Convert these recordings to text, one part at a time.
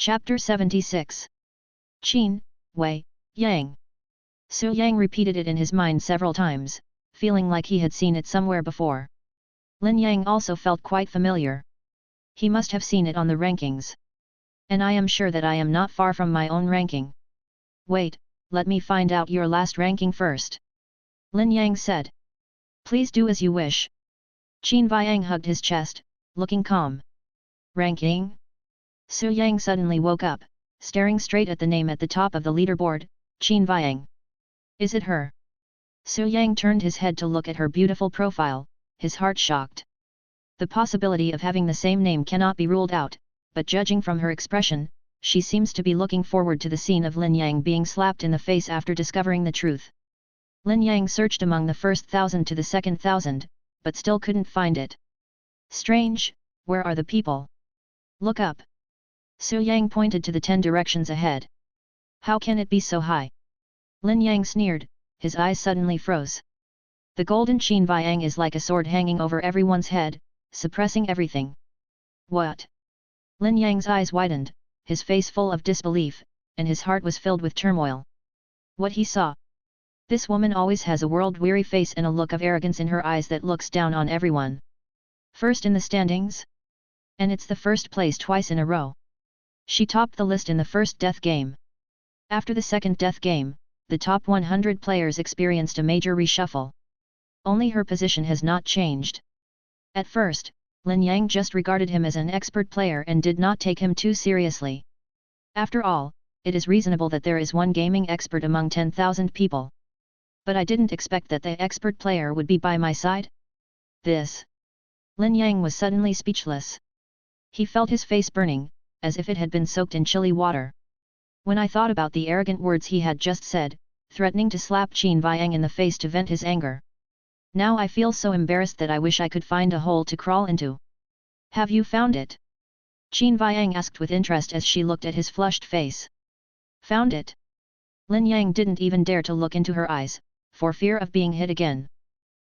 Chapter 76. Qin, Wei, Yang. Su Yang repeated it in his mind several times, feeling like he had seen it somewhere before. Lin Yang also felt quite familiar. He must have seen it on the rankings. And I am sure that I am not far from my own ranking. Wait, let me find out your last ranking first. Lin Yang said. Please do as you wish. Qin Viang hugged his chest, looking calm. Ranking? Su Yang suddenly woke up, staring straight at the name at the top of the leaderboard, Qin Viang. Is it her? Su Yang turned his head to look at her beautiful profile, his heart shocked. The possibility of having the same name cannot be ruled out, but judging from her expression, she seems to be looking forward to the scene of Lin Yang being slapped in the face after discovering the truth. Lin Yang searched among the first 1,000 to the second 1,000, but still couldn't find it. Strange, where are the people? Look up. Su Yang pointed to the 10 directions ahead. How can it be so high? Lin Yang sneered, his eyes suddenly froze. The golden Qin Viang is like a sword hanging over everyone's head, suppressing everything. What? Lin Yang's eyes widened, his face full of disbelief, and his heart was filled with turmoil. What he saw? This woman always has a world-weary face and a look of arrogance in her eyes that looks down on everyone. First in the standings? And it's the first place twice in a row. She topped the list in the first death game. After the second death game, the top 100 players experienced a major reshuffle. Only her position has not changed. At first, Lin Yang just regarded him as an expert player and did not take him too seriously. After all, it is reasonable that there is one gaming expert among 10,000 people. But I didn't expect that the expert player would be by my side. This. Lin Yang was suddenly speechless. He felt his face burning, as if it had been soaked in chilly water. When I thought about the arrogant words he had just said, threatening to slap Qin Viang in the face to vent his anger. Now I feel so embarrassed that I wish I could find a hole to crawl into. Have you found it? Qin Viang asked with interest as she looked at his flushed face. Found it? Lin Yang didn't even dare to look into her eyes, for fear of being hit again.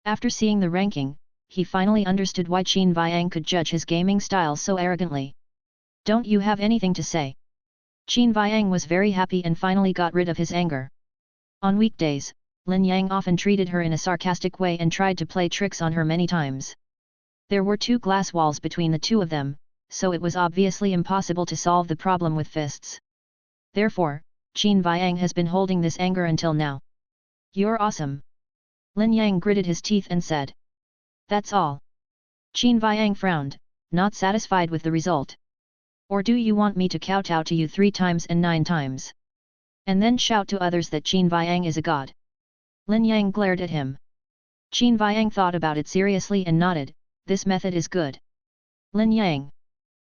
After seeing the ranking, he finally understood why Qin Viang could judge his gaming style so arrogantly. Don't you have anything to say? Qin Viang was very happy and finally got rid of his anger. On weekdays, Lin Yang often treated her in a sarcastic way and tried to play tricks on her many times. There were 2 glass walls between the two of them, so it was obviously impossible to solve the problem with fists. Therefore, Qin Viang has been holding this anger until now. You're awesome. Lin Yang gritted his teeth and said. That's all. Qin Viang frowned, not satisfied with the result. Or do you want me to kowtow to you 3 times and 9 times? And then shout to others that Qin Viang is a god? Lin Yang glared at him. Qin Viang thought about it seriously and nodded, this method is good. Lin Yang.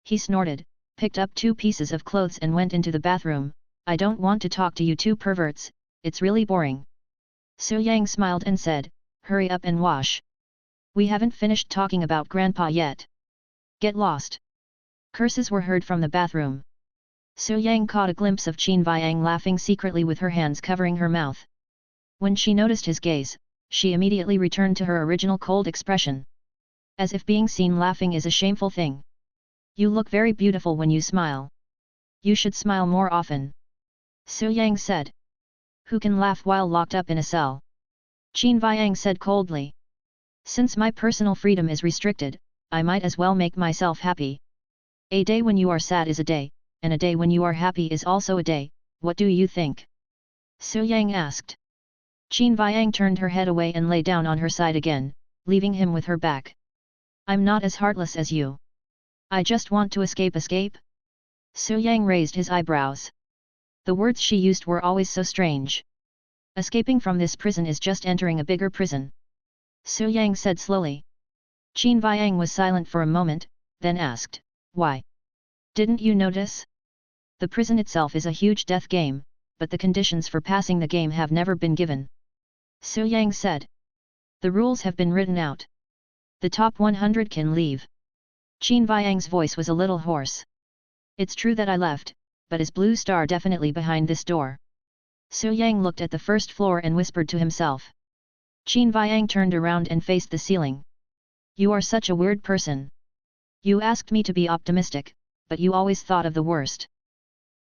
He snorted, picked up 2 pieces of clothes and went into the bathroom. I don't want to talk to you 2 perverts, it's really boring. Su Yang smiled and said, hurry up and wash. We haven't finished talking about Grandpa yet. Get lost. Curses were heard from the bathroom. Su Yang caught a glimpse of Qin Viang laughing secretly with her hands covering her mouth. When she noticed his gaze, she immediately returned to her original cold expression. As if being seen laughing is a shameful thing. You look very beautiful when you smile. You should smile more often. Su Yang said. Who can laugh while locked up in a cell? Qin Viang said coldly. Since my personal freedom is restricted, I might as well make myself happy. A day when you are sad is a day, and a day when you are happy is also a day, what do you think? Su Yang asked. Qin Viang turned her head away and lay down on her side again, leaving him with her back. I'm not as heartless as you. I just want to escape? Su Yang raised his eyebrows. The words she used were always so strange. Escaping from this prison is just entering a bigger prison. Su Yang said slowly. Qin Viang was silent for a moment, then asked, why? Didn't you notice? The prison itself is a huge death game, but the conditions for passing the game have never been given. Su Yang said. The rules have been written out. The top 100 can leave. Qin Viang's voice was a little hoarse. It's true that I left, but is Blue Star definitely behind this door? Su Yang looked at the first floor and whispered to himself. Qin Viang turned around and faced the ceiling. You are such a weird person. You asked me to be optimistic, but you always thought of the worst.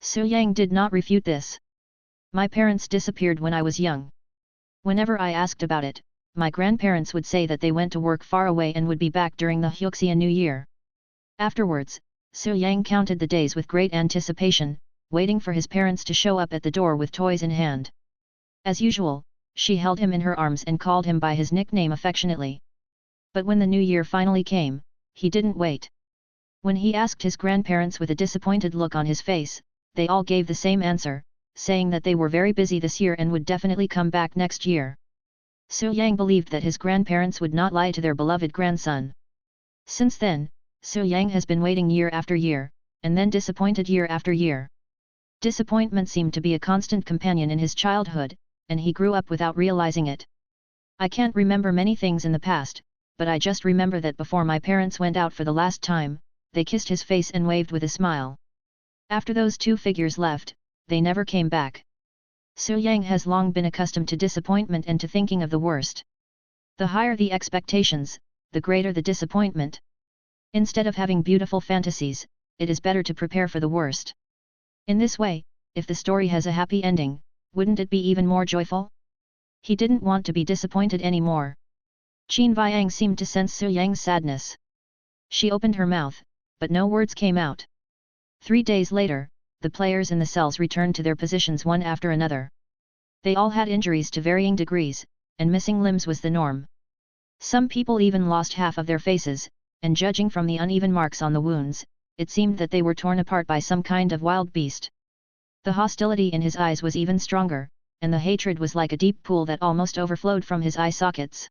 Su Yang did not refute this. My parents disappeared when I was young. Whenever I asked about it, my grandparents would say that they went to work far away and would be back during the Hyuxia New Year. Afterwards, Su Yang counted the days with great anticipation, waiting for his parents to show up at the door with toys in hand. As usual, she held him in her arms and called him by his nickname affectionately. But when the new year finally came, he didn't wait. When he asked his grandparents with a disappointed look on his face, they all gave the same answer, saying that they were very busy this year and would definitely come back next year. Su Yang believed that his grandparents would not lie to their beloved grandson. Since then, Su Yang has been waiting year after year, and then disappointed year after year. Disappointment seemed to be a constant companion in his childhood, and he grew up without realizing it. I can't remember many things in the past, but I just remember that before my parents went out for the last time, they kissed his face and waved with a smile. After those two figures left, they never came back. Su Yang has long been accustomed to disappointment and to thinking of the worst. The higher the expectations, the greater the disappointment. Instead of having beautiful fantasies, it is better to prepare for the worst. In this way, if the story has a happy ending, wouldn't it be even more joyful? He didn't want to be disappointed anymore. Qin Viang seemed to sense Su Yang's sadness. She opened her mouth, but no words came out. 3 days later, the players in the cells returned to their positions one after another. They all had injuries to varying degrees, and missing limbs was the norm. Some people even lost half of their faces, and judging from the uneven marks on the wounds, it seemed that they were torn apart by some kind of wild beast. The hostility in his eyes was even stronger, and the hatred was like a deep pool that almost overflowed from his eye sockets.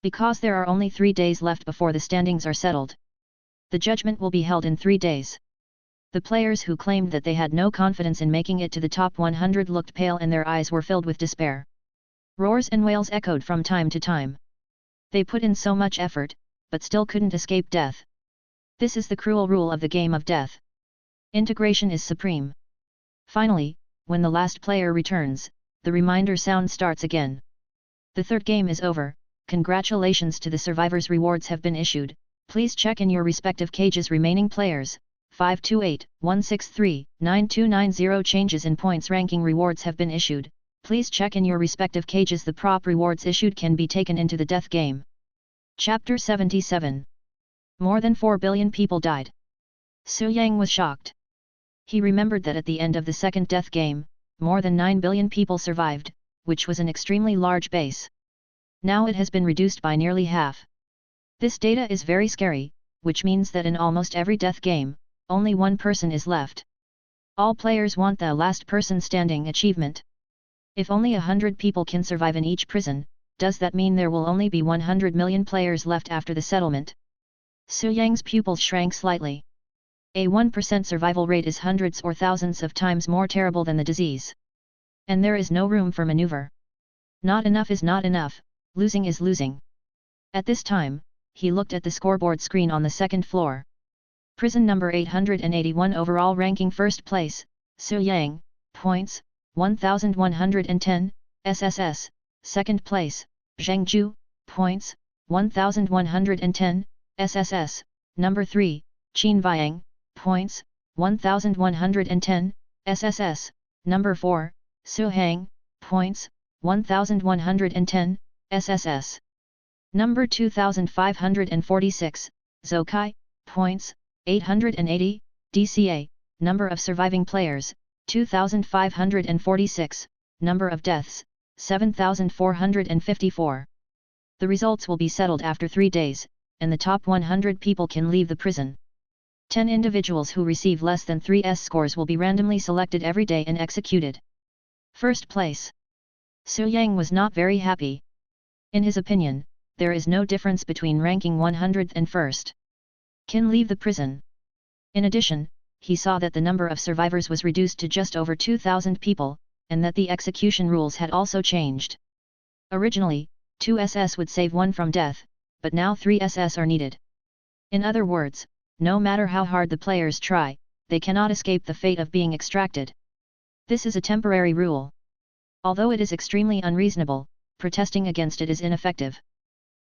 Because there are only 3 days left before the standings are settled. The judgment will be held in 3 days. The players who claimed that they had no confidence in making it to the top 100 looked pale and their eyes were filled with despair. Roars and wails echoed from time to time. They put in so much effort, but still couldn't escape death. This is the cruel rule of the game of death. Integration is supreme. Finally, when the last player returns, the reminder sound starts again. The third game is over. Congratulations to the survivors. Rewards have been issued. Please check in your respective cages. Remaining players, 528, 163, 9290. Changes in points ranking. Rewards have been issued. Please check in your respective cages. The prop rewards issued can be taken into the death game. Chapter 77. More than 4 billion people died. Su Yang was shocked. He remembered that at the end of the second death game, more than 9 billion people survived, which was an extremely large base. Now it has been reduced by nearly half. This data is very scary, which means that in almost every death game, only one person is left. All players want the last person standing achievement. If only 100 people can survive in each prison, does that mean there will only be 100 million players left after the settlement? Su Yang's pupils shrank slightly. A 1% survival rate is hundreds or thousands of times more terrible than the disease. And there is no room for maneuver. Not enough is not enough, losing is losing. At this time, he looked at the scoreboard screen on the second floor. Prison number 881 overall ranking first place, Su Yang, points, 1110, SSS, second place, Zhengju, points, 1110, SSS, number 3, Qin Viang, points, 1110, SSS, number 4, Su Hang, points, 1110, SSS. Number 2546, Zoukai, points, 880, DCA, number of surviving players, 2546, number of deaths, 7454. The results will be settled after 3 days, and the top 100 people can leave the prison. 10 individuals who receive less than 3S scores will be randomly selected every day and executed. First place. Su Yang was not very happy. In his opinion, there is no difference between ranking 100th and 1st. Can leave the prison. In addition, he saw that the number of survivors was reduced to just over 2,000 people, and that the execution rules had also changed. Originally, 2 SS would save 1 from death, but now 3 SS are needed. In other words, no matter how hard the players try, they cannot escape the fate of being extracted. This is a temporary rule. Although it is extremely unreasonable, protesting against it is ineffective.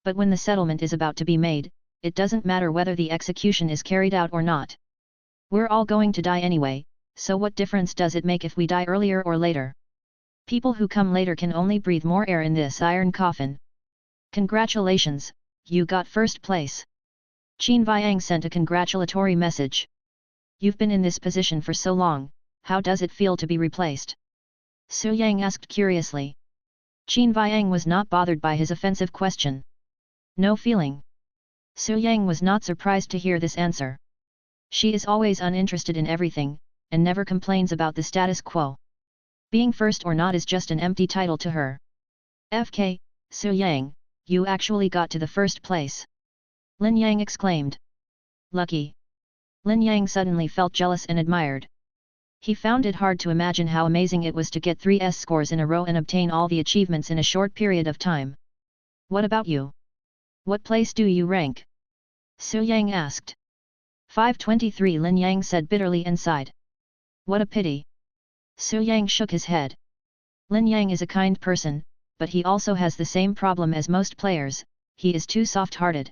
But when the settlement is about to be made, it doesn't matter whether the execution is carried out or not. We're all going to die anyway, so what difference does it make if we die earlier or later? People who come later can only breathe more air in this iron coffin. Congratulations, you got first place. Qin Viang sent a congratulatory message. You've been in this position for so long, how does it feel to be replaced? Su Yang asked curiously. Qin Viang was not bothered by his offensive question. No feeling. Su Yang was not surprised to hear this answer. She is always uninterested in everything, and never complains about the status quo. Being first or not is just an empty title to her. FK, Su Yang, you actually got to the first place. Lin Yang exclaimed. Lucky. Lin Yang suddenly felt jealous and admired. He found it hard to imagine how amazing it was to get 3S scores in a row and obtain all the achievements in a short period of time. What about you? What place do you rank? Su Yang asked. 523, Lin Yang said bitterly and sighed. What a pity. Su Yang shook his head. Lin Yang is a kind person, but he also has the same problem as most players, he is too soft-hearted.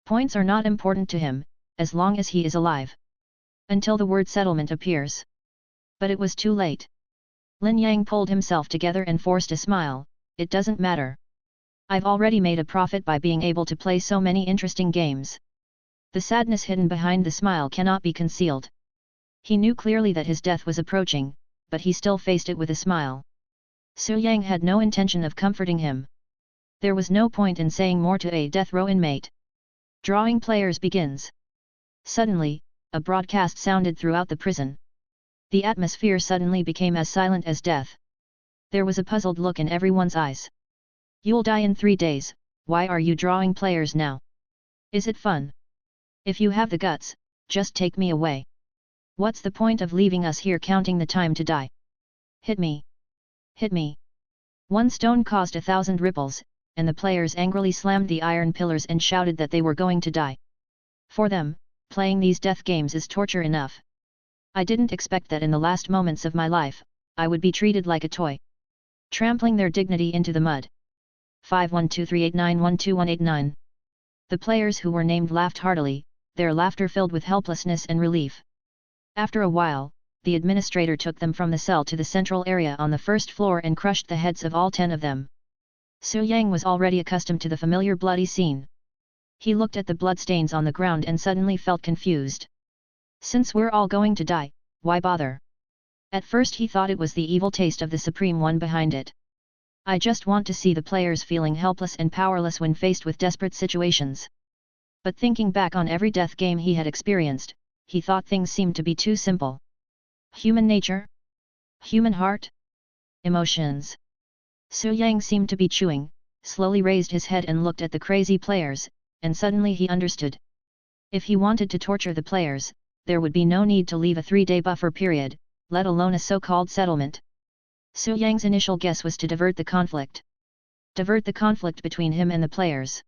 Points are not important to him, as long as he is alive. Until the word settlement appears. But it was too late. Lin Yang pulled himself together and forced a smile, it doesn't matter. I've already made a profit by being able to play so many interesting games. The sadness hidden behind the smile cannot be concealed. He knew clearly that his death was approaching, but he still faced it with a smile. Su Yang had no intention of comforting him. There was no point in saying more to a death row inmate. Drawing players begins. Suddenly, a broadcast sounded throughout the prison. The atmosphere suddenly became as silent as death. There was a puzzled look in everyone's eyes. You'll die in 3 days, why are you drawing players now? Is it fun? If you have the guts, just take me away. What's the point of leaving us here counting the time to die? Hit me. Hit me. One stone caused 1,000 ripples, and the players angrily slammed the iron pillars and shouted that they were going to die. For them, playing these death games is torture enough. I didn't expect that in the last moments of my life, I would be treated like a toy. Trampling their dignity into the mud. 512389121189. The players who were named laughed heartily, their laughter filled with helplessness and relief. After a while, the administrator took them from the cell to the central area on the first floor and crushed the heads of all 10 of them. Su Yang was already accustomed to the familiar bloody scene. He looked at the bloodstains on the ground and suddenly felt confused. Since we're all going to die, why bother? At first he thought it was the evil taste of the Supreme One behind it. I just want to see the players feeling helpless and powerless when faced with desperate situations. But thinking back on every death game he had experienced, he thought things seemed to be too simple. Human nature? Human heart? Emotions? Su Yang seemed to be chewing, slowly raised his head and looked at the crazy players, and suddenly he understood. If he wanted to torture the players, there would be no need to leave a 3-day buffer period, let alone a so-called settlement. Su Yang's initial guess was to divert the conflict. Divert the conflict between him and the players.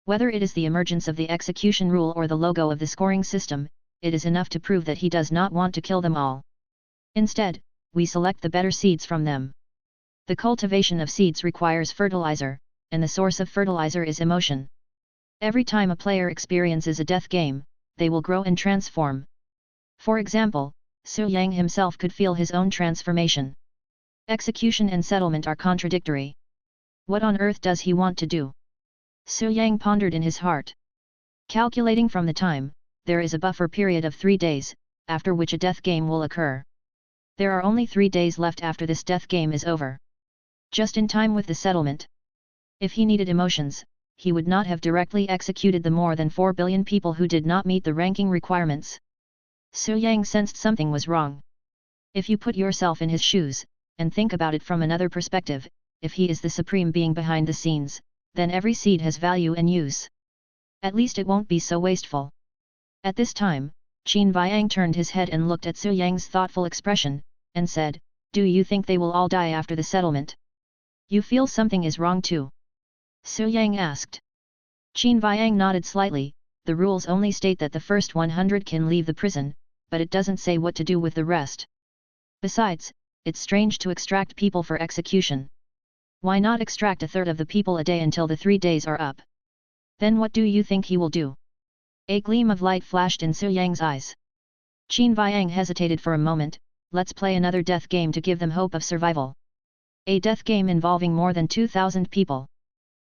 Whether it is the emergence of the execution rule or the logo of the scoring system, it is enough to prove that he does not want to kill them all. Instead, we select the better seeds from them. The cultivation of seeds requires fertilizer, and the source of fertilizer is emotion. Every time a player experiences a death game, they will grow and transform. For example, Su Yang himself could feel his own transformation. Execution and settlement are contradictory. What on earth does he want to do? Su Yang pondered in his heart. Calculating from the time, there is a buffer period of 3 days, after which a death game will occur. There are only 3 days left after this death game is over. Just in time with the settlement. If he needed emotions, he would not have directly executed the more than 4 billion people who did not meet the ranking requirements. Su Yang sensed something was wrong. If you put yourself in his shoes, and think about it from another perspective, if he is the supreme being behind the scenes, then every seed has value and use. At least it won't be so wasteful. At this time, Qin Viang turned his head and looked at Su Yang's thoughtful expression, and said, "Do you think they will all die after the settlement? You feel something is wrong too?" Su Yang asked. Qin Viang nodded slightly. The rules only state that the first 100 can leave the prison, but it doesn't say what to do with the rest. Besides, it's strange to extract people for execution. Why not extract 1/3 of the people a day until the 3 days are up? Then what do you think he will do? A gleam of light flashed in Su Yang's eyes. Qin Viang hesitated for a moment. Let's play another death game to give them hope of survival. A death game involving more than 2,000 people.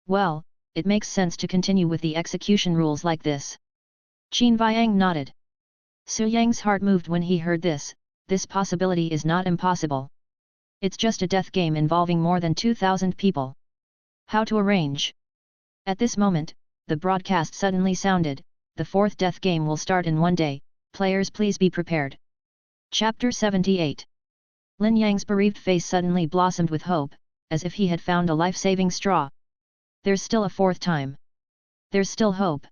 Well, it makes sense to continue with the execution rules like this. Qin Viang nodded. Su Yang's heart moved when he heard this. This possibility is not impossible. It's just a death game involving more than 2,000 people. How to arrange? At this moment, the broadcast suddenly sounded. The fourth death game will start in 1 day. Players, please be prepared. Chapter 78. Lin Yang's bereaved face suddenly blossomed with hope, as if he had found a life-saving straw. There's still a fourth time. There's still hope.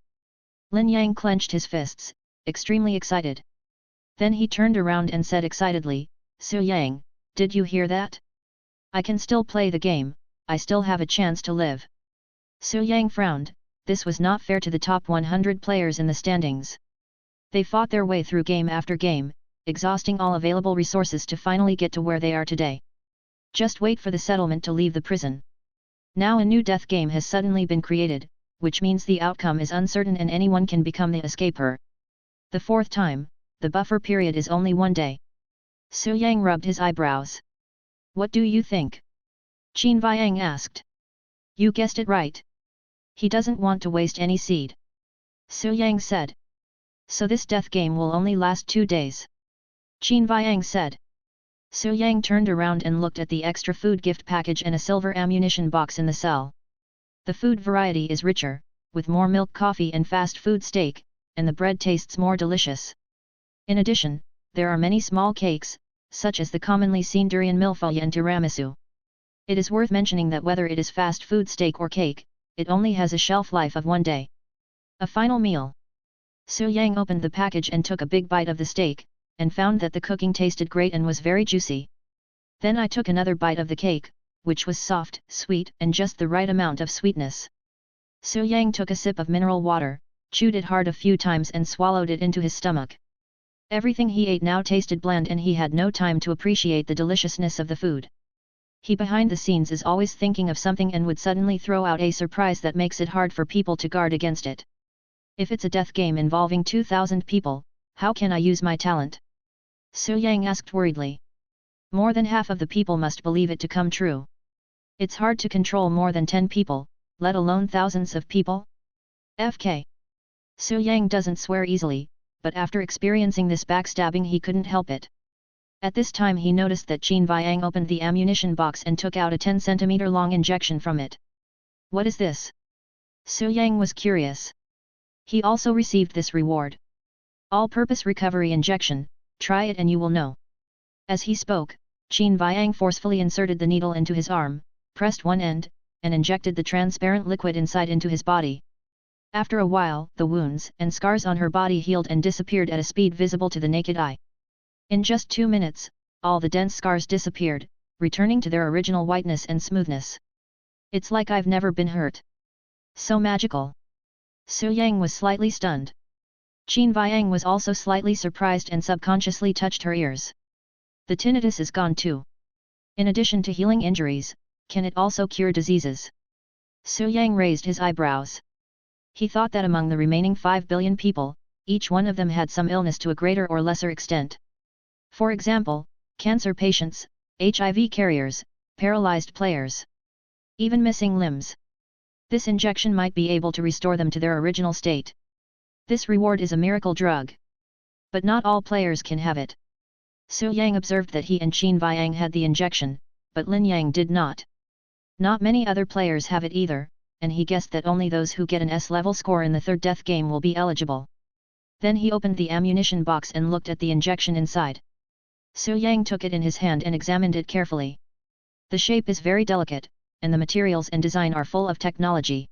Lin Yang clenched his fists, extremely excited. Then he turned around and said excitedly, Su Yang, did you hear that? I can still play the game, I still have a chance to live. Su Yang frowned. This was not fair to the top 100 players in the standings. They fought their way through game after game, exhausting all available resources to finally get to where they are today. Just wait for the settlement to leave the prison. Now a new death game has suddenly been created, which means the outcome is uncertain and anyone can become the escaper. The fourth time, the buffer period is only 1 day. Su Yang rubbed his eyebrows. What do you think? Qin Viang asked. You guessed it right. He doesn't want to waste any seed. Su Yang said. So this death game will only last 2 days. Qin Viang said. Su Yang turned around and looked at the extra food gift package and a silver ammunition box in the cell. The food variety is richer, with more milk coffee and fast food steak, and the bread tastes more delicious. In addition, there are many small cakes, such as the commonly seen durian millefeuille and tiramisu. It is worth mentioning that whether it is fast food steak or cake, it only has a shelf life of 1 day. A final meal. Su Yang opened the package and took a big bite of the steak, and found that the cooking tasted great and was very juicy. Then I took another bite of the cake, which was soft, sweet, and just the right amount of sweetness. Su Yang took a sip of mineral water, chewed it hard a few times and swallowed it into his stomach. Everything he ate now tasted bland and he had no time to appreciate the deliciousness of the food. He behind the scenes is always thinking of something and would suddenly throw out a surprise that makes it hard for people to guard against it. If it's a death game involving 2,000 people, how can I use my talent? Su Yang asked worriedly. More than half of the people must believe it to come true. It's hard to control more than 10 people, let alone thousands of people. FK. Su Yang doesn't swear easily, but after experiencing this backstabbing he couldn't help it. At this time he noticed that Qin Viang opened the ammunition box and took out a 10 cm long injection from it. What is this? Su Yang was curious. He also received this reward. All-purpose recovery injection, try it and you will know. As he spoke, Qin Viang forcefully inserted the needle into his arm, pressed one end, and injected the transparent liquid inside into his body. After a while, the wounds and scars on her body healed and disappeared at a speed visible to the naked eye. In just 2 minutes, all the dense scars disappeared, returning to their original whiteness and smoothness. It's like I've never been hurt. So magical. Su Yang was slightly stunned. Qin Viang was also slightly surprised and subconsciously touched her ears. The tinnitus is gone too. In addition to healing injuries, can it also cure diseases? Su Yang raised his eyebrows. He thought that among the remaining 5 billion people, each one of them had some illness to a greater or lesser extent. For example, cancer patients, HIV carriers, paralyzed players. Even missing limbs. This injection might be able to restore them to their original state. This reward is a miracle drug. But not all players can have it. Su Yang observed that he and Qin Viang had the injection, but Lin Yang did not. Not many other players have it either, and he guessed that only those who get an S-level score in the third death game will be eligible. Then he opened the ammunition box and looked at the injection inside. Su Yang took it in his hand and examined it carefully. The shape is very delicate, and the materials and design are full of technology.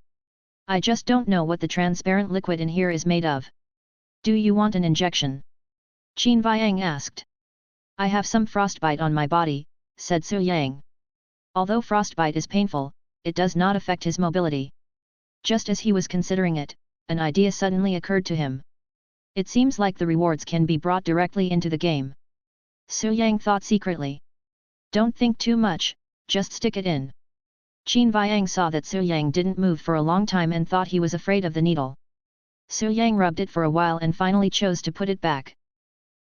I just don't know what the transparent liquid in here is made of. Do you want an injection? Qin Viang asked. I have some frostbite on my body, said Su Yang. Although frostbite is painful, it does not affect his mobility. Just as he was considering it, an idea suddenly occurred to him. It seems like the rewards can be brought directly into the game. Su Yang thought secretly. Don't think too much, just stick it in. Qin Viang saw that Su Yang didn't move for a long time and thought he was afraid of the needle. Su Yang rubbed it for a while and finally chose to put it back.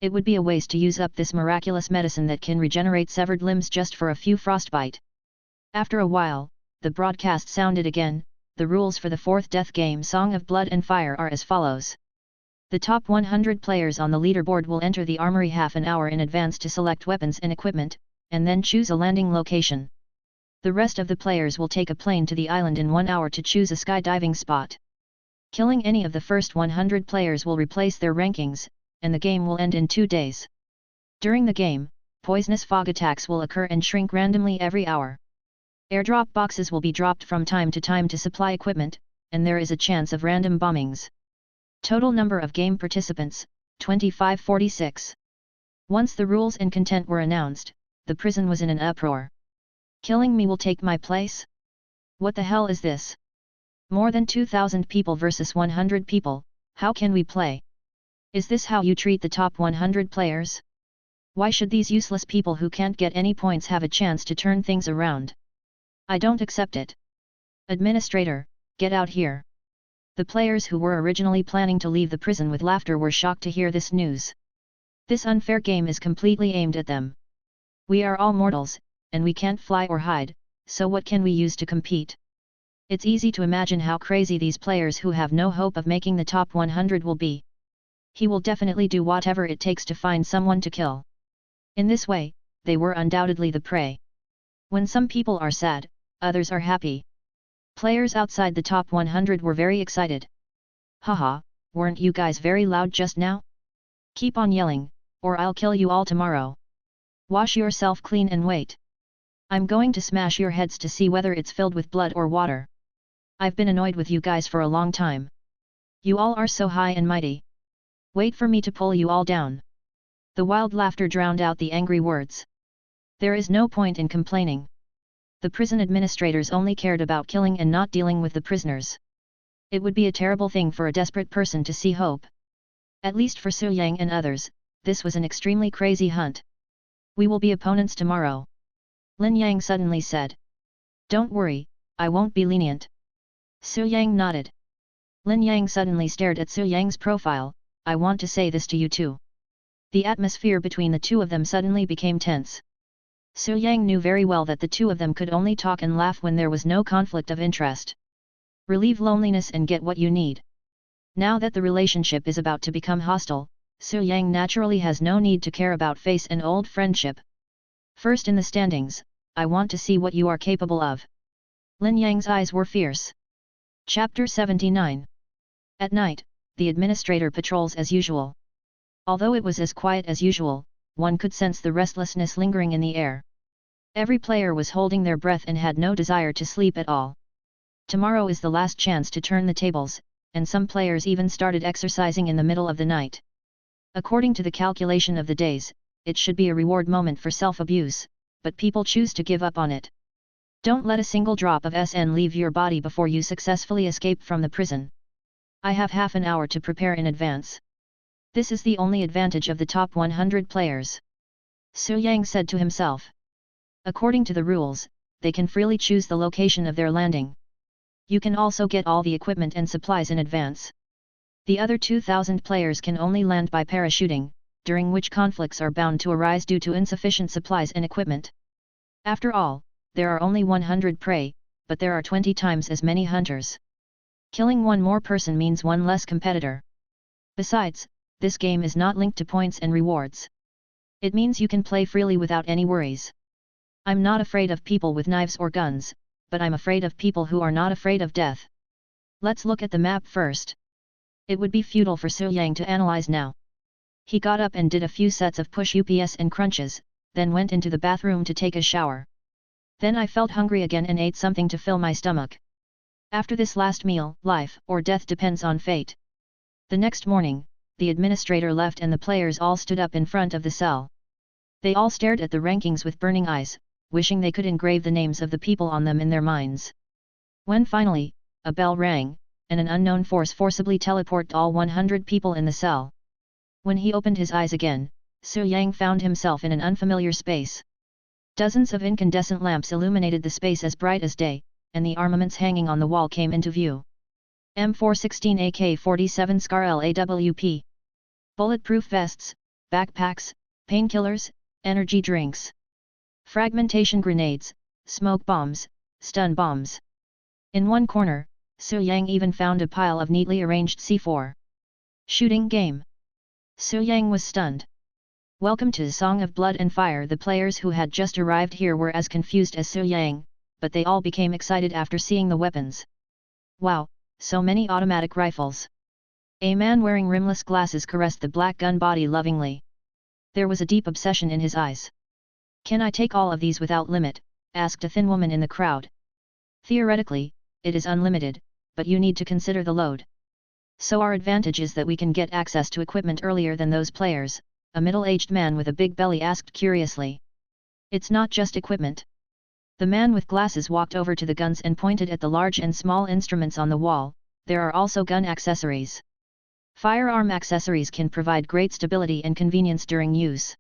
It would be a waste to use up this miraculous medicine that can regenerate severed limbs just for a few frostbite. After a while, the broadcast sounded again. The rules for the fourth death game Song of Blood and Fire are as follows. The top 100 players on the leaderboard will enter the armory half an hour in advance to select weapons and equipment, and then choose a landing location. The rest of the players will take a plane to the island in 1 hour to choose a skydiving spot. Killing any of the first 100 players will replace their rankings, and the game will end in 2 days. During the game, poisonous fog attacks will occur and shrink randomly every hour. Airdrop boxes will be dropped from time to time to supply equipment, and there is a chance of random bombings. Total number of game participants, 2546. Once the rules and content were announced, the prison was in an uproar. Killing me will take my place? What the hell is this? More than 2,000 people versus 100 people, how can we play? Is this how you treat the top 100 players? Why should these useless people who can't get any points have a chance to turn things around? I don't accept it. Administrator, get out here. The players who were originally planning to leave the prison with laughter were shocked to hear this news. This unfair game is completely aimed at them. We are all mortals, and we can't fly or hide, so what can we use to compete? It's easy to imagine how crazy these players who have no hope of making the top 100 will be. He will definitely do whatever it takes to find someone to kill. In this way, they were undoubtedly the prey. When some people are sad, others are happy. Players outside the top 100 were very excited. Haha, weren't you guys very loud just now? Keep on yelling, or I'll kill you all tomorrow. Wash yourself clean and wait. I'm going to smash your heads to see whether it's filled with blood or water. I've been annoyed with you guys for a long time. You all are so high and mighty. Wait for me to pull you all down. The wild laughter drowned out the angry words. There is no point in complaining. The prison administrators only cared about killing and not dealing with the prisoners. It would be a terrible thing for a desperate person to see hope. At least for Su Yang and others, this was an extremely crazy hunt. We will be opponents tomorrow. Lin Yang suddenly said. Don't worry, I won't be lenient. Su Yang nodded. Lin Yang suddenly stared at Su Yang's profile. I want to say this to you too. The atmosphere between the two of them suddenly became tense. Su Yang knew very well that the two of them could only talk and laugh when there was no conflict of interest. Relieve loneliness and get what you need. Now that the relationship is about to become hostile, Su Yang naturally has no need to care about face and old friendship. First in the standings, I want to see what you are capable of. Lin Yang's eyes were fierce. Chapter 79. At night, the administrator patrols as usual. Although it was as quiet as usual, one could sense the restlessness lingering in the air. Every player was holding their breath and had no desire to sleep at all. Tomorrow is the last chance to turn the tables, and some players even started exercising in the middle of the night. According to the calculation of the days, it should be a reward moment for self-abuse, but people choose to give up on it. Don't let a single drop of SN leave your body before you successfully escape from the prison. I have half an hour to prepare in advance. This is the only advantage of the top 100 players. Su Yang said to himself. According to the rules, they can freely choose the location of their landing. You can also get all the equipment and supplies in advance. The other 2,000 players can only land by parachuting, during which conflicts are bound to arise due to insufficient supplies and equipment. After all, there are only 100 prey, but there are 20 times as many hunters. Killing one more person means one less competitor. Besides, this game is not linked to points and rewards. It means you can play freely without any worries. I'm not afraid of people with knives or guns, but I'm afraid of people who are not afraid of death. Let's look at the map first. It would be futile for Su Yang to analyze now. He got up and did a few sets of push-ups and crunches, then went into the bathroom to take a shower. Then I felt hungry again and ate something to fill my stomach. After this last meal, life or death depends on fate. The next morning, the administrator left and the players all stood up in front of the cell. They all stared at the rankings with burning eyes, wishing they could engrave the names of the people on them in their minds. When finally, a bell rang, and an unknown force forcibly teleported all 100 people in the cell. When he opened his eyes again, Su Yang found himself in an unfamiliar space. Dozens of incandescent lamps illuminated the space as bright as day, and the armaments hanging on the wall came into view. M416 AK-47 SCAR LAWP. Bulletproof vests, backpacks, painkillers, energy drinks, fragmentation grenades, smoke bombs, stun bombs. In one corner, Su Yang even found a pile of neatly arranged C4 shooting game. Su Yang was stunned. Welcome to the Song of Blood and Fire. The players who had just arrived here were as confused as Su Yang, but they all became excited after seeing the weapons. Wow, so many automatic rifles. A man wearing rimless glasses caressed the black gun body lovingly. There was a deep obsession in his eyes. Can I take all of these without limit? Asked a thin woman in the crowd. Theoretically, it is unlimited, but you need to consider the load. So our advantage is that we can get access to equipment earlier than those players, a middle-aged man with a big belly asked curiously. It's not just equipment. The man with glasses walked over to the guns and pointed at the large and small instruments on the wall. There are also gun accessories. Firearm accessories can provide great stability and convenience during use.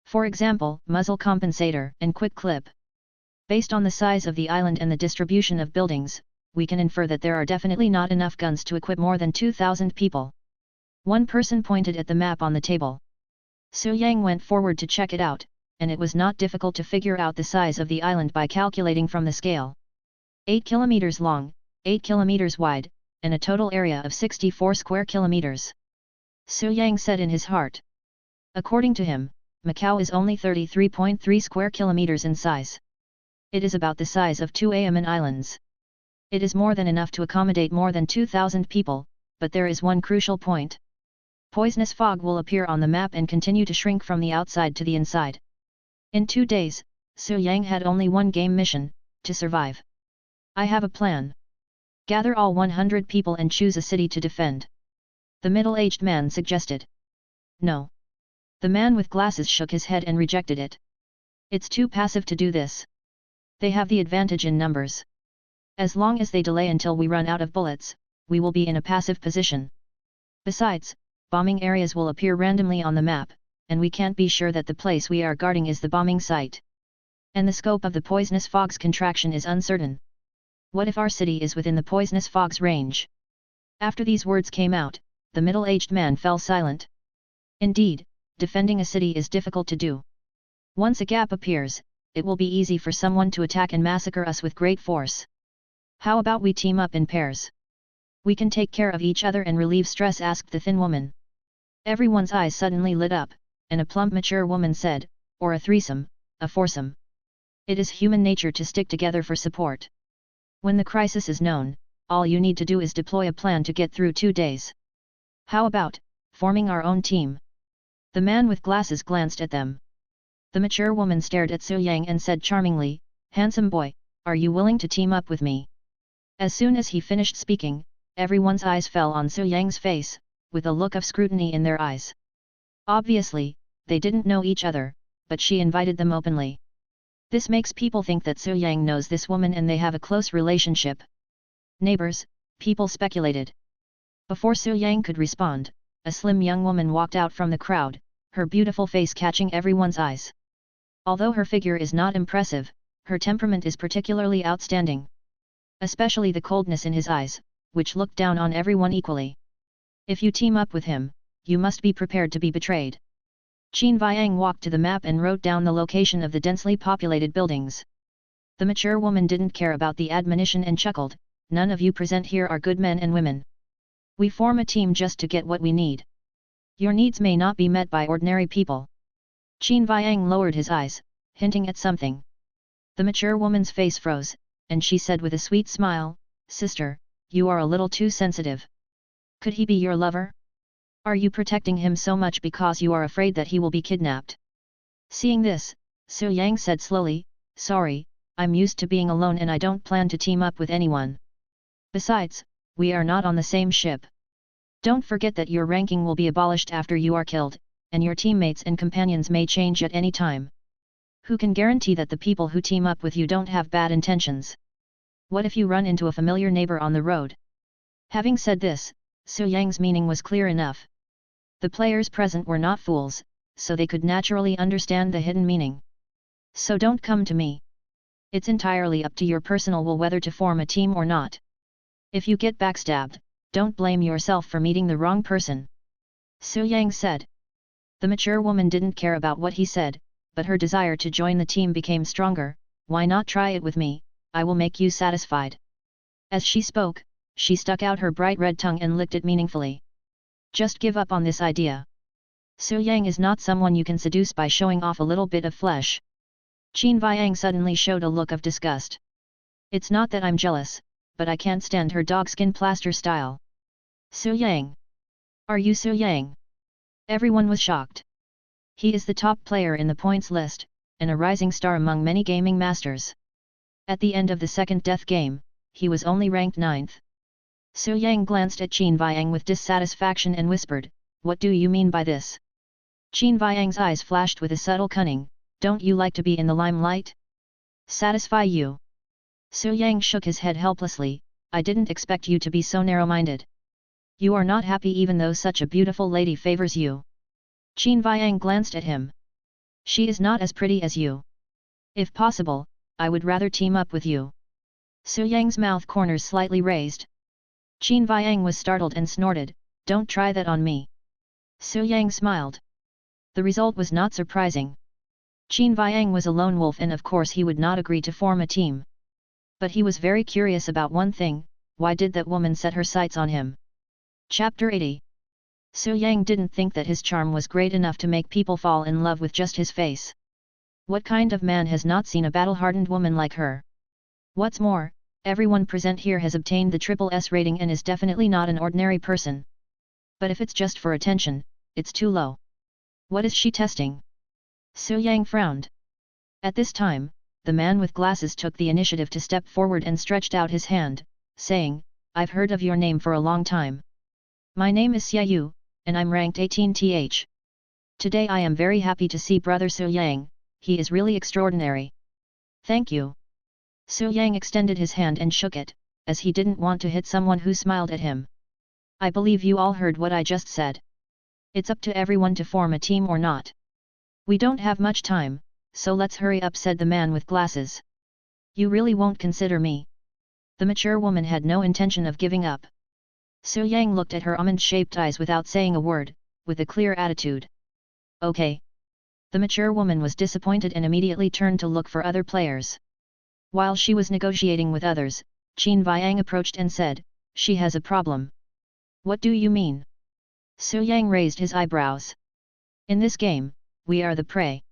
For example, muzzle compensator and quick clip. Based on the size of the island and the distribution of buildings, we can infer that there are definitely not enough guns to equip more than 2,000 people. One person pointed at the map on the table. Su Yang went forward to check it out, and it was not difficult to figure out the size of the island by calculating from the scale. 8 kilometers long, 8 kilometers wide, and a total area of 64 square kilometers. Su Yang said in his heart. According to him, Macau is only 33.3 square kilometers in size. It is about the size of 2 Aman Islands. It is more than enough to accommodate more than 2,000 people, but there is one crucial point. Poisonous fog will appear on the map and continue to shrink from the outside to the inside. In 2 days, Su Yang had only one game mission, to survive. I have a plan. Gather all 100 people and choose a city to defend. The middle-aged man suggested. No. The man with glasses shook his head and rejected it. It's too passive to do this. They have the advantage in numbers. As long as they delay until we run out of bullets, we will be in a passive position. Besides, bombing areas will appear randomly on the map, and we can't be sure that the place we are guarding is the bombing site. And the scope of the poisonous fog's contraction is uncertain. What if our city is within the poisonous fog's range? After these words came out, the middle-aged man fell silent. Indeed, defending a city is difficult to do. Once a gap appears, it will be easy for someone to attack and massacre us with great force. How about we team up in pairs? We can take care of each other and relieve stress, asked the thin woman. Everyone's eyes suddenly lit up, and a plump mature woman said, or a threesome, a foursome. It is human nature to stick together for support. When the crisis is known, all you need to do is deploy a plan to get through 2 days. How about forming our own team? The man with glasses glanced at them. The mature woman stared at Su Yang and said charmingly, handsome boy, are you willing to team up with me? As soon as he finished speaking, everyone's eyes fell on Su Yang's face, with a look of scrutiny in their eyes. Obviously, they didn't know each other, but she invited them openly. This makes people think that Su Yang knows this woman and they have a close relationship. Neighbors, people speculated. Before Su Yang could respond, a slim young woman walked out from the crowd, her beautiful face catching everyone's eyes. Although her figure is not impressive, her temperament is particularly outstanding. Especially the coldness in his eyes, which looked down on everyone equally. If you team up with him, you must be prepared to be betrayed. Qin Viang walked to the map and wrote down the location of the densely populated buildings. The mature woman didn't care about the admonition and chuckled, none of you present here are good men and women. We form a team just to get what we need. Your needs may not be met by ordinary people. Qin Viang lowered his eyes, hinting at something. The mature woman's face froze, and she said with a sweet smile, Sister, you are a little too sensitive. Could he be your lover? Are you protecting him so much because you are afraid that he will be kidnapped? Seeing this, Su Yang said slowly, Sorry, I'm used to being alone and I don't plan to team up with anyone. Besides, we are not on the same ship. Don't forget that your ranking will be abolished after you are killed, and your teammates and companions may change at any time. Who can guarantee that the people who team up with you don't have bad intentions? What if you run into a familiar neighbor on the road? Having said this, Su Yang's meaning was clear enough. The players present were not fools, so they could naturally understand the hidden meaning. So don't come to me. It's entirely up to your personal will whether to form a team or not. If you get backstabbed, don't blame yourself for meeting the wrong person. Su Yang said. The mature woman didn't care about what he said, but her desire to join the team became stronger. Why not try it with me? I will make you satisfied. As she spoke, she stuck out her bright red tongue and licked it meaningfully. Just give up on this idea. Su Yang is not someone you can seduce by showing off a little bit of flesh. Qin Viang suddenly showed a look of disgust. It's not that I'm jealous, but I can't stand her dogskin plaster style. Su Yang. Are you Su Yang? Everyone was shocked. He is the top player in the points list, and a rising star among many gaming masters. At the end of the second death game, he was only ranked 9th. Su Yang glanced at Qin Viang with dissatisfaction and whispered, "What do you mean by this?" Qin Viang's eyes flashed with a subtle cunning, "Don't you like to be in the limelight? Satisfy you?" Su Yang shook his head helplessly, "I didn't expect you to be so narrow-minded. You are not happy even though such a beautiful lady favors you." Qin Viang glanced at him. "She is not as pretty as you. If possible, I would rather team up with you." Su Yang's mouth corners slightly raised. Qin Viang was startled and snorted, "Don't try that on me." Su Yang smiled. The result was not surprising. Qin Viang was a lone wolf and of course he would not agree to form a team. But he was very curious about one thing, why did that woman set her sights on him? Chapter 80. Su Yang didn't think that his charm was great enough to make people fall in love with just his face. What kind of man has not seen a battle-hardened woman like her? What's more, everyone present here has obtained the triple S rating and is definitely not an ordinary person. But if it's just for attention, it's too low. What is she testing? Su Yang frowned. At this time, the man with glasses took the initiative to step forward and stretched out his hand, saying, "I've heard of your name for a long time. My name is Xie Yu, and I'm ranked 18th. Today I am very happy to see brother Su Yang, he is really extraordinary." "Thank you." Su Yang extended his hand and shook it, as he didn't want to hit someone who smiled at him. "I believe you all heard what I just said. It's up to everyone to form a team or not. We don't have much time, so let's hurry up," said the man with glasses. "You really won't consider me?" The mature woman had no intention of giving up. Su Yang looked at her almond-shaped eyes without saying a word, with a clear attitude. "Okay." The mature woman was disappointed and immediately turned to look for other players. While she was negotiating with others, Qin Viang approached and said, "She has a problem." "What do you mean?" Su Yang raised his eyebrows. "In this game, we are the prey.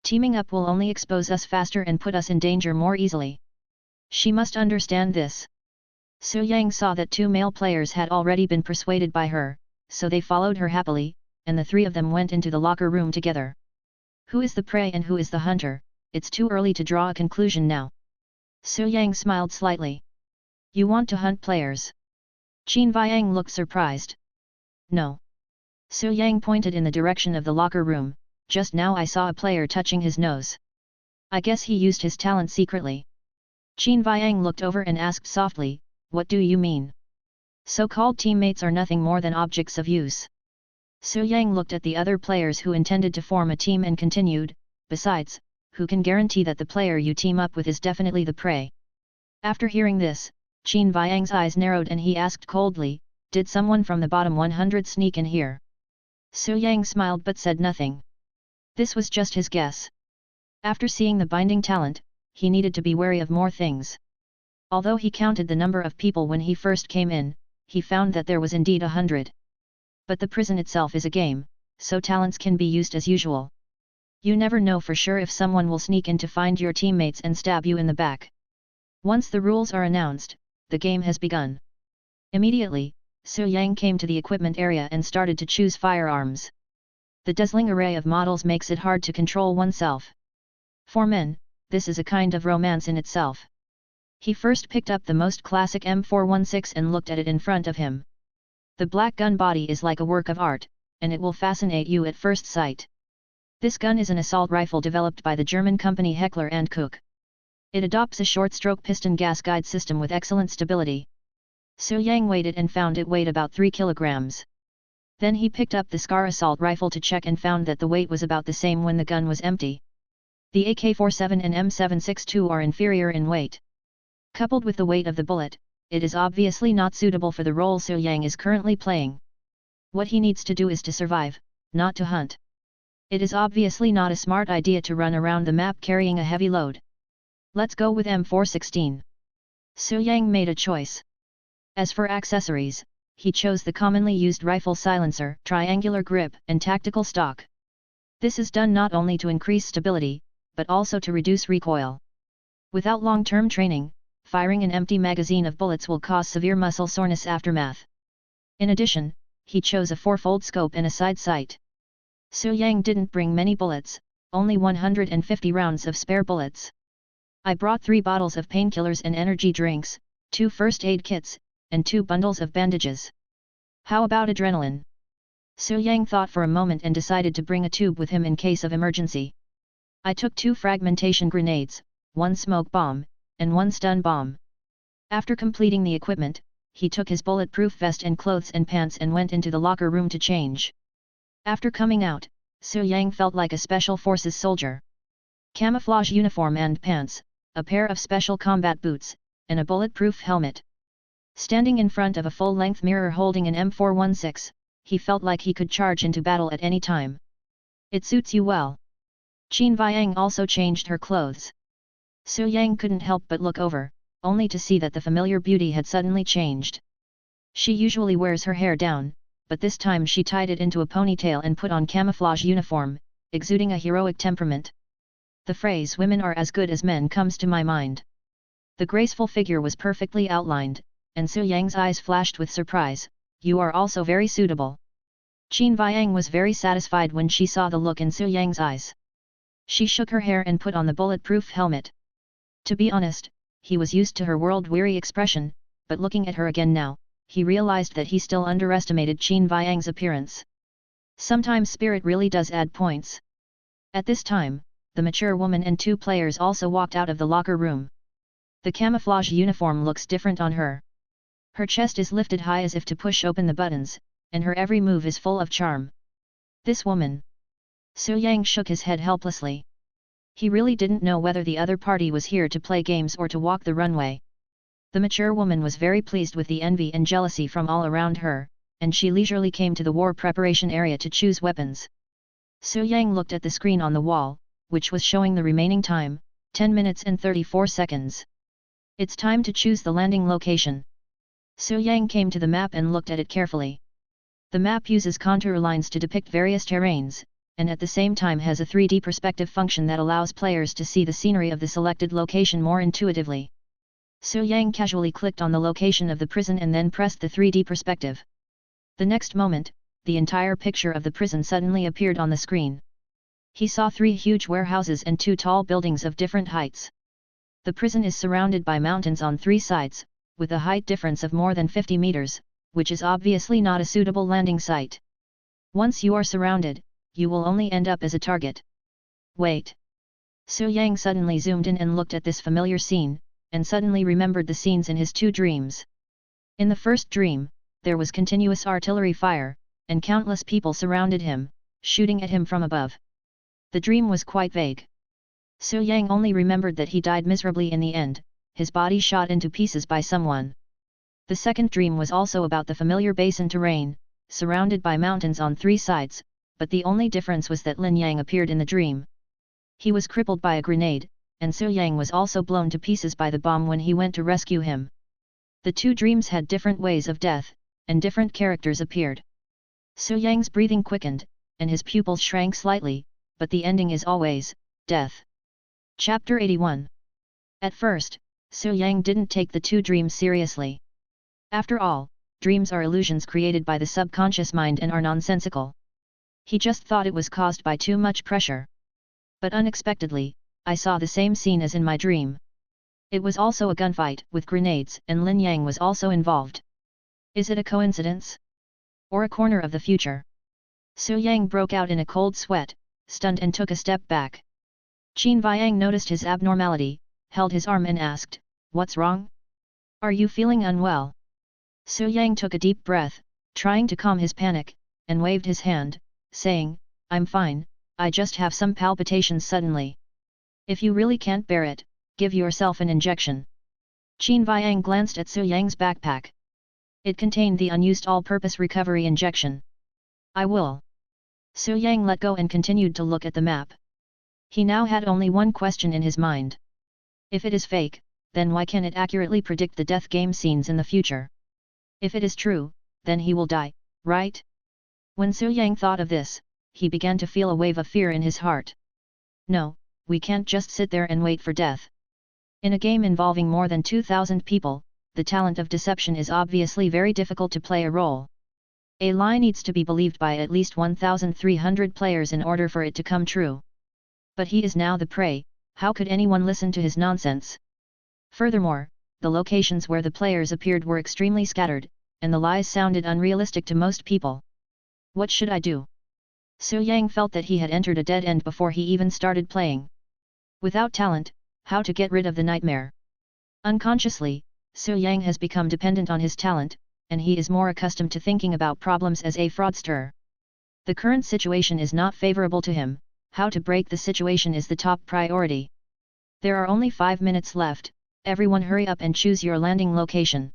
Teaming up will only expose us faster and put us in danger more easily. She must understand this." Su Yang saw that 2 male players had already been persuaded by her, so they followed her happily, and the 3 of them went into the locker room together. Who is the prey and who is the hunter? It's too early to draw a conclusion now. Su Yang smiled slightly. "You want to hunt players?" Qin Viang looked surprised. "No." Su Yang pointed in the direction of the locker room, "Just now I saw a player touching his nose. I guess he used his talent secretly." Qin Viang looked over and asked softly, "What do you mean?" "So-called teammates are nothing more than objects of use." Su Yang looked at the other players who intended to form a team and continued, "Besides, who can guarantee that the player you team up with is definitely the prey?" After hearing this, Qin Viang's eyes narrowed and he asked coldly, "Did someone from the bottom 100 sneak in here?" Su Yang smiled but said nothing. This was just his guess. After seeing the binding talent, he needed to be wary of more things. Although he counted the number of people when he first came in, he found that there was indeed 100. But the prison itself is a game, so talents can be used as usual. You never know for sure if someone will sneak in to find your teammates and stab you in the back. Once the rules are announced, the game has begun. Immediately, Su Yang came to the equipment area and started to choose firearms. The dazzling array of models makes it hard to control oneself. For men, this is a kind of romance in itself. He first picked up the most classic M416 and looked at it in front of him. The black gun body is like a work of art, and it will fascinate you at first sight. This gun is an assault rifle developed by the German company Heckler & Koch. It adopts a short-stroke piston gas guide system with excellent stability. Su Yang weighed it and found it weighed about 3 kilograms. Then he picked up the Scar assault rifle to check and found that the weight was about the same when the gun was empty. The AK-47 and M762 are inferior in weight. Coupled with the weight of the bullet, it is obviously not suitable for the role Su Yang is currently playing. What he needs to do is to survive, not to hunt. It is obviously not a smart idea to run around the map carrying a heavy load. Let's go with M416. Su Yang made a choice. As for accessories, he chose the commonly used rifle silencer, triangular grip, and tactical stock. This is done not only to increase stability, but also to reduce recoil. Without long-term training, firing an empty magazine of bullets will cause severe muscle soreness aftermath. In addition, he chose a 4-fold scope and a side sight. Su Yang didn't bring many bullets, only 150 rounds of spare bullets. I brought 3 bottles of painkillers and energy drinks, 2 first aid kits, and 2 bundles of bandages. How about adrenaline? Su Yang thought for a moment and decided to bring a tube with him in case of emergency. I took 2 fragmentation grenades, 1 smoke bomb, and 1 stun bomb. After completing the equipment, he took his bulletproof vest and clothes and pants and went into the locker room to change. After coming out, Su Yang felt like a special forces soldier. Camouflage uniform and pants, a pair of special combat boots, and a bulletproof helmet. Standing in front of a full-length mirror holding an M416, he felt like he could charge into battle at any time. It suits you well. Qin Viang also changed her clothes. Su Yang couldn't help but look over, only to see that the familiar beauty had suddenly changed. She usually wears her hair down, but this time she tied it into a ponytail and put on camouflage uniform, exuding a heroic temperament. The phrase "women are as good as men" comes to my mind. The graceful figure was perfectly outlined, and Su Yang's eyes flashed with surprise. You are also very suitable. Qin Viang was very satisfied when she saw the look in Su Yang's eyes. She shook her hair and put on the bulletproof helmet. To be honest, he was used to her world-weary expression, but looking at her again now, he realized that he still underestimated Qin Viang's appearance. Sometimes spirit really does add points. At this time, the mature woman and 2 players also walked out of the locker room. The camouflage uniform looks different on her. Her chest is lifted high as if to push open the buttons, and her every move is full of charm. This woman. Su Yang shook his head helplessly. He really didn't know whether the other party was here to play games or to walk the runway. The mature woman was very pleased with the envy and jealousy from all around her, and she leisurely came to the war preparation area to choose weapons. Su Yang looked at the screen on the wall, which was showing the remaining time, 10 minutes and 34 seconds. It's time to choose the landing location. Su Yang came to the map and looked at it carefully. The map uses contour lines to depict various terrains, and at the same time has a 3D perspective function that allows players to see the scenery of the selected location more intuitively. Su Yang casually clicked on the location of the prison and then pressed the 3D perspective. The next moment, the entire picture of the prison suddenly appeared on the screen. He saw 3 huge warehouses and 2 tall buildings of different heights. The prison is surrounded by mountains on 3 sides, with a height difference of more than 50 meters, which is obviously not a suitable landing site. Once you are surrounded, you will only end up as a target. Wait! Su Yang suddenly zoomed in and looked at this familiar scene, and suddenly remembered the scenes in his 2 dreams. In the first dream, there was continuous artillery fire, and countless people surrounded him, shooting at him from above. The dream was quite vague. Su Yang only remembered that he died miserably in the end, his body shot into pieces by someone. The second dream was also about the familiar basin terrain, surrounded by mountains on 3 sides, but the only difference was that Lin Yang appeared in the dream. He was crippled by a grenade, and Su Yang was also blown to pieces by the bomb when he went to rescue him. The 2 dreams had different ways of death, and different characters appeared. Su Yang's breathing quickened, and his pupils shrank slightly, but the ending is always death. Chapter 81. At first, Su Yang didn't take the 2 dreams seriously. After all, dreams are illusions created by the subconscious mind and are nonsensical. He just thought it was caused by too much pressure. But unexpectedly, I saw the same scene as in my dream. It was also a gunfight with grenades, and Lin Yang was also involved. Is it a coincidence? Or a corner of the future? Su Yang broke out in a cold sweat, stunned, and took a step back. Qin Viang noticed his abnormality, held his arm and asked, "What's wrong? Are you feeling unwell?" Su Yang took a deep breath, trying to calm his panic, and waved his hand, saying, "I'm fine, I just have some palpitations suddenly. If you really can't bear it, give yourself an injection." Qin Viang glanced at Su Yang's backpack. It contained the unused all-purpose recovery injection. "I will." Su Yang let go and continued to look at the map. He now had only one question in his mind. If it is fake, then why can it accurately predict the death game scenes in the future? If it is true, then he will die, right? When Su Yang thought of this, he began to feel a wave of fear in his heart. No, we can't just sit there and wait for death. In a game involving more than 2,000 people, the talent of deception is obviously very difficult to play a role. A lie needs to be believed by at least 1,300 players in order for it to come true. But he is now the prey, how could anyone listen to his nonsense? Furthermore, the locations where the players appeared were extremely scattered, and the lies sounded unrealistic to most people. What should I do? Su Yang felt that he had entered a dead end before he even started playing. Without talent, how to get rid of the nightmare? Unconsciously, Su Yang has become dependent on his talent, and he is more accustomed to thinking about problems as a fraudster. The current situation is not favorable to him, how to break the situation is the top priority. There are only 5 minutes left, everyone hurry up and choose your landing location.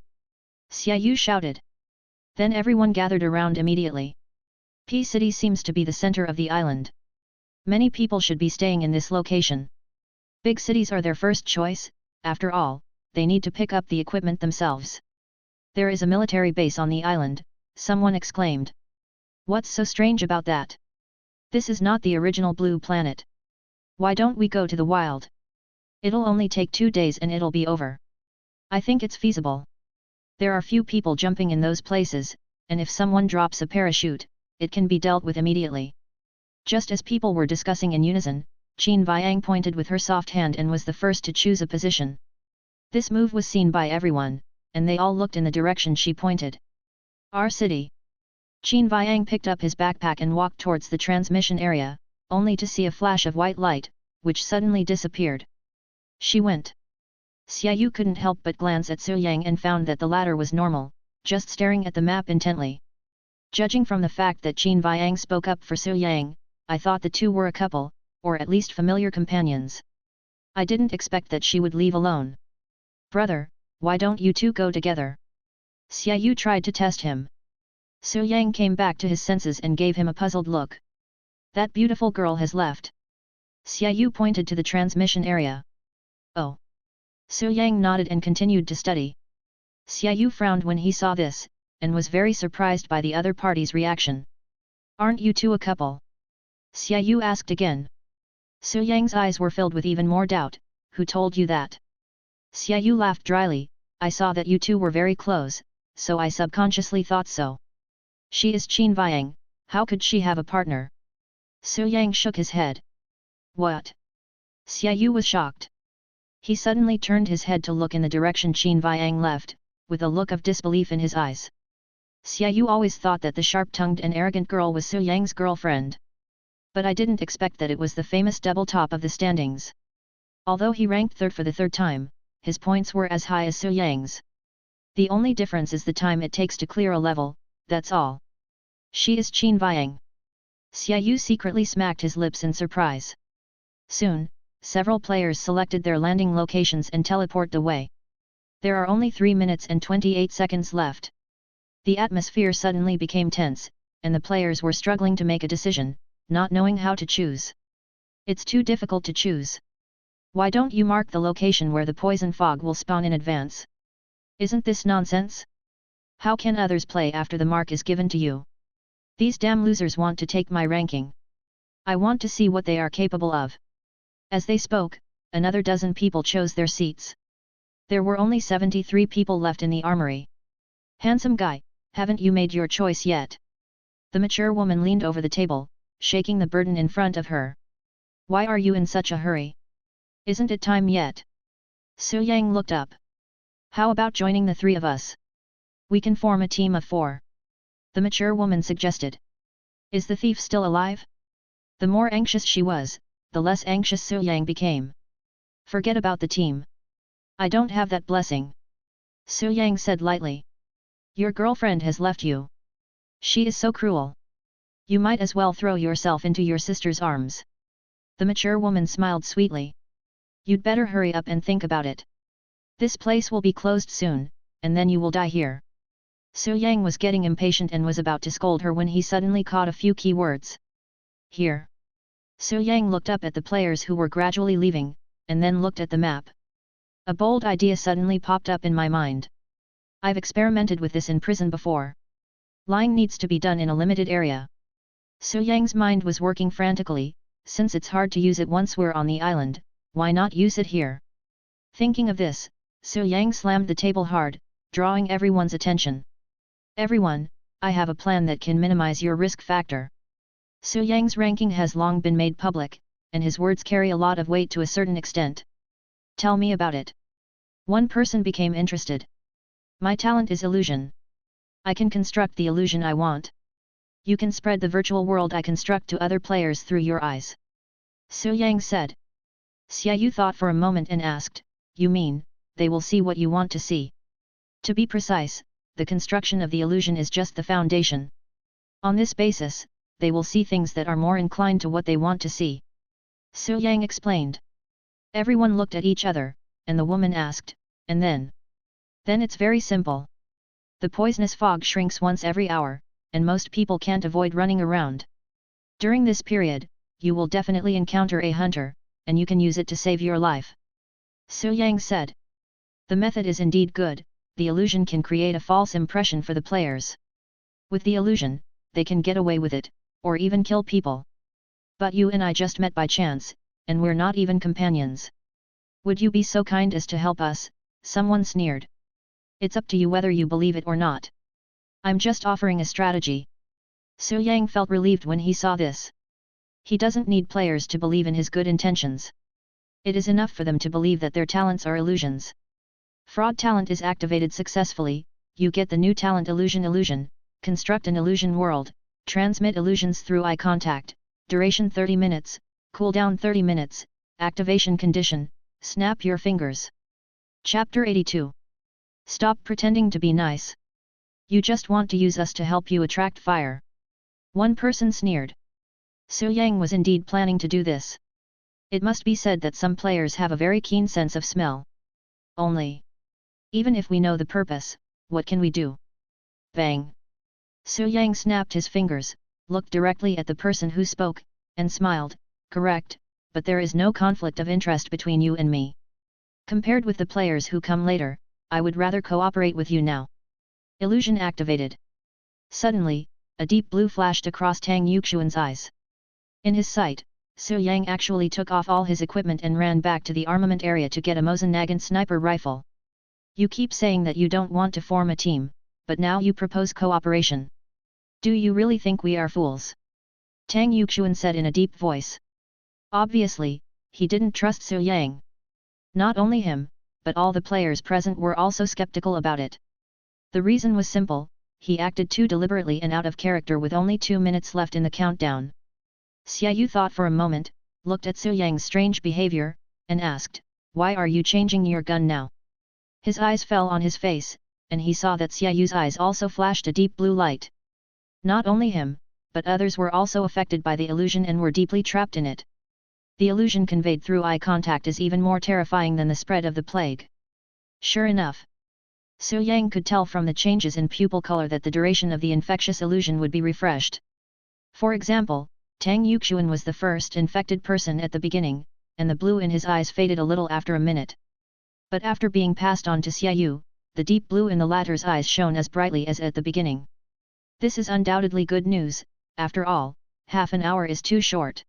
Xiaoyu shouted. Then everyone gathered around immediately. P City seems to be the center of the island. Many people should be staying in this location. Big cities are their first choice, after all, they need to pick up the equipment themselves. There is a military base on the island, someone exclaimed. What's so strange about that? This is not the original blue planet. Why don't we go to the wild? It'll only take 2 days and it'll be over. I think it's feasible. There are few people jumping in those places, and if someone drops a parachute, it can be dealt with immediately. Just as people were discussing in unison, Qin Viang pointed with her soft hand and was the first to choose a position. This move was seen by everyone, and they all looked in the direction she pointed. Our city. Qin Viang picked up his backpack and walked towards the transmission area, only to see a flash of white light, which suddenly disappeared. She went. Xiaoyu couldn't help but glance at Su Yang and found that the latter was normal, just staring at the map intently. Judging from the fact that Qin Viang spoke up for Su Yang, I thought the two were a couple, or at least familiar companions. I didn't expect that she would leave alone. Brother, why don't you two go together? Xiaoyu tried to test him. Su Yang came back to his senses and gave him a puzzled look. That beautiful girl has left. Xiaoyu pointed to the transmission area. Oh. Su Yang nodded and continued to study. Xiaoyu frowned when he saw this, and was very surprised by the other party's reaction. Aren't you two a couple? Xiaoyu asked again. Su Yang's eyes were filled with even more doubt. Who told you that? Xiaoyu laughed dryly. I saw that you two were very close, so I subconsciously thought so. She is Qin Viang, how could she have a partner? Su Yang shook his head. What? Xiaoyu was shocked. He suddenly turned his head to look in the direction Qin Viang left, with a look of disbelief in his eyes. Xiaoyu always thought that the sharp-tongued and arrogant girl was Su Yang's girlfriend. But I didn't expect that it was the famous double top of the standings. Although he ranked third for the third time, his points were as high as Su Yang's. The only difference is the time it takes to clear a level, that's all. She is Qin Viang. Xiaoyu secretly smacked his lips in surprise. Soon, several players selected their landing locations and teleported away. There are only 3 minutes and 28 seconds left. The atmosphere suddenly became tense, and the players were struggling to make a decision, not knowing how to choose. It's too difficult to choose. Why don't you mark the location where the poison fog will spawn in advance? Isn't this nonsense? How can others play after the mark is given to you? These damn losers want to take my ranking. I want to see what they are capable of. As they spoke, another dozen people chose their seats. There were only 73 people left in the armory. Handsome guy, haven't you made your choice yet? The mature woman leaned over the table, shaking the burden in front of her. Why are you in such a hurry? Isn't it time yet? Su Yang looked up. How about joining the three of us? We can form a team of 4. The mature woman suggested. Is the thief still alive? The more anxious she was, the less anxious Su Yang became. Forget about the team. I don't have that blessing. Su Yang said lightly. Your girlfriend has left you. She is so cruel. You might as well throw yourself into your sister's arms. The mature woman smiled sweetly. You'd better hurry up and think about it. This place will be closed soon, and then you will die here. Su Yang was getting impatient and was about to scold her when he suddenly caught a few key words. here. Su Yang looked up at the players who were gradually leaving, and then looked at the map. A bold idea suddenly popped up in my mind. I've experimented with this in prison before. Lying needs to be done in a limited area. Su Yang's mind was working frantically. Since it's hard to use it once we're on the island, why not use it here? Thinking of this, Su Yang slammed the table hard, drawing everyone's attention. Everyone, I have a plan that can minimize your risk factor. Su Yang's ranking has long been made public, and his words carry a lot of weight to a certain extent. Tell me about it. One person became interested. My talent is illusion. I can construct the illusion I want. You can spread the virtual world I construct to other players through your eyes. Su Yang said. Xiaoyu thought for a moment and asked, you mean, they will see what you want to see? To be precise, the construction of the illusion is just the foundation. On this basis, they will see things that are more inclined to what they want to see. Su Yang explained. Everyone looked at each other, and the woman asked, and then? Then it's very simple. The poisonous fog shrinks once every hour, and most people can't avoid running around. During this period, you will definitely encounter a hunter, and you can use it to save your life. Su Yang said. The method is indeed good. The illusion can create a false impression for the players. With the illusion, they can get away with it, or even kill people. But you and I just met by chance, and we're not even companions. Would you be so kind as to help us? Someone sneered. It's up to you whether you believe it or not. I'm just offering a strategy. Su Yang felt relieved when he saw this. He doesn't need players to believe in his good intentions. It is enough for them to believe that their talents are illusions. Fraud talent is activated successfully, you get the new talent illusion, construct an illusion world, transmit illusions through eye contact, duration 30 minutes, cooldown 30 minutes, activation condition, snap your fingers. Chapter 82. Stop pretending to be nice. You just want to use us to help you attract fire. One person sneered. Su Yang was indeed planning to do this. It must be said that some players have a very keen sense of smell. Only. Even if we know the purpose, what can we do? Bang! Su Yang snapped his fingers, looked directly at the person who spoke, and smiled. Correct, but there is no conflict of interest between you and me. Compared with the players who come later, I would rather cooperate with you now. Illusion activated. Suddenly, a deep blue flashed across Tang Yuxuan's eyes. In his sight, Su Yang actually took off all his equipment and ran back to the armament area to get a Mosin Nagant sniper rifle. You keep saying that you don't want to form a team, but now you propose cooperation. Do you really think we are fools? Tang Yuxuan said in a deep voice. Obviously, he didn't trust Su Yang. Not only him, but all the players present were also skeptical about it. The reason was simple, he acted too deliberately and out of character with only 2 minutes left in the countdown. Xiaoyu thought for a moment, looked at Su Yang's strange behavior, and asked, why are you changing your gun now? His eyes fell on his face, and he saw that Xiaoyu's eyes also flashed a deep blue light. Not only him, but others were also affected by the illusion and were deeply trapped in it. The illusion conveyed through eye contact is even more terrifying than the spread of the plague. Sure enough. Su Yang could tell from the changes in pupil color that the duration of the infectious illusion would be refreshed. For example, Tang Yuxuan was the first infected person at the beginning, and the blue in his eyes faded a little after a minute. But after being passed on to Xiaoyu, the deep blue in the latter's eyes shone as brightly as at the beginning. This is undoubtedly good news. After all, half an hour is too short.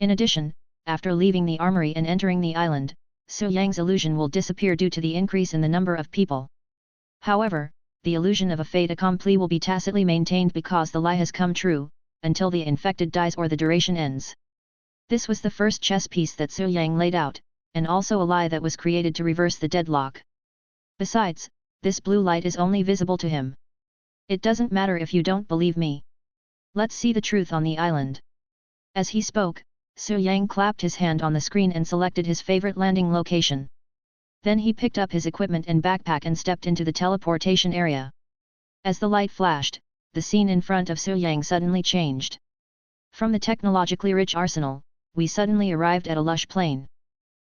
In addition, after leaving the armory and entering the island, Su Yang's illusion will disappear due to the increase in the number of people. However, the illusion of a fait accompli will be tacitly maintained because the lie has come true, until the infected dies or the duration ends. This was the first chess piece that Su Yang laid out, and also a lie that was created to reverse the deadlock. Besides, this blue light is only visible to him. It doesn't matter if you don't believe me. Let's see the truth on the island. As he spoke, Su Yang clapped his hand on the screen and selected his favorite landing location. Then he picked up his equipment and backpack and stepped into the teleportation area. As the light flashed, the scene in front of Su Yang suddenly changed. From the technologically rich arsenal, we suddenly arrived at a lush plain.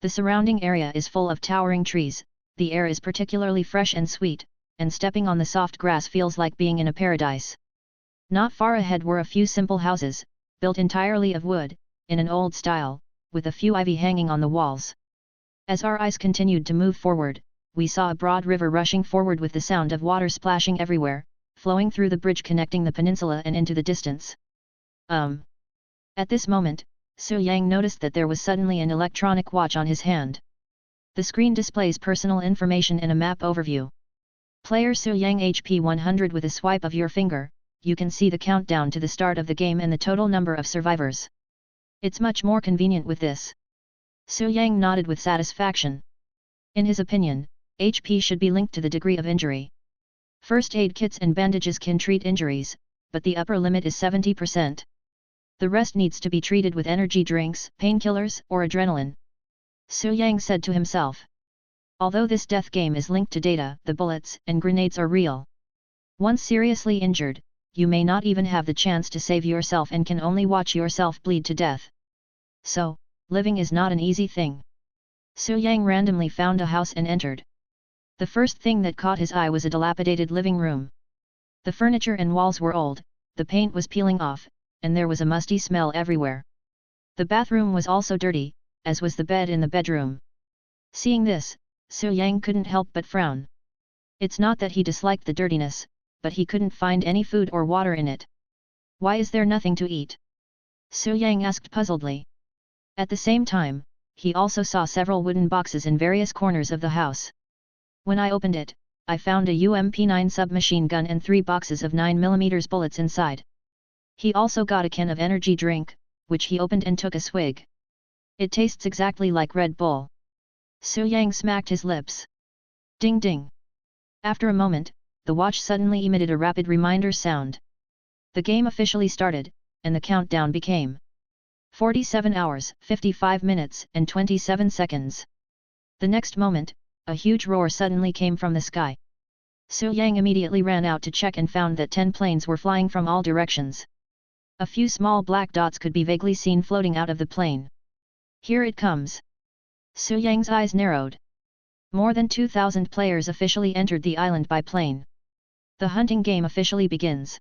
The surrounding area is full of towering trees, the air is particularly fresh and sweet, and stepping on the soft grass feels like being in a paradise. Not far ahead were a few simple houses, built entirely of wood, in an old style, with a few ivy hanging on the walls. As our eyes continued to move forward, we saw a broad river rushing forward with the sound of water splashing everywhere, flowing through the bridge connecting the peninsula and into the distance. At this moment, Su Yang noticed that there was suddenly an electronic watch on his hand. The screen displays personal information in a map overview. Player Su Yang HP 100. With a swipe of your finger, you can see the countdown to the start of the game and the total number of survivors. It's much more convenient with this. Su Yang nodded with satisfaction. In his opinion, HP should be linked to the degree of injury. First aid kits and bandages can treat injuries, but the upper limit is 70%. The rest needs to be treated with energy drinks, painkillers, or adrenaline. Su Yang said to himself. Although this death game is linked to data, the bullets and grenades are real. Once seriously injured, you may not even have the chance to save yourself and can only watch yourself bleed to death. So, living is not an easy thing. Su Yang randomly found a house and entered. The first thing that caught his eye was a dilapidated living room. The furniture and walls were old, the paint was peeling off, and there was a musty smell everywhere. The bathroom was also dirty, as was the bed in the bedroom. Seeing this, Su Yang couldn't help but frown. It's not that he disliked the dirtiness, but he couldn't find any food or water in it. Why is there nothing to eat? Su Yang asked puzzledly. At the same time, he also saw several wooden boxes in various corners of the house. When I opened it, I found a UMP-9 submachine gun and 3 boxes of 9mm bullets inside. He also got a can of energy drink, which he opened and took a swig. It tastes exactly like Red Bull. Su Yang smacked his lips. Ding ding. After a moment, the watch suddenly emitted a rapid reminder sound. The game officially started, and the countdown became 47 hours, 55 minutes, and 27 seconds. The next moment, a huge roar suddenly came from the sky. Su Yang immediately ran out to check and found that 10 planes were flying from all directions. A few small black dots could be vaguely seen floating out of the plane. Here it comes. Su Yang's eyes narrowed. More than 2,000 players officially entered the island by plane. The hunting game officially begins.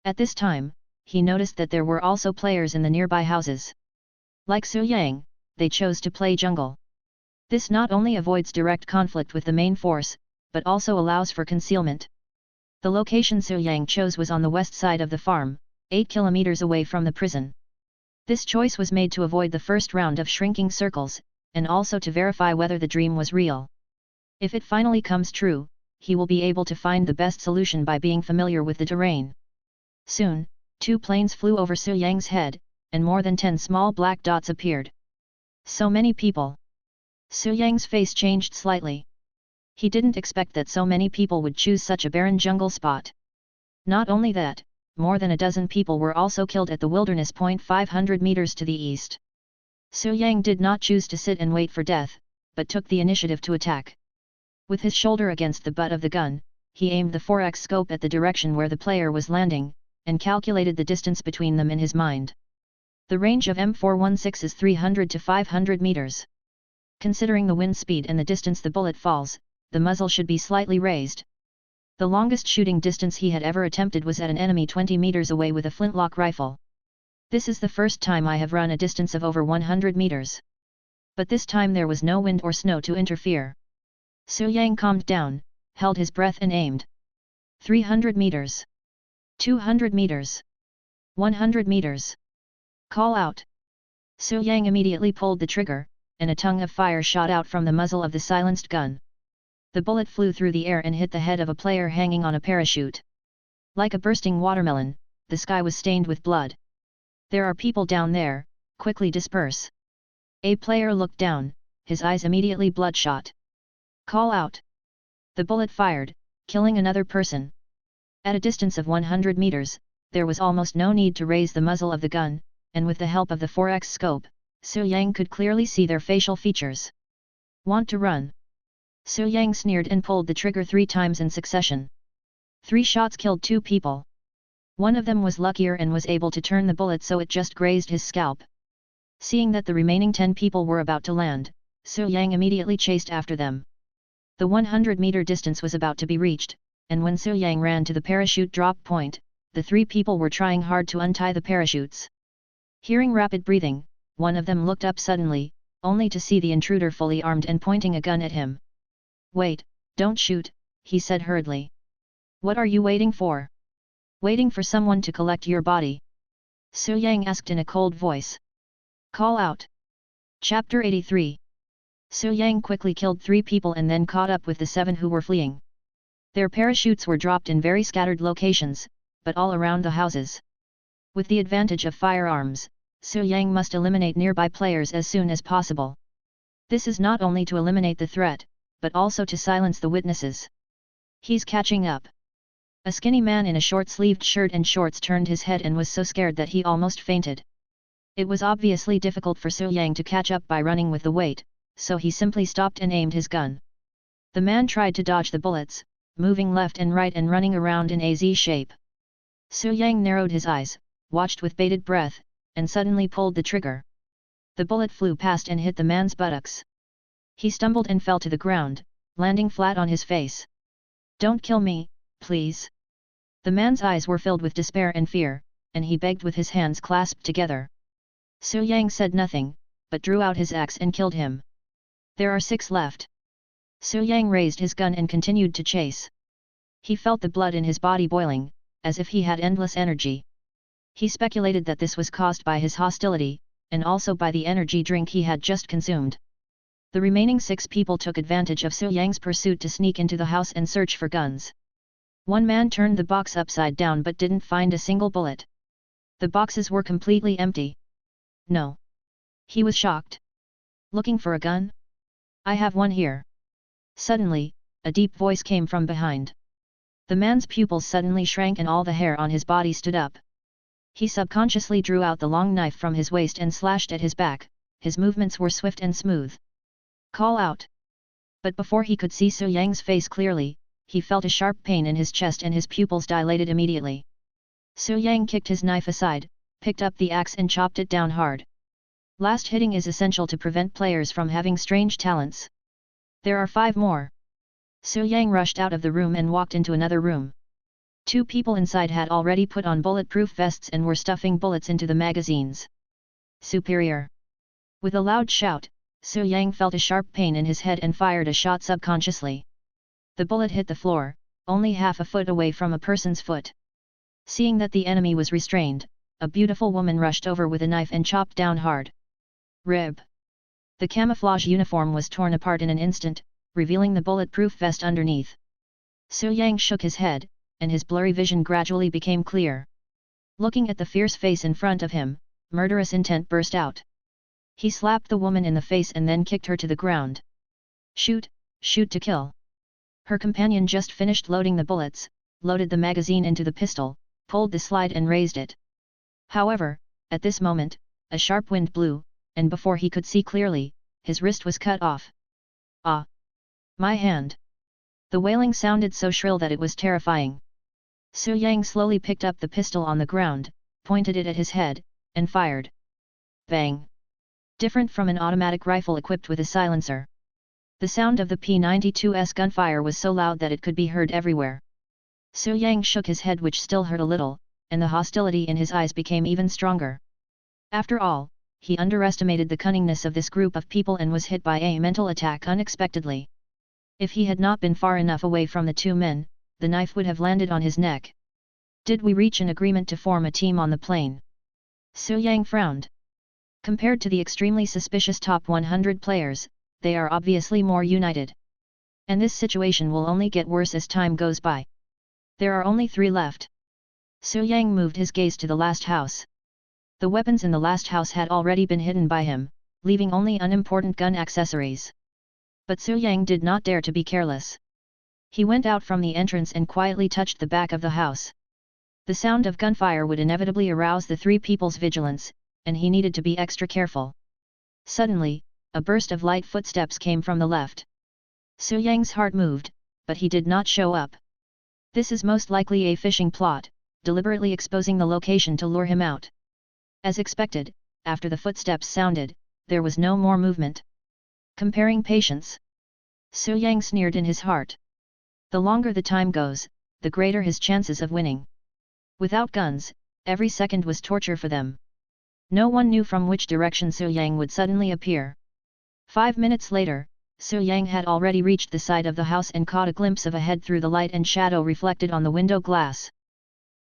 At this time, he noticed that there were also players in the nearby houses. Like Su Yang, they chose to play jungle. This not only avoids direct conflict with the main force, but also allows for concealment. The location Su Yang chose was on the west side of the farm, 8 kilometers away from the prison. This choice was made to avoid the first round of shrinking circles, and also to verify whether the dream was real. If it finally comes true, he will be able to find the best solution by being familiar with the terrain. Soon, 2 planes flew over Su Yang's head, and more than 10 small black dots appeared. So many people. Su Yang's face changed slightly. He didn't expect that so many people would choose such a barren jungle spot. Not only that, more than a dozen people were also killed at the wilderness point 500 meters to the east. Su Yang did not choose to sit and wait for death, but took the initiative to attack. With his shoulder against the butt of the gun, he aimed the 4x scope at the direction where the player was landing, and calculated the distance between them in his mind. The range of M416 is 300 to 500 meters. Considering the wind speed and the distance the bullet falls, the muzzle should be slightly raised. The longest shooting distance he had ever attempted was at an enemy 20 meters away with a flintlock rifle. This is the first time I have run a distance of over 100 meters. But this time there was no wind or snow to interfere. Su Yang calmed down, held his breath and aimed. 300 meters. 200 meters. 100 meters. Call out. Su Yang immediately pulled the trigger, and a tongue of fire shot out from the muzzle of the silenced gun. The bullet flew through the air and hit the head of a player hanging on a parachute. Like a bursting watermelon, the sky was stained with blood. There are people down there, quickly disperse. A player looked down, his eyes immediately bloodshot. Call out. The bullet fired, killing another person. At a distance of 100 meters, there was almost no need to raise the muzzle of the gun, and with the help of the 4x scope, Su Yang could clearly see their facial features. Want to run? Su Yang sneered and pulled the trigger 3 times in succession. 3 shots killed 2 people. One of them was luckier and was able to turn the bullet so it just grazed his scalp. Seeing that the remaining 10 people were about to land, Su Yang immediately chased after them. The 100-meter distance was about to be reached, and when Su Yang ran to the parachute drop point, the 3 people were trying hard to untie the parachutes. Hearing rapid breathing, one of them looked up suddenly, only to see the intruder fully armed and pointing a gun at him. "Wait, don't shoot," he said hurriedly. "What are you waiting for? Waiting for someone to collect your body?" Su Yang asked in a cold voice. "Call out." Chapter 83. Su Yang quickly killed 3 people and then caught up with the 7 who were fleeing. Their parachutes were dropped in very scattered locations, but all around the houses. With the advantage of firearms, Su Yang must eliminate nearby players as soon as possible. This is not only to eliminate the threat, but also to silence the witnesses. He's catching up. A skinny man in a short-sleeved shirt and shorts turned his head and was so scared that he almost fainted. It was obviously difficult for Su Yang to catch up by running with the weight, so he simply stopped and aimed his gun. The man tried to dodge the bullets, moving left and right and running around in a Z shape. Su Yang narrowed his eyes, watched with bated breath, and suddenly pulled the trigger. The bullet flew past and hit the man's buttocks. He stumbled and fell to the ground, landing flat on his face. "Don't kill me, please." The man's eyes were filled with despair and fear, and he begged with his hands clasped together. Su Yang said nothing, but drew out his axe and killed him. "There are 6 left." Su Yang raised his gun and continued to chase. He felt the blood in his body boiling, as if he had endless energy. He speculated that this was caused by his hostility, and also by the energy drink he had just consumed. The remaining 6 people took advantage of Su Yang's pursuit to sneak into the house and search for guns. One man turned the box upside down but didn't find a single bullet. The boxes were completely empty. "No." He was shocked. "Looking for a gun? I have one here." Suddenly, a deep voice came from behind. The man's pupils suddenly shrank and all the hair on his body stood up. He subconsciously drew out the long knife from his waist and slashed at his back. His movements were swift and smooth. "Call out." But before he could see Su Yang's face clearly, he felt a sharp pain in his chest and his pupils dilated immediately. Su Yang kicked his knife aside, picked up the axe and chopped it down hard. Last hitting is essential to prevent players from having strange talents. "There are 5 more." Su Yang rushed out of the room and walked into another room. 2 people inside had already put on bulletproof vests and were stuffing bullets into the magazines. "Superior!" With a loud shout, Su Yang felt a sharp pain in his head and fired a shot subconsciously. The bullet hit the floor, only half a foot away from a person's foot. Seeing that the enemy was restrained, a beautiful woman rushed over with a knife and chopped down hard. Rib. The camouflage uniform was torn apart in an instant, revealing the bulletproof vest underneath. Su Yang shook his head, and his blurry vision gradually became clear. Looking at the fierce face in front of him, murderous intent burst out. He slapped the woman in the face and then kicked her to the ground. "Shoot, shoot to kill." Her companion just finished loading the bullets, loaded the magazine into the pistol, pulled the slide and raised it. However, at this moment, a sharp wind blew, and before he could see clearly, his wrist was cut off. "Ah! My hand!" The wailing sounded so shrill that it was terrifying. Su Yang slowly picked up the pistol on the ground, pointed it at his head, and fired. Bang! Different from an automatic rifle equipped with a silencer. The sound of the P-92's gunfire was so loud that it could be heard everywhere. Su Yang shook his head, which still hurt a little, and the hostility in his eyes became even stronger. After all, he underestimated the cunningness of this group of people and was hit by a mental attack unexpectedly. If he had not been far enough away from the 2 men, the knife would have landed on his neck. "Did we reach an agreement to form a team on the plane?" Su Yang frowned. Compared to the extremely suspicious top 100 players, they are obviously more united. And this situation will only get worse as time goes by. There are only 3 left. Su Yang moved his gaze to the last house. The weapons in the last house had already been hidden by him, leaving only unimportant gun accessories. But Su Yang did not dare to be careless. He went out from the entrance and quietly touched the back of the house. The sound of gunfire would inevitably arouse the 3 people's vigilance, and he needed to be extra careful. Suddenly, a burst of light footsteps came from the left. Su Yang's heart moved, but he did not show up. This is most likely a phishing plot, deliberately exposing the location to lure him out. As expected, after the footsteps sounded, there was no more movement. Comparing patience. Su Yang sneered in his heart. The longer the time goes, the greater his chances of winning. Without guns, every second was torture for them. No one knew from which direction Su Yang would suddenly appear. 5 minutes later, Su Yang had already reached the side of the house and caught a glimpse of a head through the light and shadow reflected on the window glass.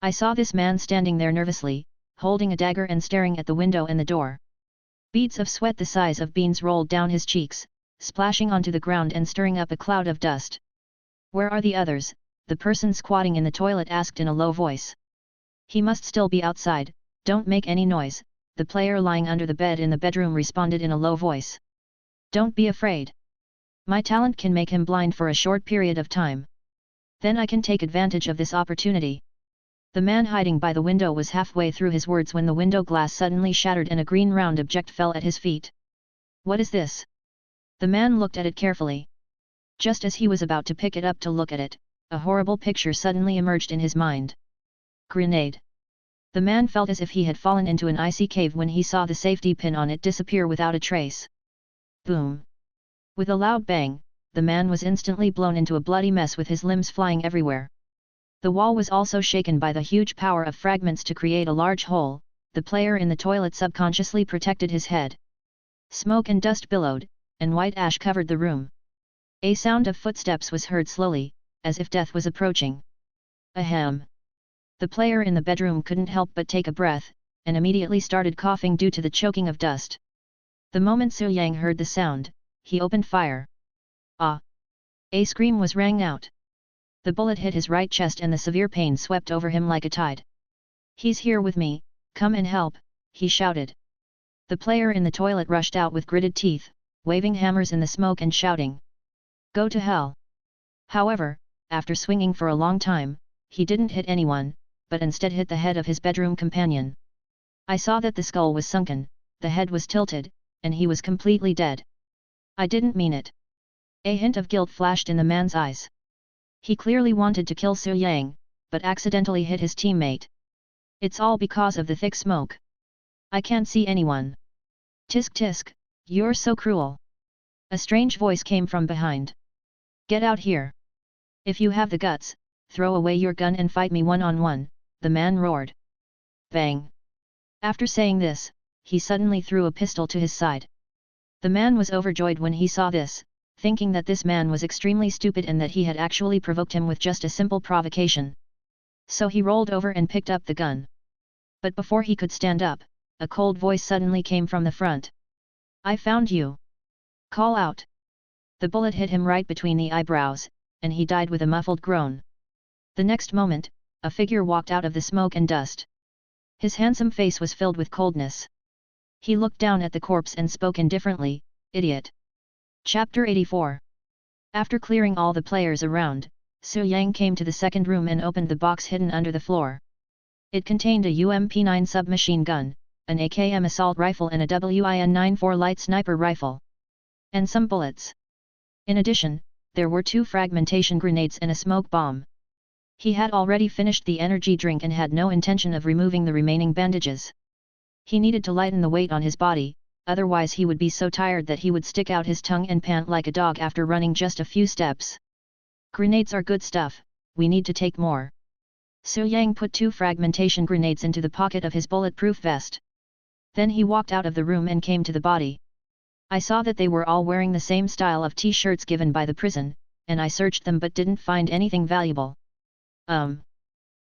I saw this man standing there nervously, holding a dagger and staring at the window and the door. Beads of sweat the size of beans rolled down his cheeks, splashing onto the ground and stirring up a cloud of dust. "Where are the others?" the person squatting in the toilet asked in a low voice. "He must still be outside, don't make any noise," the player lying under the bed in the bedroom responded in a low voice. "Don't be afraid. My talent can make him blind for a short period of time. Then I can take advantage of this opportunity." The man hiding by the window was halfway through his words when the window glass suddenly shattered and a green round object fell at his feet. "What is this?" The man looked at it carefully. Just as he was about to pick it up to look at it, a horrible picture suddenly emerged in his mind. Grenade. The man felt as if he had fallen into an icy cave when he saw the safety pin on it disappear without a trace. Boom! With a loud bang, the man was instantly blown into a bloody mess with his limbs flying everywhere. The wall was also shaken by the huge power of fragments to create a large hole. The player in the toilet subconsciously protected his head. Smoke and dust billowed, and white ash covered the room. A sound of footsteps was heard slowly, as if death was approaching. Ahem! The player in the bedroom couldn't help but take a breath, and immediately started coughing due to the choking of dust. The moment Su Yang heard the sound, he opened fire. Ah! A scream was rang out. The bullet hit his right chest and the severe pain swept over him like a tide. "He's here with me, come and help," he shouted. The player in the toilet rushed out with gritted teeth, waving hammers in the smoke and shouting, "Go to hell!" However, after swinging for a long time, he didn't hit anyone, but instead hit the head of his bedroom companion. I saw that the skull was sunken, the head was tilted, and he was completely dead. I didn't mean it. A hint of guilt flashed in the man's eyes. He clearly wanted to kill Su Yang, but accidentally hit his teammate. It's all because of the thick smoke. I can't see anyone. Tisk tisk, you're so cruel. A strange voice came from behind. Get out here. If you have the guts, throw away your gun and fight me one-on-one, the man roared. Bang. After saying this, he suddenly threw a pistol to his side. The man was overjoyed when he saw this, thinking that this man was extremely stupid and that he had actually provoked him with just a simple provocation. So he rolled over and picked up the gun. But before he could stand up, a cold voice suddenly came from the front. I found you. Call out. The bullet hit him right between the eyebrows, and he died with a muffled groan. The next moment, a figure walked out of the smoke and dust. His handsome face was filled with coldness. He looked down at the corpse and spoke indifferently, Idiot. Chapter 84. After clearing all the players around, Su Yang came to the second room and opened the box hidden under the floor. It contained a UMP-9 submachine gun, an AKM assault rifle and a WIN-94 light sniper rifle. And some bullets. In addition, there were 2 fragmentation grenades and a smoke bomb. He had already finished the energy drink and had no intention of removing the remaining bandages. He needed to lighten the weight on his body, otherwise he would be so tired that he would stick out his tongue and pant like a dog after running just a few steps. Grenades are good stuff, we need to take more. Su Yang put 2 fragmentation grenades into the pocket of his bulletproof vest. Then he walked out of the room and came to the body. I saw that they were all wearing the same style of t-shirts given by the prison, and I searched them but didn't find anything valuable.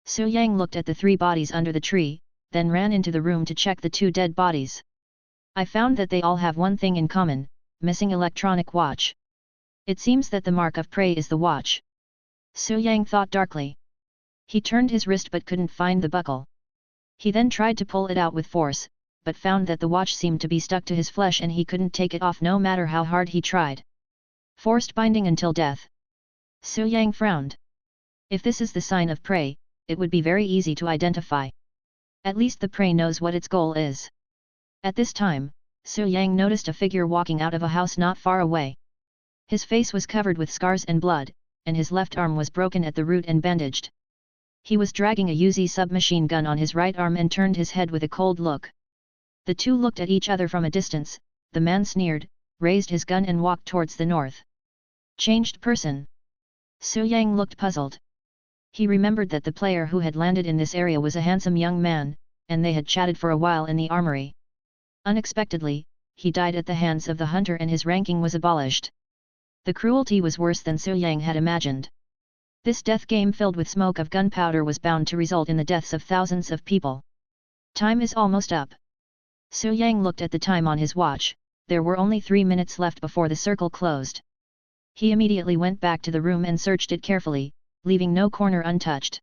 Su Yang looked at the 3 bodies under the tree, then ran into the room to check the 2 dead bodies. I found that they all have one thing in common, missing electronic watch. It seems that the mark of prey is the watch. Su Yang thought darkly. He turned his wrist but couldn't find the buckle. He then tried to pull it out with force, but found that the watch seemed to be stuck to his flesh and he couldn't take it off no matter how hard he tried. Forced binding until death. Su Yang frowned. If this is the sign of prey, it would be very easy to identify. At least the prey knows what its goal is. At this time, Su Yang noticed a figure walking out of a house not far away. His face was covered with scars and blood, and his left arm was broken at the root and bandaged. He was dragging a Uzi submachine gun on his right arm and turned his head with a cold look. The 2 looked at each other from a distance, the man sneered, raised his gun and walked towards the north. Changed person. Su Yang looked puzzled. He remembered that the player who had landed in this area was a handsome young man, and they had chatted for a while in the armory. Unexpectedly, he died at the hands of the hunter and his ranking was abolished. The cruelty was worse than Su Yang had imagined. This death game filled with smoke of gunpowder was bound to result in the deaths of thousands of people. Time is almost up. Su Yang looked at the time on his watch. There were only 3 minutes left before the circle closed. He immediately went back to the room and searched it carefully, leaving no corner untouched.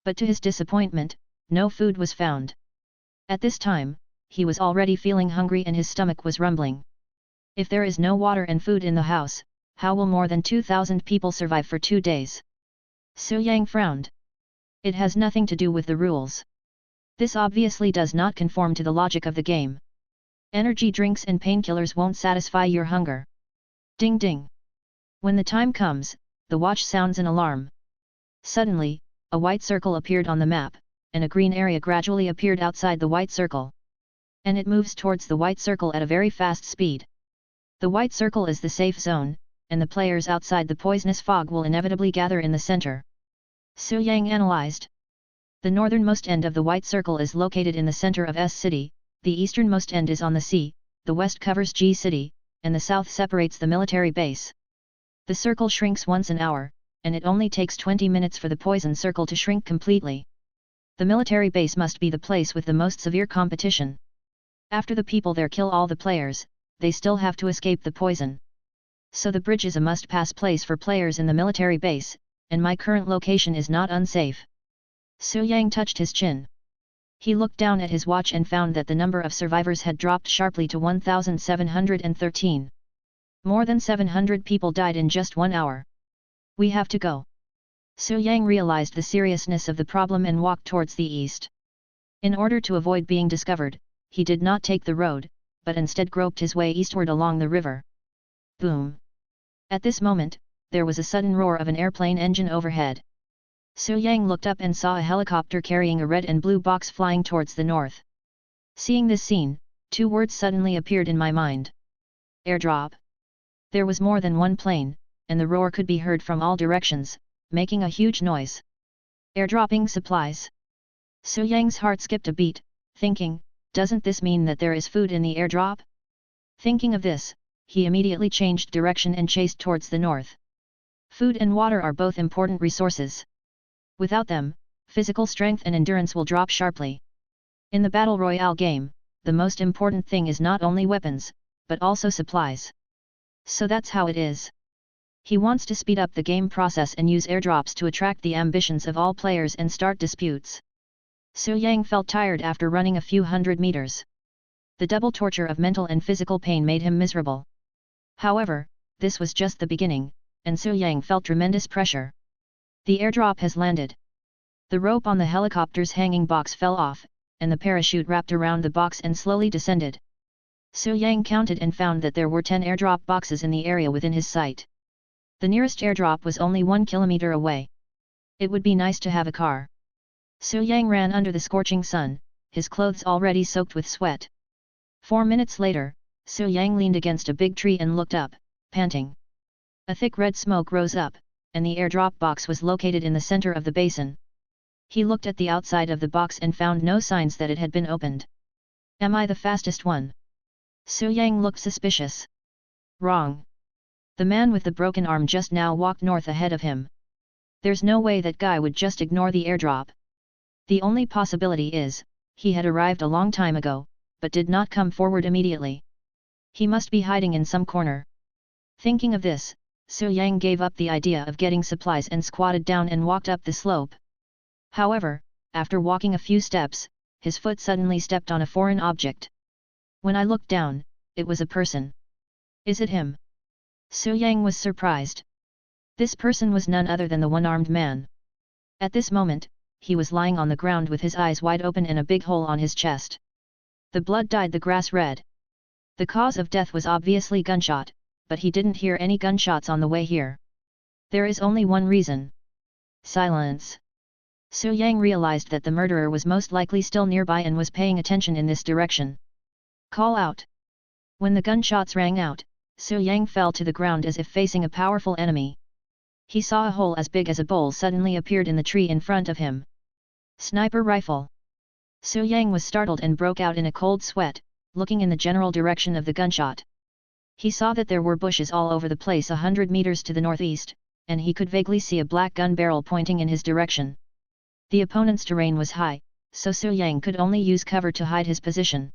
But to his disappointment, no food was found. At this time, he was already feeling hungry and his stomach was rumbling. If there is no water and food in the house, how will more than 2,000 people survive for 2 days? Su Yang frowned. It has nothing to do with the rules. This obviously does not conform to the logic of the game. Energy drinks and painkillers won't satisfy your hunger. Ding ding. When the time comes, the watch sounds an alarm. Suddenly, a white circle appeared on the map, and a green area gradually appeared outside the white circle. And it moves towards the white circle at a very fast speed. The white circle is the safe zone, and the players outside the poisonous fog will inevitably gather in the center. Su Yang analyzed. The northernmost end of the white circle is located in the center of S City, the easternmost end is on the sea, the west covers G City, and the south separates the military base. The circle shrinks once an hour, and it only takes 20 minutes for the poison circle to shrink completely. The military base must be the place with the most severe competition. After the people there kill all the players, they still have to escape the poison. So the bridge is a must-pass place for players in the military base, and my current location is not unsafe. Su Yang touched his chin. He looked down at his watch and found that the number of survivors had dropped sharply to 1,713. More than 700 people died in just 1 hour. We have to go. Su Yang realized the seriousness of the problem and walked towards the east. In order to avoid being discovered, he did not take the road, but instead groped his way eastward along the river. Boom! At this moment, there was a sudden roar of an airplane engine overhead. Su Yang looked up and saw a helicopter carrying a red and blue box flying towards the north. Seeing this scene, 2 words suddenly appeared in my mind. Airdrop. There was more than one plane, and the roar could be heard from all directions, making a huge noise. Airdropping supplies. Su Yang's heart skipped a beat, thinking, doesn't this mean that there is food in the airdrop? Thinking of this, he immediately changed direction and chased towards the north. Food and water are both important resources. Without them, physical strength and endurance will drop sharply. In the Battle Royale game, the most important thing is not only weapons, but also supplies. So that's how it is. He wants to speed up the game process and use airdrops to attract the ambitions of all players and start disputes. Su Yang felt tired after running a few hundred meters. The double torture of mental and physical pain made him miserable. However, this was just the beginning, and Su Yang felt tremendous pressure. The airdrop has landed. The rope on the helicopter's hanging box fell off, and the parachute wrapped around the box and slowly descended. Su Yang counted and found that there were 10 airdrop boxes in the area within his sight. The nearest airdrop was only 1 kilometer away. It would be nice to have a car. Su Yang ran under the scorching sun, his clothes already soaked with sweat. 4 minutes later, Su Yang leaned against a big tree and looked up, panting. A thick red smoke rose up, and the airdrop box was located in the center of the basin. He looked at the outside of the box and found no signs that it had been opened. Am I the fastest one? Su Yang looked suspicious. Wrong. The man with the broken arm just now walked north ahead of him. There's no way that guy would just ignore the airdrop. The only possibility is, he had arrived a long time ago, but did not come forward immediately. He must be hiding in some corner. Thinking of this, Su Yang gave up the idea of getting supplies and squatted down and walked up the slope. However, after walking a few steps, his foot suddenly stepped on a foreign object. When I looked down, it was a person. Is it him? Su Yang was surprised. This person was none other than the one-armed man. At this moment, he was lying on the ground with his eyes wide open and a big hole on his chest. The blood dyed the grass red. The cause of death was obviously gunshot, but he didn't hear any gunshots on the way here. There is only one reason. Silence. Su Yang realized that the murderer was most likely still nearby and was paying attention in this direction. Call out. When the gunshots rang out, Su Yang fell to the ground as if facing a powerful enemy. He saw a hole as big as a bowl suddenly appeared in the tree in front of him. Sniper rifle. Su Yang was startled and broke out in a cold sweat, looking in the general direction of the gunshot. He saw that there were bushes all over the place 100 meters to the northeast, and he could vaguely see a black gun barrel pointing in his direction. The opponent's terrain was high, so Su Yang could only use cover to hide his position.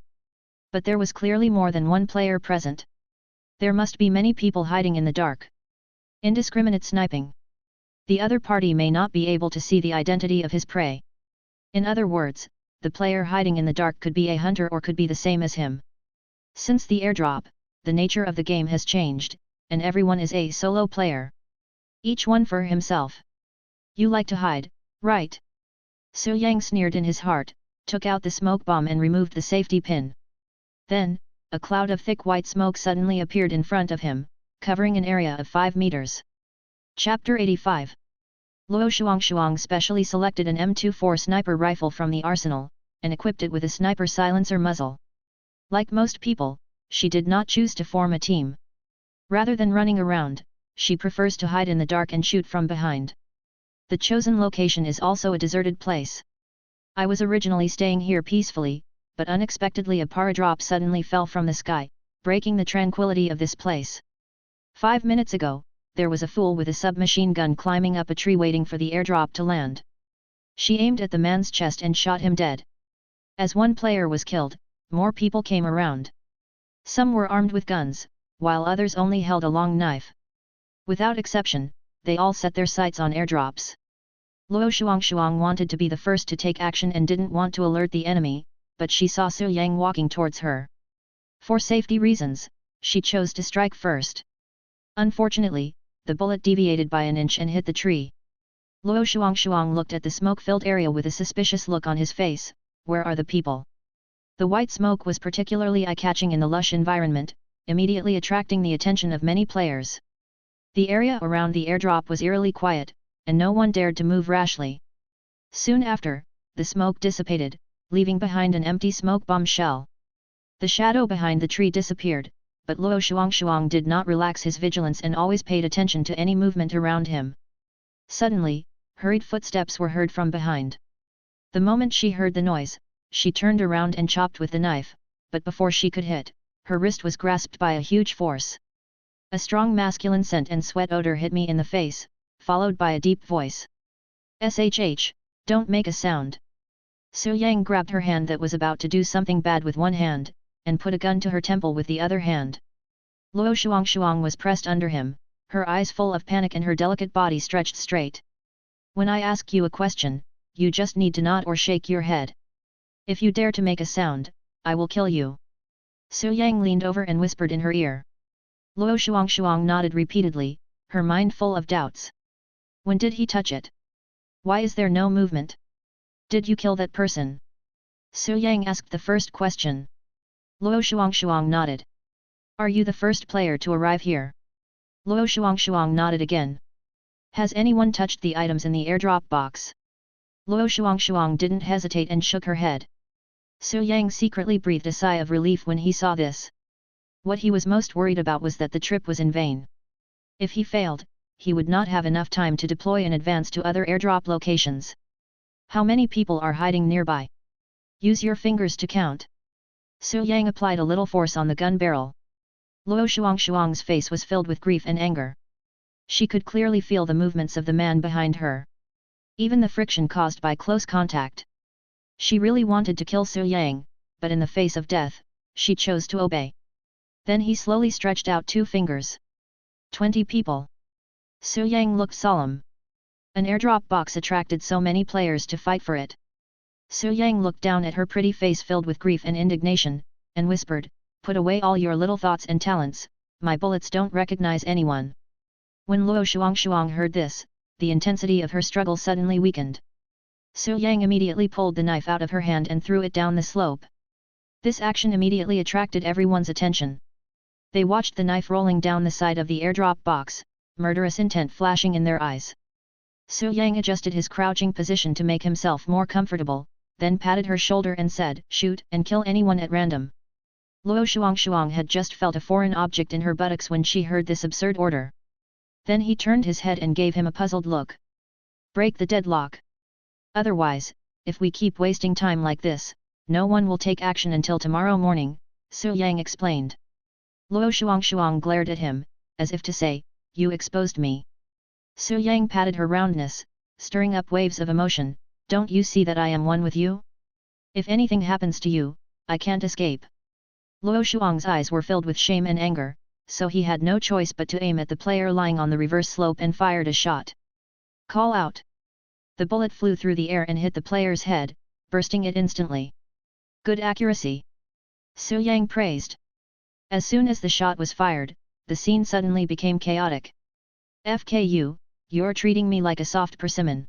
But there was clearly more than one player present. There must be many people hiding in the dark. Indiscriminate sniping. The other party may not be able to see the identity of his prey. In other words, the player hiding in the dark could be a hunter or could be the same as him. Since the airdrop, the nature of the game has changed, and everyone is a solo player. Each one for himself. You like to hide, right? Su Yang sneered in his heart, took out the smoke bomb and removed the safety pin. Then, a cloud of thick white smoke suddenly appeared in front of him, covering an area of 5 meters. Chapter 85. Luo Shuang specially selected an M24 sniper rifle from the arsenal, and equipped it with a sniper silencer muzzle. Like most people, she did not choose to form a team. Rather than running around, she prefers to hide in the dark and shoot from behind. The chosen location is also a deserted place. I was originally staying here peacefully, but unexpectedly a paradrop suddenly fell from the sky, breaking the tranquility of this place. 5 minutes ago, there was a fool with a submachine gun climbing up a tree waiting for the airdrop to land. She aimed at the man's chest and shot him dead. As one player was killed, more people came around. Some were armed with guns, while others only held a long knife. Without exception, they all set their sights on airdrops. Luo Shuang wanted to be the first to take action and didn't want to alert the enemy, but she saw Su Yang walking towards her. For safety reasons, she chose to strike first. Unfortunately, the bullet deviated by an inch and hit the tree. Luo Shuang looked at the smoke-filled area with a suspicious look on his face. Where are the people? The white smoke was particularly eye-catching in the lush environment, immediately attracting the attention of many players. The area around the airdrop was eerily quiet, and no one dared to move rashly. Soon after, the smoke dissipated, leaving behind an empty smoke bomb shell. The shadow behind the tree disappeared, but Luo Shuang did not relax his vigilance and always paid attention to any movement around him. Suddenly, hurried footsteps were heard from behind. The moment she heard the noise, she turned around and chopped with the knife, but before she could hit, her wrist was grasped by a huge force. A strong masculine scent and sweat odor hit me in the face, followed by a deep voice. "SHH, don't make a sound." Su Yang grabbed her hand that was about to do something bad with one hand, and put a gun to her temple with the other hand. Luo Shuang was pressed under him, her eyes full of panic and her delicate body stretched straight. "When I ask you a question, you just need to nod or shake your head. If you dare to make a sound, I will kill you." Su Yang leaned over and whispered in her ear. Luo Shuang nodded repeatedly, her mind full of doubts. When did he touch it? Why is there no movement? Did you kill that person? Su Yang asked the first question. Luo Shuang nodded. Are you the first player to arrive here? Luo Shuang nodded again. Has anyone touched the items in the airdrop box? Luo Shuang didn't hesitate and shook her head. Su Yang secretly breathed a sigh of relief when he saw this. What he was most worried about was that the trip was in vain. If he failed, he would not have enough time to deploy in advance to other airdrop locations. How many people are hiding nearby? Use your fingers to count. Su Yang applied a little force on the gun barrel. Luo Shuang's face was filled with grief and anger. She could clearly feel the movements of the man behind her. Even the friction caused by close contact. She really wanted to kill Su Yang, but in the face of death, she chose to obey. Then he slowly stretched out 2 fingers. 20 people. Su Yang looked solemn. An airdrop box attracted so many players to fight for it. Su Yang looked down at her pretty face filled with grief and indignation, and whispered, "Put away all your little thoughts and talents, my bullets don't recognize anyone." When Luo Shuang heard this, the intensity of her struggle suddenly weakened. Su Yang immediately pulled the knife out of her hand and threw it down the slope. This action immediately attracted everyone's attention. They watched the knife rolling down the side of the airdrop box, murderous intent flashing in their eyes. Su Yang adjusted his crouching position to make himself more comfortable, then patted her shoulder and said, "Shoot and kill anyone at random." Luo Shuang had just felt a foreign object in her buttocks when she heard this absurd order. Then he turned his head and gave him a puzzled look. "Break the deadlock. Otherwise, if we keep wasting time like this, no one will take action until tomorrow morning," Su Yang explained. Luo Shuang glared at him, as if to say, "You exposed me." Su Yang patted her roundness, stirring up waves of emotion. "Don't you see that I am one with you? If anything happens to you, I can't escape." Luo Shuang's eyes were filled with shame and anger, so he had no choice but to aim at the player lying on the reverse slope and fired a shot. "Call out!" The bullet flew through the air and hit the player's head, bursting it instantly. "Good accuracy!" Su Yang praised. As soon as the shot was fired, the scene suddenly became chaotic. "FKU, you're treating me like a soft persimmon."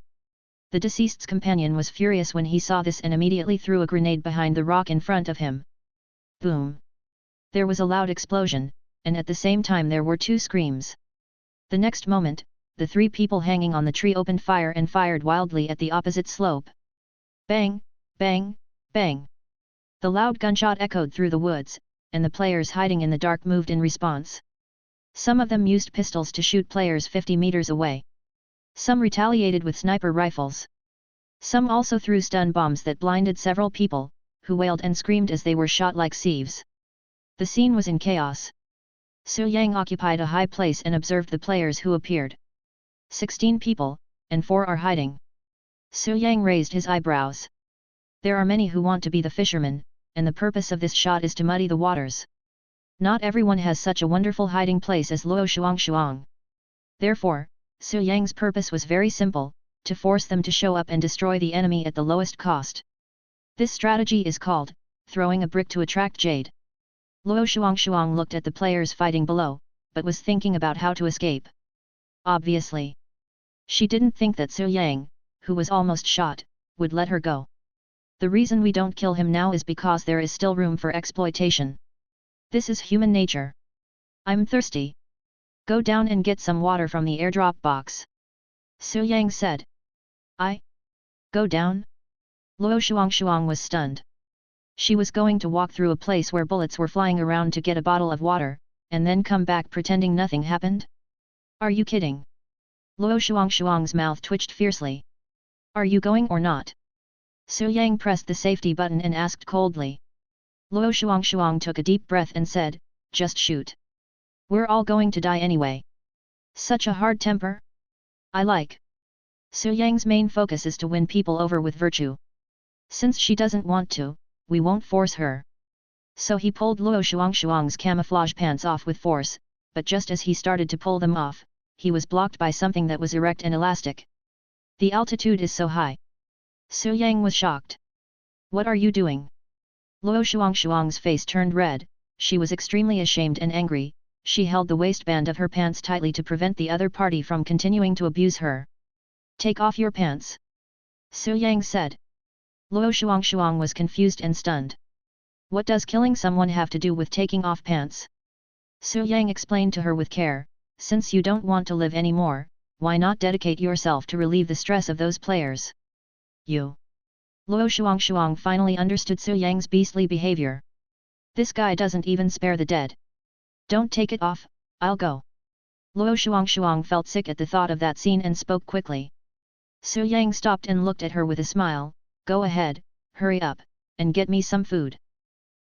The deceased's companion was furious when he saw this and immediately threw a grenade behind the rock in front of him. Boom! There was a loud explosion, and at the same time there were two screams. The next moment, the three people hanging on the tree opened fire and fired wildly at the opposite slope. Bang! Bang! Bang! The loud gunshot echoed through the woods, and the players hiding in the dark moved in response. Some of them used pistols to shoot players 50 meters away. Some retaliated with sniper rifles. Some also threw stun bombs that blinded several people, who wailed and screamed as they were shot like sieves. The scene was in chaos. Su Yang occupied a high place and observed the players who appeared. 16 people, and 4 are hiding. Su Yang raised his eyebrows. There are many who want to be the fishermen, and the purpose of this shot is to muddy the waters. Not everyone has such a wonderful hiding place as Luo Shuang. Therefore, Su Yang's purpose was very simple, to force them to show up and destroy the enemy at the lowest cost. This strategy is called, throwing a brick to attract jade. Luo Shuang looked at the players fighting below, but was thinking about how to escape. Obviously. She didn't think that Su Yang, who was almost shot, would let her go. The reason we don't kill him now is because there is still room for exploitation. This is human nature. I'm thirsty. Go down and get some water from the airdrop box. Su Yang said. I? Go down? Luo Shuang was stunned. She was going to walk through a place where bullets were flying around to get a bottle of water, and then come back pretending nothing happened? Are you kidding? Luo Shuang's mouth twitched fiercely. Are you going or not? Su Yang pressed the safety button and asked coldly. Luo Shuang took a deep breath and said, just shoot. We're all going to die anyway. Such a hard temper? I like. Su Yang's main focus is to win people over with virtue. Since she doesn't want to, we won't force her. So he pulled Luo Shuang's camouflage pants off with force, but just as he started to pull them off, he was blocked by something that was erect and elastic. The altitude is so high. Su Yang was shocked. What are you doing? Luo Shuang's face turned red, she was extremely ashamed and angry, she held the waistband of her pants tightly to prevent the other party from continuing to abuse her. Take off your pants. Su Yang said. Luo Shuang was confused and stunned. What does killing someone have to do with taking off pants? Su Yang explained to her with care, since you don't want to live anymore, why not dedicate yourself to relieve the stress of those players? You. Luo Shuang finally understood Su Yang's beastly behavior. This guy doesn't even spare the dead. Don't take it off, I'll go. Luo Shuang felt sick at the thought of that scene and spoke quickly. Su Yang stopped and looked at her with a smile. Go ahead, hurry up, and get me some food.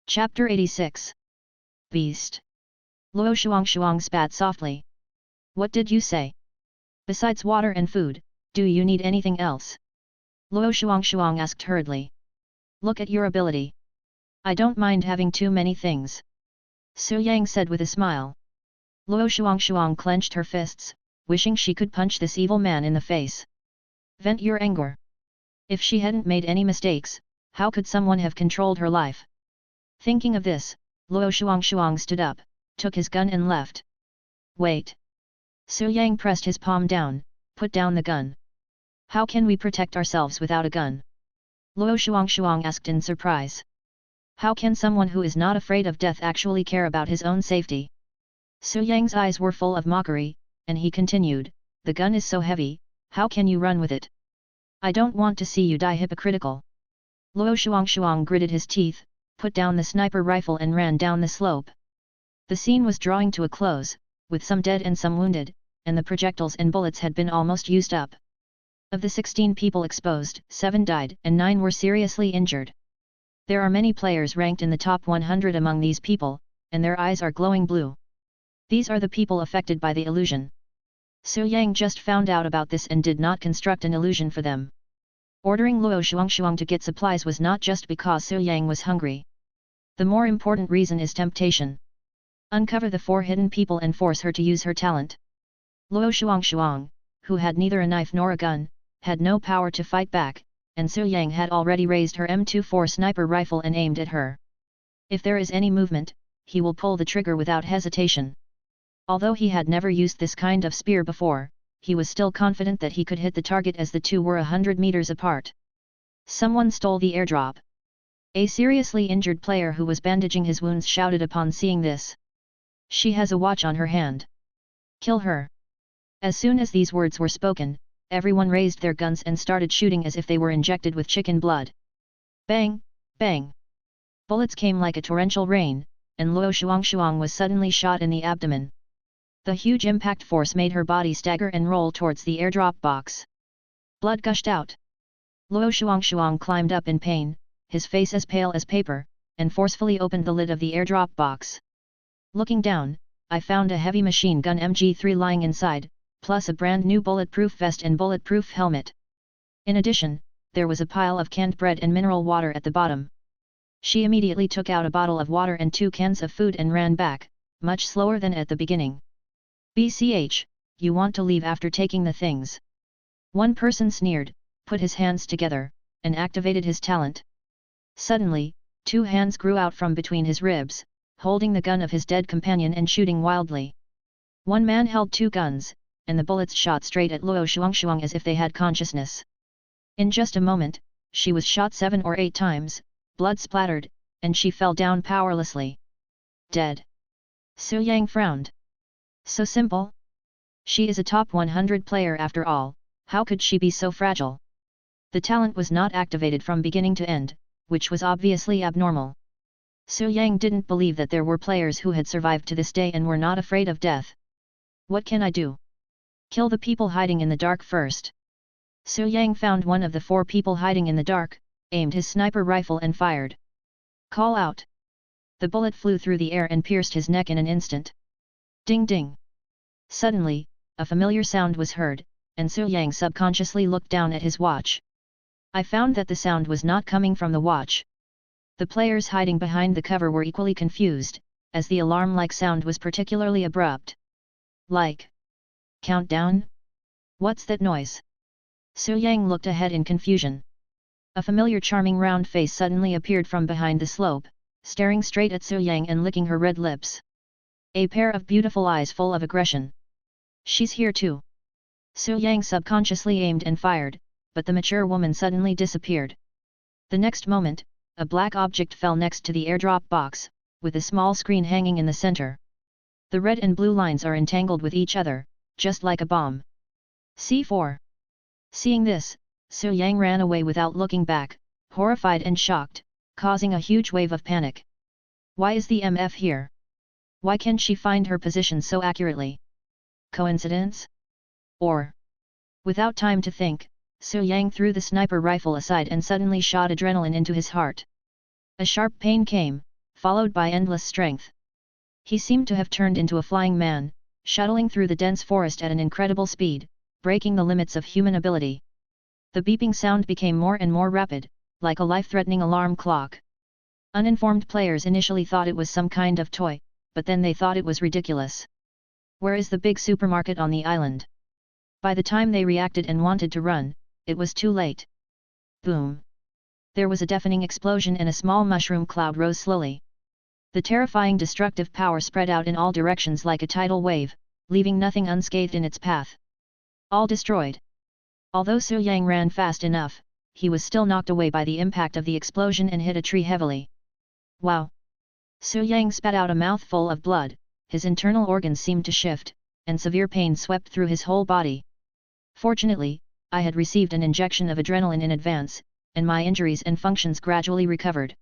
Chapter 86. Beast. Luo Shuang spat softly. What did you say? Besides water and food, do you need anything else? Luo Shuang asked hurriedly. Look at your ability. I don't mind having too many things. Su Yang said with a smile. Luo Shuang clenched her fists, wishing she could punch this evil man in the face. Vent your anger. If she hadn't made any mistakes, how could someone have controlled her life? Thinking of this, Luo Shuang stood up, took his gun and left. Wait. Su Yang pressed his palm down, put down the gun. How can we protect ourselves without a gun? Luo Shuang asked in surprise. How can someone who is not afraid of death actually care about his own safety? Su Yang's eyes were full of mockery, and he continued, the gun is so heavy, how can you run with it? I don't want to see you die hypocritical. Luo Shuang gritted his teeth, put down the sniper rifle and ran down the slope. The scene was drawing to a close, with some dead and some wounded, and the projectiles and bullets had been almost used up. Of the 16 people exposed, 7 died and 9 were seriously injured. There are many players ranked in the top 100 among these people, and their eyes are glowing blue. These are the people affected by the illusion. Su Yang just found out about this and did not construct an illusion for them. Ordering Luo Shuang to get supplies was not just because Su Yang was hungry. The more important reason is temptation. Uncover the 4 hidden people and force her to use her talent. Luo Shuang, who had neither a knife nor a gun, had no power to fight back, and Su Yang had already raised her M24 sniper rifle and aimed at her. If there is any movement, he will pull the trigger without hesitation. Although he had never used this kind of spear before, he was still confident that he could hit the target as the two were 100 meters apart. Someone stole the airdrop. A seriously injured player who was bandaging his wounds shouted upon seeing this. She has a watch on her hand. Kill her. As soon as these words were spoken, everyone raised their guns and started shooting as if they were injected with chicken blood. Bang, bang. Bullets came like a torrential rain, and Luo Shuang was suddenly shot in the abdomen. The huge impact force made her body stagger and roll towards the airdrop box. Blood gushed out. Luo Shuang climbed up in pain, his face as pale as paper, and forcefully opened the lid of the airdrop box. Looking down, I found a heavy machine gun MG3 lying inside, plus a brand new bulletproof vest and bulletproof helmet. In addition, there was a pile of canned bread and mineral water at the bottom. She immediately took out a bottle of water and 2 cans of food and ran back, much slower than at the beginning. BCH, you want to leave after taking the things? One person sneered, put his hands together, and activated his talent. Suddenly, 2 hands grew out from between his ribs, holding the gun of his dead companion and shooting wildly. One man held 2 guns, and the bullets shot straight at Luo Shuang as if they had consciousness. In just a moment, she was shot 7 or 8 times, blood splattered, and she fell down powerlessly. Dead. Su Yang frowned. So simple? She is a top 100 player after all, how could she be so fragile? The talent was not activated from beginning to end, which was obviously abnormal. Su Yang didn't believe that there were players who had survived to this day and were not afraid of death. What can I do? Kill the people hiding in the dark first. Su Yang found one of the 4 people hiding in the dark, aimed his sniper rifle and fired. Call out. The bullet flew through the air and pierced his neck in an instant. Ding ding. Suddenly, a familiar sound was heard, and Su Yang subconsciously looked down at his watch. I found that the sound was not coming from the watch. The players hiding behind the cover were equally confused, as the alarm-like sound was particularly abrupt. Like. Countdown? What's that noise? Su Yang looked ahead in confusion. A familiar charming round face suddenly appeared from behind the slope, staring straight at Su Yang and licking her red lips. A pair of beautiful eyes full of aggression. She's here too. Su Yang subconsciously aimed and fired, but the mature woman suddenly disappeared. The next moment, a black object fell next to the airdrop box, with a small screen hanging in the center. The red and blue lines are entangled with each other, just like a bomb. C4. Seeing this, Su Yang ran away without looking back, horrified and shocked, causing a huge wave of panic. Why is the MF here? Why can she find her position so accurately? Coincidence? Or? Without time to think, Su Yang threw the sniper rifle aside and suddenly shot adrenaline into his heart. A sharp pain came, followed by endless strength. He seemed to have turned into a flying man, shuttling through the dense forest at an incredible speed, breaking the limits of human ability. The beeping sound became more and more rapid, like a life-threatening alarm clock. Uninformed players initially thought it was some kind of toy, but then they thought it was ridiculous. Where is the big supermarket on the island? By the time they reacted and wanted to run, it was too late. Boom! There was a deafening explosion and a small mushroom cloud rose slowly. The terrifying destructive power spread out in all directions like a tidal wave, leaving nothing unscathed in its path. All destroyed. Although Su Yang ran fast enough, he was still knocked away by the impact of the explosion and hit a tree heavily. Wow! Su Yang spat out a mouthful of blood, his internal organs seemed to shift, and severe pain swept through his whole body. Fortunately, I had received an injection of adrenaline in advance, and my injuries and functions gradually recovered.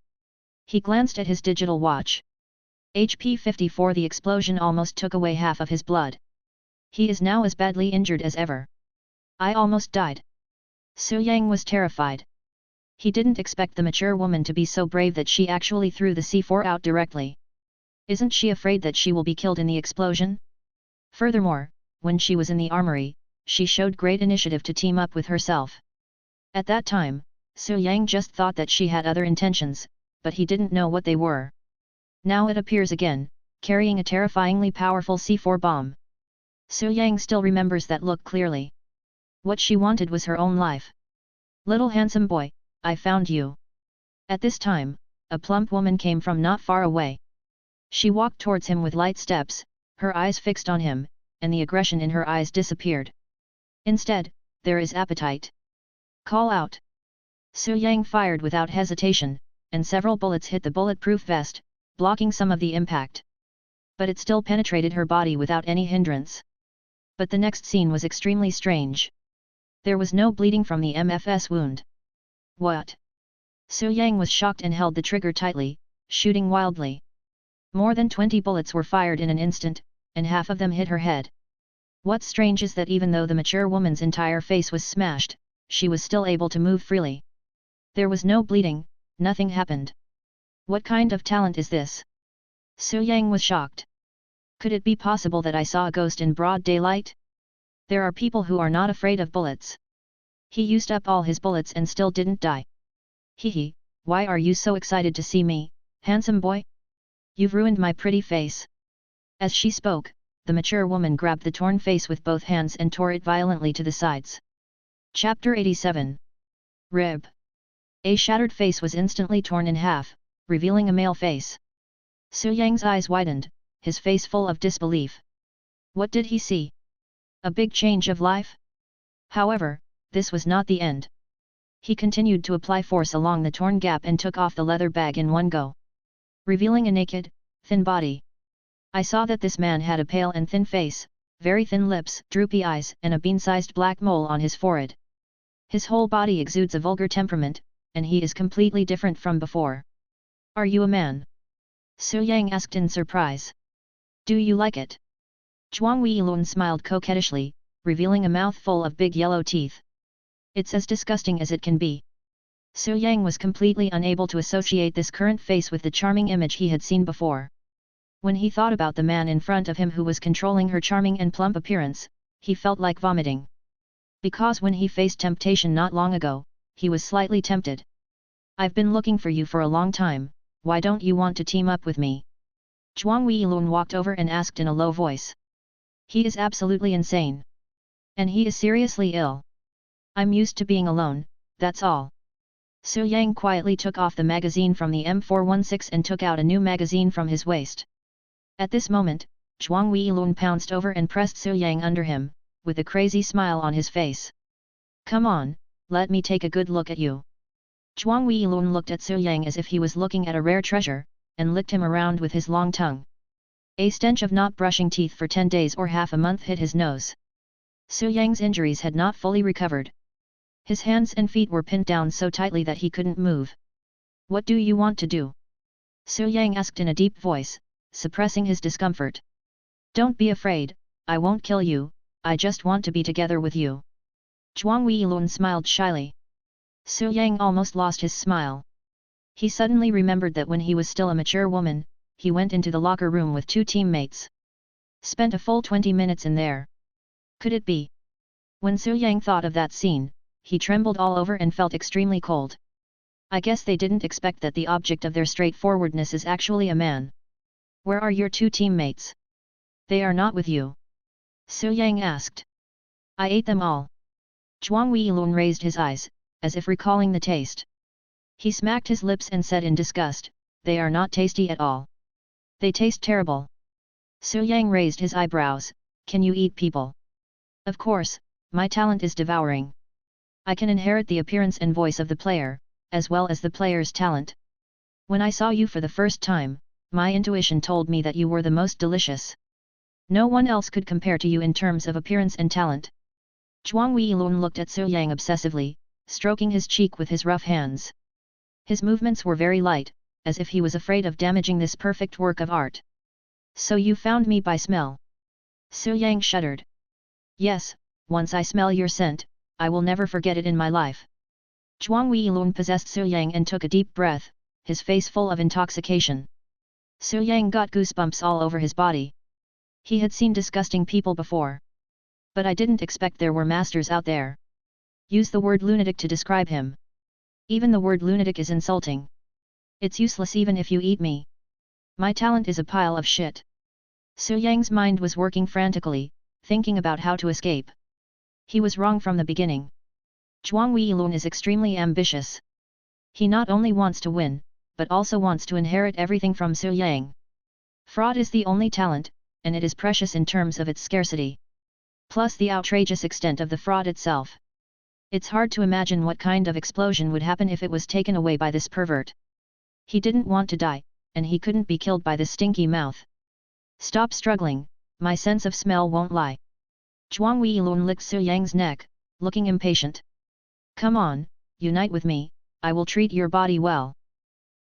He glanced at his digital watch. HP 54. The explosion almost took away half of his blood. He is now as badly injured as ever. I almost died. Su Yang was terrified. He didn't expect the mature woman to be so brave that she actually threw the C4 out directly. Isn't she afraid that she will be killed in the explosion? Furthermore, when she was in the armory, she showed great initiative to team up with herself. At that time, Su Yang just thought that she had other intentions, but he didn't know what they were. Now it appears again, carrying a terrifyingly powerful C4 bomb. Su Yang still remembers that look clearly. What she wanted was her own life. Little handsome boy, I found you. At this time, a plump woman came from not far away. She walked towards him with light steps, her eyes fixed on him, and the aggression in her eyes disappeared. Instead, there is appetite. Call out. Su Yang fired without hesitation, and several bullets hit the bulletproof vest, blocking some of the impact. But it still penetrated her body without any hindrance. But the next scene was extremely strange. There was no bleeding from the MFS wound. What? Su Yang was shocked and held the trigger tightly, shooting wildly. More than 20 bullets were fired in an instant, and half of them hit her head. What's strange is that even though the mature woman's entire face was smashed, she was still able to move freely. There was no bleeding, nothing happened. What kind of talent is this? Su Yang was shocked. Could it be possible that I saw a ghost in broad daylight? There are people who are not afraid of bullets. He used up all his bullets and still didn't die. Hehe, why are you so excited to see me, handsome boy? You've ruined my pretty face. As she spoke, the mature woman grabbed the torn face with both hands and tore it violently to the sides. Chapter 87. Rib. A shattered face was instantly torn in half, revealing a male face. Su Yang's eyes widened, his face full of disbelief. What did he see? A big change of life? However, this was not the end. He continued to apply force along the torn gap and took off the leather bag in one go, revealing a naked, thin body. I saw that this man had a pale and thin face, very thin lips, droopy eyes and a bean-sized black mole on his forehead. His whole body exudes a vulgar temperament, and he is completely different from before. Are you a man? Su Yang asked in surprise. Do you like it? Zhuang Weilun smiled coquettishly, revealing a mouth full of big yellow teeth. It's as disgusting as it can be. Su Yang was completely unable to associate this current face with the charming image he had seen before. When he thought about the man in front of him who was controlling her charming and plump appearance, he felt like vomiting. Because when he faced temptation not long ago, he was slightly tempted. I've been looking for you for a long time, why don't you want to team up with me? Zhuang Weilun walked over and asked in a low voice. He is absolutely insane. And he is seriously ill. I'm used to being alone, that's all. Su Yang quietly took off the magazine from the M416 and took out a new magazine from his waist. At this moment, Zhuang Weilun pounced over and pressed Su Yang under him, with a crazy smile on his face. Come on, let me take a good look at you. Zhuang Weilun looked at Su Yang as if he was looking at a rare treasure, and licked him around with his long tongue. A stench of not brushing teeth for 10 days or half a month hit his nose. Su Yang's injuries had not fully recovered. His hands and feet were pinned down so tightly that he couldn't move. What do you want to do? Su Yang asked in a deep voice, suppressing his discomfort. Don't be afraid, I won't kill you, I just want to be together with you. Zhuang Weilun smiled shyly. Su Yang almost lost his smile. He suddenly remembered that when he was still a mature woman, he went into the locker room with 2 teammates. Spent a full 20 minutes in there. Could it be? When Su Yang thought of that scene, he trembled all over and felt extremely cold. I guess they didn't expect that the object of their straightforwardness is actually a man. Where are your 2 teammates? They are not with you. Su Yang asked. I ate them all. Zhuang Weilun raised his eyes, as if recalling the taste. He smacked his lips and said in disgust, they are not tasty at all. They taste terrible. Su Yang raised his eyebrows, can you eat people? Of course, my talent is devouring. I can inherit the appearance and voice of the player, as well as the player's talent. When I saw you for the first time, my intuition told me that you were the most delicious. No one else could compare to you in terms of appearance and talent. Zhuang Weilun looked at Su Yang obsessively, stroking his cheek with his rough hands. His movements were very light, as if he was afraid of damaging this perfect work of art. So you found me by smell? Su Yang shuddered. Yes, once I smell your scent, I will never forget it in my life. Zhuang Weilun possessed Su Yang and took a deep breath, his face full of intoxication. Su Yang got goosebumps all over his body. He had seen disgusting people before. But I didn't expect there were masters out there. Use the word lunatic to describe him. Even the word lunatic is insulting. It's useless even if you eat me. My talent is a pile of shit. Su Yang's mind was working frantically, thinking about how to escape. He was wrong from the beginning. Zhuang Weilun is extremely ambitious. He not only wants to win, but also wants to inherit everything from Su Yang. Fraud is the only talent, and it is precious in terms of its scarcity. Plus the outrageous extent of the fraud itself. It's hard to imagine what kind of explosion would happen if it was taken away by this pervert. He didn't want to die, and he couldn't be killed by this stinky mouth. Stop struggling, my sense of smell won't lie. Zhuang Weilun licked Su Yang's neck, looking impatient. Come on, unite with me, I will treat your body well.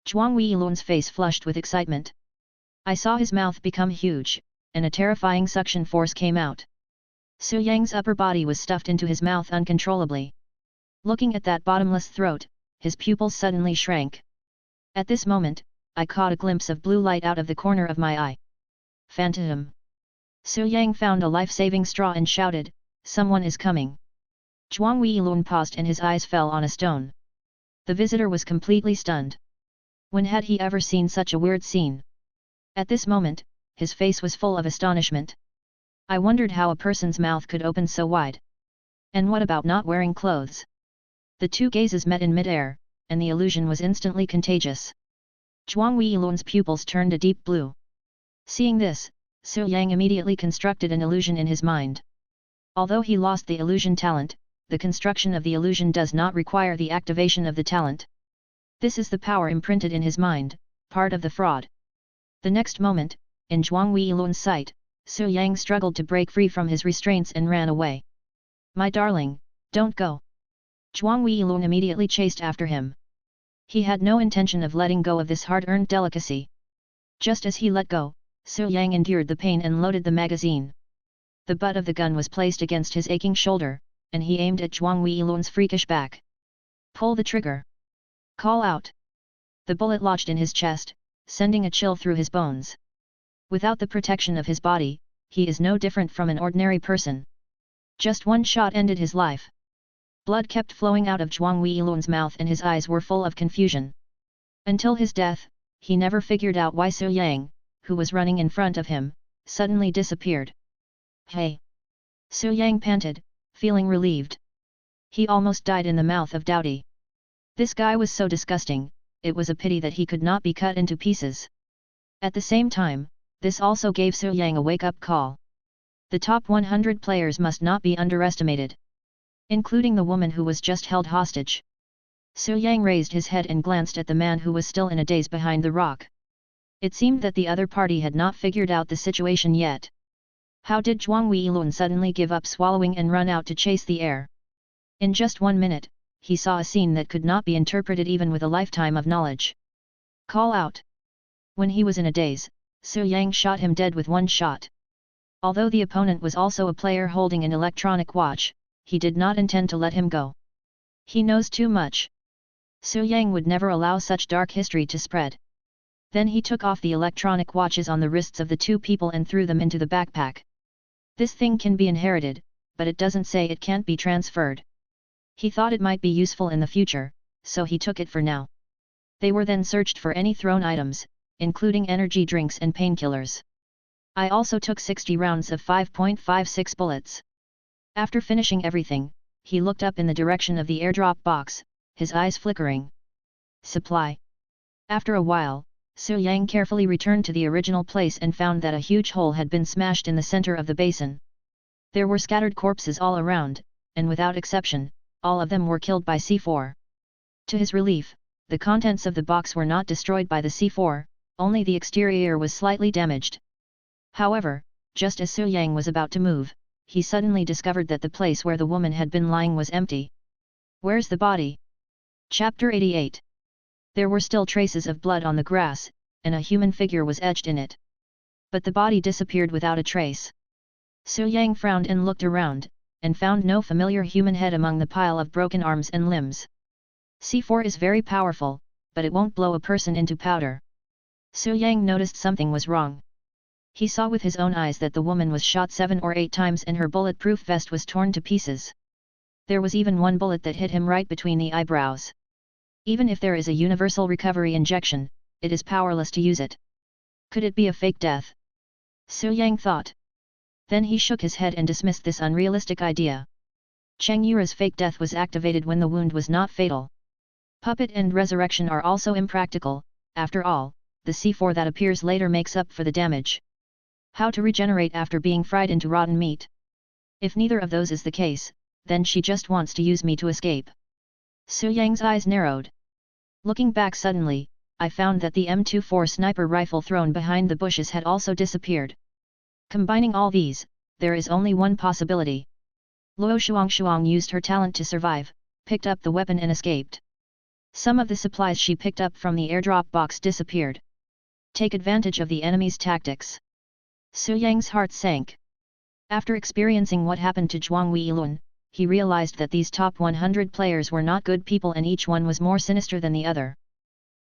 Zhuang Weilun's face flushed with excitement. I saw his mouth become huge, and a terrifying suction force came out. Su Yang's upper body was stuffed into his mouth uncontrollably. Looking at that bottomless throat, his pupils suddenly shrank. At this moment, I caught a glimpse of blue light out of the corner of my eye. Phantom! Su Yang found a life-saving straw and shouted, someone is coming. Zhuang Weilun paused and his eyes fell on a stone. The visitor was completely stunned. When had he ever seen such a weird scene? At this moment, his face was full of astonishment. I wondered how a person's mouth could open so wide. And what about not wearing clothes? The two gazes met in mid-air, and the illusion was instantly contagious. Zhuang Weilun's pupils turned a deep blue. Seeing this, Su Yang immediately constructed an illusion in his mind. Although he lost the illusion talent, the construction of the illusion does not require the activation of the talent. This is the power imprinted in his mind, part of the fraud. The next moment, in Zhuang Weilun's sight, Su Yang struggled to break free from his restraints and ran away. My darling, don't go. Zhuang Weilun immediately chased after him. He had no intention of letting go of this hard-earned delicacy. Just as he let go, Su Yang endured the pain and loaded the magazine. The butt of the gun was placed against his aching shoulder, and he aimed at Zhuang Weilun's freakish back. Pull the trigger. Call out. The bullet lodged in his chest, sending a chill through his bones. Without the protection of his body, he is no different from an ordinary person. Just one shot ended his life. Blood kept flowing out of Zhuang Weilun's mouth and his eyes were full of confusion. Until his death, he never figured out why Su Yang, who was running in front of him, suddenly disappeared. Hey! Su Yang panted, feeling relieved. He almost died in the mouth of Doughty. This guy was so disgusting, it was a pity that he could not be cut into pieces. At the same time, this also gave Su Yang a wake-up call. The top 100 players must not be underestimated. Including the woman who was just held hostage. Su Yang raised his head and glanced at the man who was still in a daze behind the rock. It seemed that the other party had not figured out the situation yet. How did Zhuang Weilun suddenly give up swallowing and run out to chase the air? In just 1 minute, he saw a scene that could not be interpreted even with a lifetime of knowledge. Call out! When he was in a daze, Su Yang shot him dead with one shot. Although the opponent was also a player holding an electronic watch, he did not intend to let him go. He knows too much. Su Yang would never allow such dark history to spread. Then he took off the electronic watches on the wrists of the two people and threw them into the backpack. This thing can be inherited, but it doesn't say it can't be transferred. He thought it might be useful in the future, so he took it for now. They were then searched for any thrown items, including energy drinks and painkillers. I also took 60 rounds of 5.56 bullets. After finishing everything, he looked up in the direction of the airdrop box, his eyes flickering. Supply. After a while, Su Yang carefully returned to the original place and found that a huge hole had been smashed in the center of the basin. There were scattered corpses all around, and without exception, all of them were killed by C4. To his relief, the contents of the box were not destroyed by the C4, only the exterior was slightly damaged. However, just as Su Yang was about to move, he suddenly discovered that the place where the woman had been lying was empty. Where's the body? Chapter 88. There were still traces of blood on the grass, and a human figure was etched in it. But the body disappeared without a trace. Su Yang frowned and looked around, and found no familiar human head among the pile of broken arms and limbs. C4 is very powerful, but it won't blow a person into powder. Su Yang noticed something was wrong. He saw with his own eyes that the woman was shot 7 or 8 times and her bulletproof vest was torn to pieces. There was even one bullet that hit him right between the eyebrows. Even if there is a universal recovery injection, it is powerless to use it. Could it be a fake death? Su Yang thought. Then he shook his head and dismissed this unrealistic idea. Cheng Yura's fake death was activated when the wound was not fatal. Puppet and resurrection are also impractical. After all, the C4 that appears later makes up for the damage. How to regenerate after being fried into rotten meat? If neither of those is the case, then she just wants to use me to escape. Su Yang's eyes narrowed. Looking back suddenly, I found that the M24 sniper rifle thrown behind the bushes had also disappeared. Combining all these, there is only one possibility. Luo Shuang used her talent to survive, picked up the weapon and escaped. Some of the supplies she picked up from the airdrop box disappeared. Take advantage of the enemy's tactics. Su Yang's heart sank. After experiencing what happened to Zhuang Weilun, he realized that these top 100 players were not good people and each one was more sinister than the other.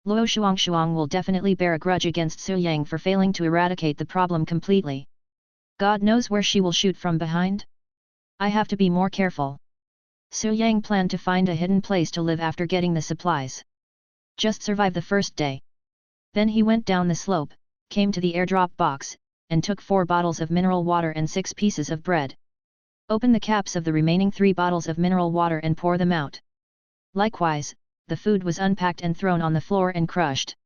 Luo Shuang will definitely bear a grudge against Su Yang for failing to eradicate the problem completely. God knows where she will shoot from behind? I have to be more careful. Su Yang planned to find a hidden place to live after getting the supplies. Just survive the first day. Then he went down the slope, came to the airdrop box, and took 4 bottles of mineral water and 6 pieces of bread. Open the caps of the remaining 3 bottles of mineral water and pour them out. Likewise, the food was unpacked and thrown on the floor and crushed.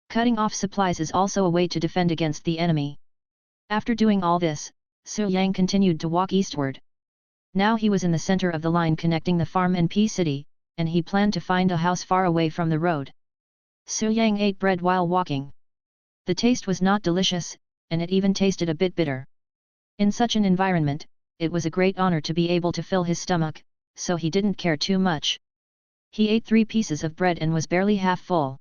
Cutting off supplies is also a way to defend against the enemy. After doing all this, Su Yang continued to walk eastward. Now he was in the center of the line connecting the farm and P City, and he planned to find a house far away from the road. Su Yang ate bread while walking. The taste was not delicious, and it even tasted a bit bitter. In such an environment, it was a great honor to be able to fill his stomach, so he didn't care too much. He ate 3 pieces of bread and was barely half full.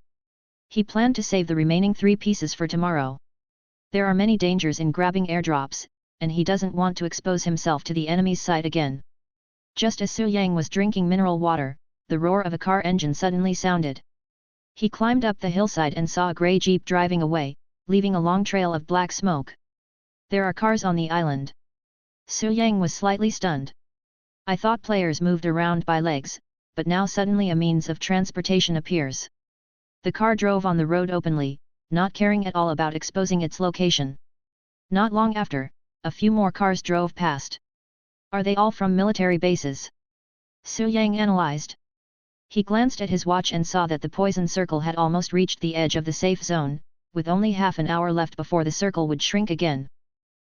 He planned to save the remaining 3 pieces for tomorrow. There are many dangers in grabbing airdrops, and he doesn't want to expose himself to the enemy's sight again. Just as Su Yang was drinking mineral water, the roar of a car engine suddenly sounded. He climbed up the hillside and saw a grey jeep driving away, leaving a long trail of black smoke. There are cars on the island. Su Yang was slightly stunned. I thought players moved around by legs, but now suddenly a means of transportation appears. The car drove on the road openly, not caring at all about exposing its location. Not long after, a few more cars drove past. Are they all from military bases? Su Yang analyzed. He glanced at his watch and saw that the poison circle had almost reached the edge of the safe zone, with only half an hour left before the circle would shrink again.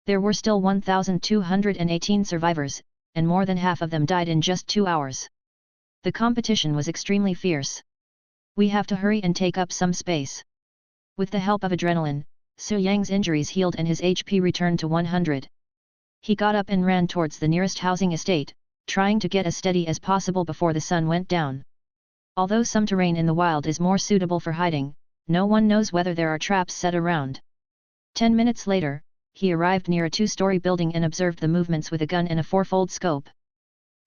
There were still 1,218 survivors, and more than half of them died in just 2 hours. The competition was extremely fierce. We have to hurry and take up some space. With the help of adrenaline, Su Yang's injuries healed and his HP returned to 100. He got up and ran towards the nearest housing estate, trying to get as steady as possible before the sun went down. Although some terrain in the wild is more suitable for hiding, no one knows whether there are traps set around. 10 minutes later, he arrived near a 2-story building and observed the movements with a gun and a 4-fold scope.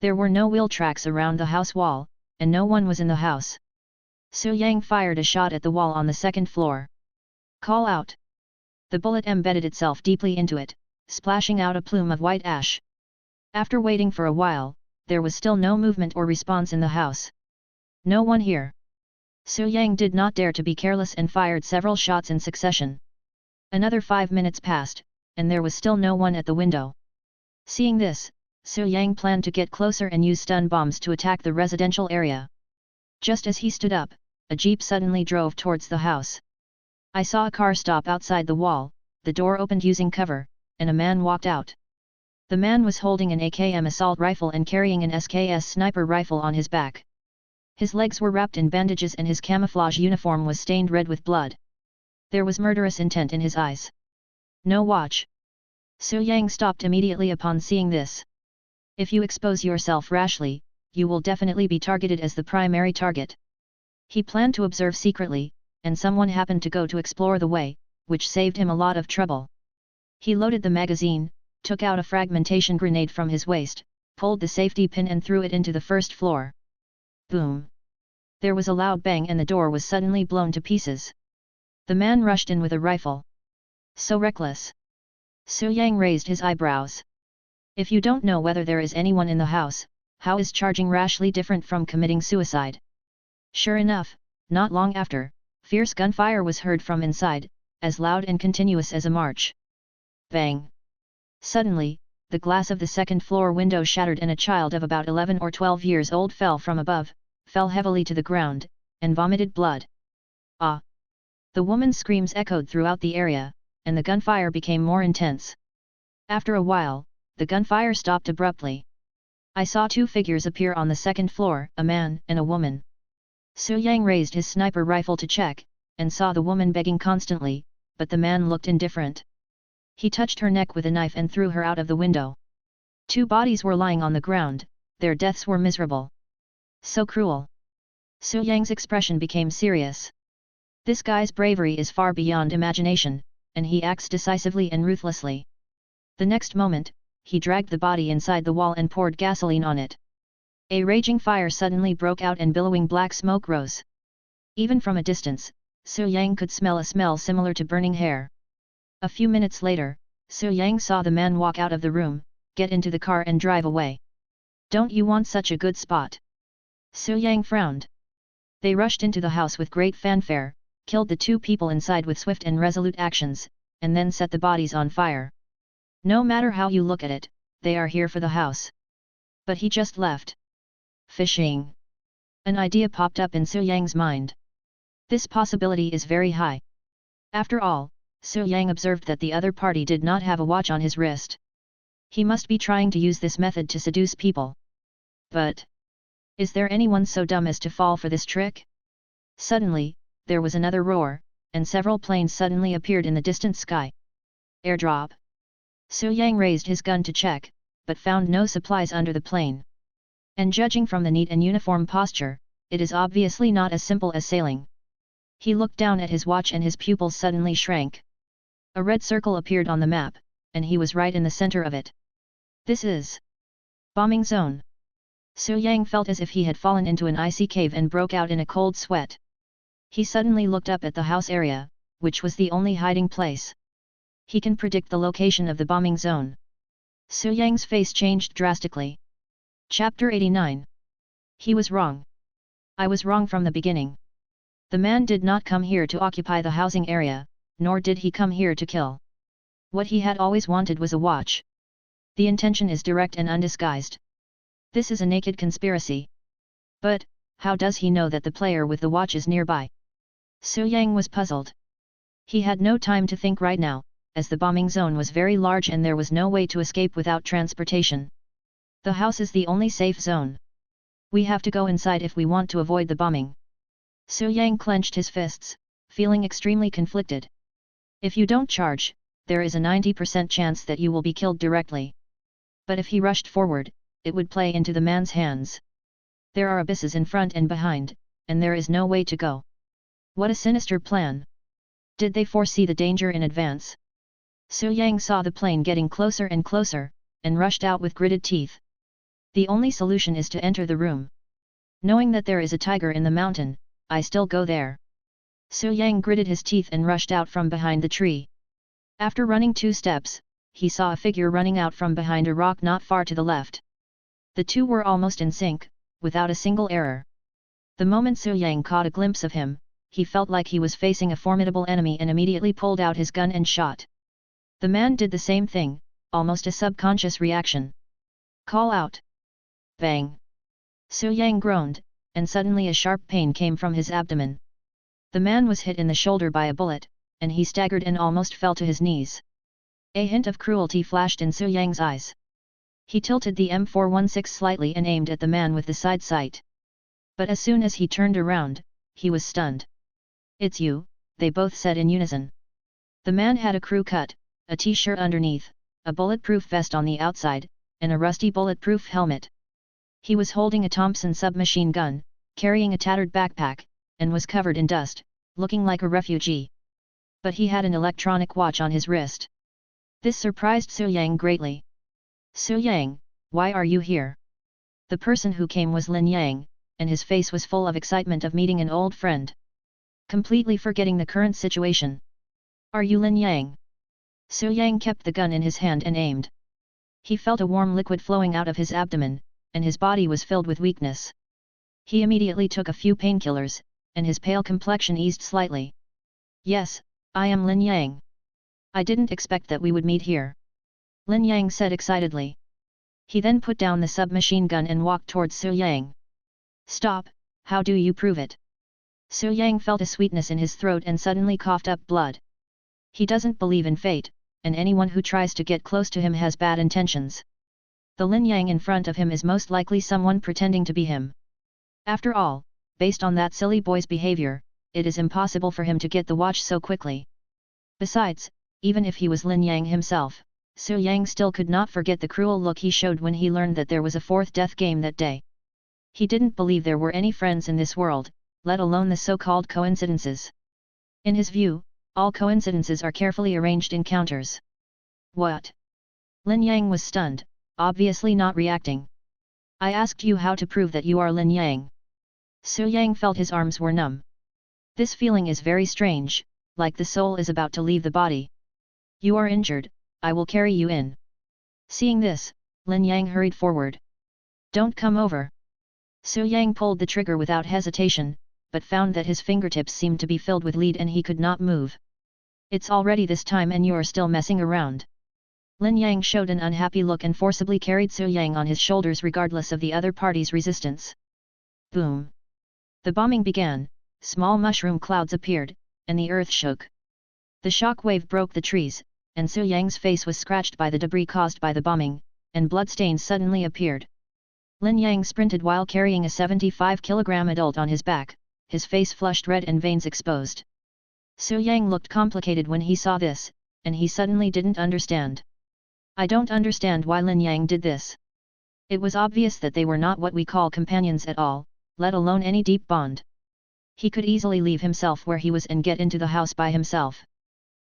There were no wheel tracks around the house wall, and no one was in the house. Su Yang fired a shot at the wall on the 2nd floor. Call out. The bullet embedded itself deeply into it, splashing out a plume of white ash. After waiting for a while, there was still no movement or response in the house. No one here. Su Yang did not dare to be careless and fired several shots in succession. Another 5 minutes passed, and there was still no one at the window. Seeing this, Su Yang planned to get closer and use stun bombs to attack the residential area. Just as he stood up, a jeep suddenly drove towards the house. I saw a car stop outside the wall, the door opened using cover, and a man walked out. The man was holding an AKM assault rifle and carrying an SKS sniper rifle on his back. His legs were wrapped in bandages and his camouflage uniform was stained red with blood. There was murderous intent in his eyes. No, watch. Su Yang stopped immediately upon seeing this. If you expose yourself rashly, you will definitely be targeted as the primary target. He planned to observe secretly, and someone happened to go to explore the way, which saved him a lot of trouble. He loaded the magazine, took out a fragmentation grenade from his waist, pulled the safety pin and threw it into the 1st floor. Boom! There was a loud bang and the door was suddenly blown to pieces. The man rushed in with a rifle. So reckless. Su Yang raised his eyebrows. If you don't know whether there is anyone in the house, how is charging rashly different from committing suicide? Sure enough, not long after, fierce gunfire was heard from inside, as loud and continuous as a march. Bang! Suddenly, the glass of the second-floor window shattered and a child of about 11 or 12 years old fell from above, fell heavily to the ground, and vomited blood. Ah! The woman's screams echoed throughout the area, and the gunfire became more intense. After a while, the gunfire stopped abruptly. I saw two figures appear on the second floor, a man and a woman. Su Yang raised his sniper rifle to check, and saw the woman begging constantly, but the man looked indifferent. He touched her neck with a knife and threw her out of the window. Two bodies were lying on the ground, their deaths were miserable. So cruel. Su Yang's expression became serious. This guy's bravery is far beyond imagination, and he acts decisively and ruthlessly. The next moment, he dragged the body inside the wall and poured gasoline on it. A raging fire suddenly broke out and billowing black smoke rose. Even from a distance, Su Yang could smell a smell similar to burning hair. A few minutes later, Su Yang saw the man walk out of the room, get into the car and drive away. Don't you want such a good spot? Su Yang frowned. They rushed into the house with great fanfare, killed the two people inside with swift and resolute actions, and then set the bodies on fire. No matter how you look at it, they are here for the house. But he just left. Fishing. An idea popped up in Su Yang's mind. This possibility is very high. After all, Su Yang observed that the other party did not have a watch on his wrist. He must be trying to use this method to seduce people. But is there anyone so dumb as to fall for this trick? Suddenly, there was another roar, and several planes suddenly appeared in the distant sky. Airdrop. Su Yang raised his gun to check, but found no supplies under the plane. And judging from the neat and uniform posture, it is obviously not as simple as sailing. He looked down at his watch and his pupils suddenly shrank. A red circle appeared on the map, and he was right in the center of it. This is bombing zone. Su Yang felt as if he had fallen into an icy cave and broke out in a cold sweat. He suddenly looked up at the house area, which was the only hiding place. He can predict the location of the bombing zone. Su Yang's face changed drastically. Chapter 89. He was wrong. I was wrong from the beginning. The man did not come here to occupy the housing area, nor did he come here to kill. What he had always wanted was a watch. The intention is direct and undisguised. This is a naked conspiracy. But, how does he know that the player with the watch is nearby? Su Yang was puzzled. He had no time to think right now, as the bombing zone was very large and there was no way to escape without transportation. The house is the only safe zone. We have to go inside if we want to avoid the bombing. Su Yang clenched his fists, feeling extremely conflicted. If you don't charge, there is a 90% chance that you will be killed directly. But if he rushed forward, it would play into the man's hands. There are abysses in front and behind, and there is no way to go. What a sinister plan! Did they foresee the danger in advance? Su Yang saw the plane getting closer and closer, and rushed out with gritted teeth. The only solution is to enter the room. Knowing that there is a tiger in the mountain, I still go there. Su Yang gritted his teeth and rushed out from behind the tree. After running 2 steps, he saw a figure running out from behind a rock not far to the left. The two were almost in sync, without a single error. The moment Su Yang caught a glimpse of him, he felt like he was facing a formidable enemy and immediately pulled out his gun and shot. The man did the same thing, almost a subconscious reaction. Call out! Bang! Su Yang groaned, and suddenly a sharp pain came from his abdomen. The man was hit in the shoulder by a bullet, and he staggered and almost fell to his knees. A hint of cruelty flashed in Su Yang's eyes. He tilted the M416 slightly and aimed at the man with the side sight. But as soon as he turned around, he was stunned. It's you, they both said in unison. The man had a crew cut, a t-shirt underneath, a bulletproof vest on the outside, and a rusty bulletproof helmet. He was holding a Thompson submachine gun, carrying a tattered backpack, and was covered in dust, looking like a refugee. But he had an electronic watch on his wrist. This surprised Su Yang greatly. Su Yang, why are you here? The person who came was Lin Yang, and his face was full of excitement of meeting an old friend. Completely forgetting the current situation. Are you Lin Yang? Su Yang kept the gun in his hand and aimed. He felt a warm liquid flowing out of his abdomen, and his body was filled with weakness. He immediately took a few painkillers, and his pale complexion eased slightly. Yes, I am Lin Yang. I didn't expect that we would meet here. Lin Yang said excitedly. He then put down the submachine gun and walked towards Su Yang. Stop, how do you prove it? Su Yang felt a sweetness in his throat and suddenly coughed up blood. He doesn't believe in fate, and anyone who tries to get close to him has bad intentions. The Lin Yang in front of him is most likely someone pretending to be him. After all, based on that silly boy's behavior, it is impossible for him to get the watch so quickly. Besides, even if he was Lin Yang himself, Su Yang still could not forget the cruel look he showed when he learned that there was a fourth death game that day. He didn't believe there were any friends in this world, let alone the so-called coincidences. In his view, all coincidences are carefully arranged encounters. What? Lin Yang was stunned, obviously not reacting. I asked you how to prove that you are Lin Yang. Su Yang felt his arms were numb. This feeling is very strange, like the soul is about to leave the body. You are injured, I will carry you in. Seeing this, Lin Yang hurried forward. Don't come over. Su Yang pulled the trigger without hesitation, but found that his fingertips seemed to be filled with lead and he could not move. It's already this time and you're still messing around. Lin Yang showed an unhappy look and forcibly carried Su Yang on his shoulders regardless of the other party's resistance. Boom! The bombing began, small mushroom clouds appeared, and the earth shook. The shock wave broke the trees, and Su Yang's face was scratched by the debris caused by the bombing, and bloodstains suddenly appeared. Lin Yang sprinted while carrying a 75-kilogram adult on his back, his face flushed red and veins exposed. Su Yang looked complicated when he saw this, and he suddenly didn't understand. I don't understand why Lin Yang did this. It was obvious that they were not what we call companions at all, let alone any deep bond. He could easily leave himself where he was and get into the house by himself.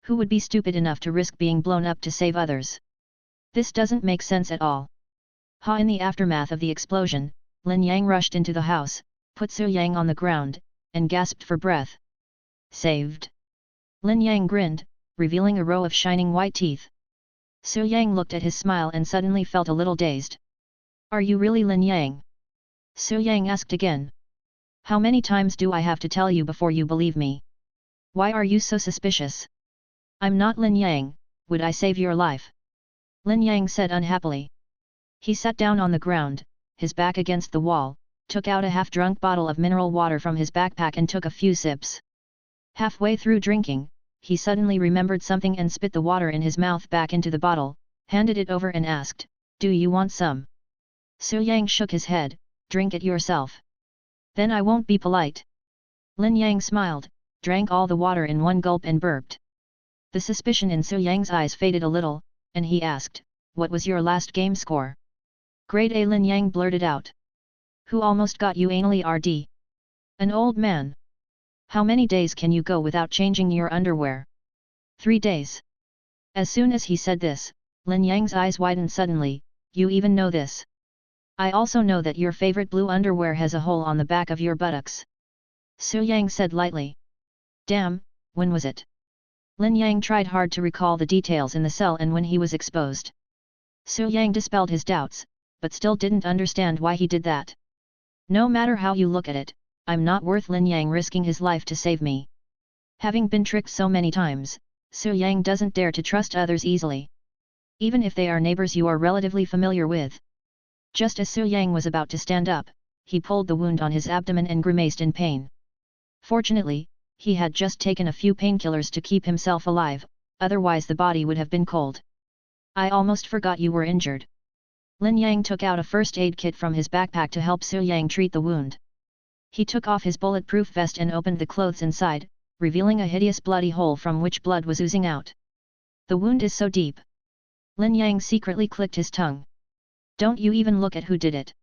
Who would be stupid enough to risk being blown up to save others? This doesn't make sense at all. In the aftermath of the explosion, Lin Yang rushed into the house, put Su Yang on the ground, and gasped for breath. Saved. Lin Yang grinned, revealing a row of shining white teeth. Su Yang looked at his smile and suddenly felt a little dazed. Are you really Lin Yang? Su Yang asked again. How many times do I have to tell you before you believe me? Why are you so suspicious? I'm not Lin Yang, would I save your life? Lin Yang said unhappily. He sat down on the ground, his back against the wall, took out a half-drunk bottle of mineral water from his backpack and took a few sips. Halfway through drinking, he suddenly remembered something and spit the water in his mouth back into the bottle, handed it over and asked, Do you want some? Su Yang shook his head, drink it yourself. Then I won't be polite. Lin Yang smiled, drank all the water in one gulp and burped. The suspicion in Su Yang's eyes faded a little, and he asked, What was your last game score? Grade A. Lin Yang blurted out. Who almost got you anally RD? An old man. How many days can you go without changing your underwear? 3 days. As soon as he said this, Lin Yang's eyes widened suddenly. You even know this. I also know that your favorite blue underwear has a hole on the back of your buttocks. Su Yang said lightly. Damn, when was it? Lin Yang tried hard to recall the details in the cell and when he was exposed. Su Yang dispelled his doubts, but still didn't understand why he did that. No matter how you look at it, I'm not worth Lin Yang risking his life to save me. Having been tricked so many times, Su Yang doesn't dare to trust others easily. Even if they are neighbors you are relatively familiar with. Just as Su Yang was about to stand up, he pulled the wound on his abdomen and grimaced in pain. Fortunately, he had just taken a few painkillers to keep himself alive, otherwise the body would have been cold. I almost forgot you were injured. Lin Yang took out a first aid kit from his backpack to help Su Yang treat the wound. He took off his bulletproof vest and opened the clothes inside, revealing a hideous bloody hole from which blood was oozing out. The wound is so deep. Lin Yang secretly clicked his tongue. Don't you even look at who did it.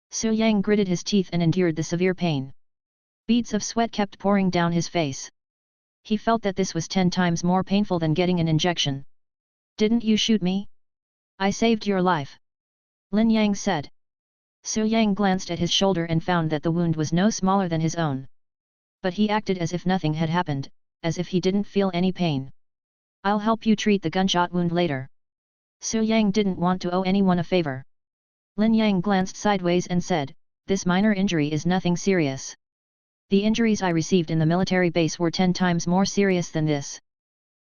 Su Yang gritted his teeth and endured the severe pain. Beads of sweat kept pouring down his face. He felt that this was 10 times more painful than getting an injection. Didn't you shoot me? I saved your life. Lin Yang said. Su Yang glanced at his shoulder and found that the wound was no smaller than his own. But he acted as if nothing had happened, as if he didn't feel any pain. I'll help you treat the gunshot wound later. Su Yang didn't want to owe anyone a favor. Lin Yang glanced sideways and said, this minor injury is nothing serious. The injuries I received in the military base were 10 times more serious than this.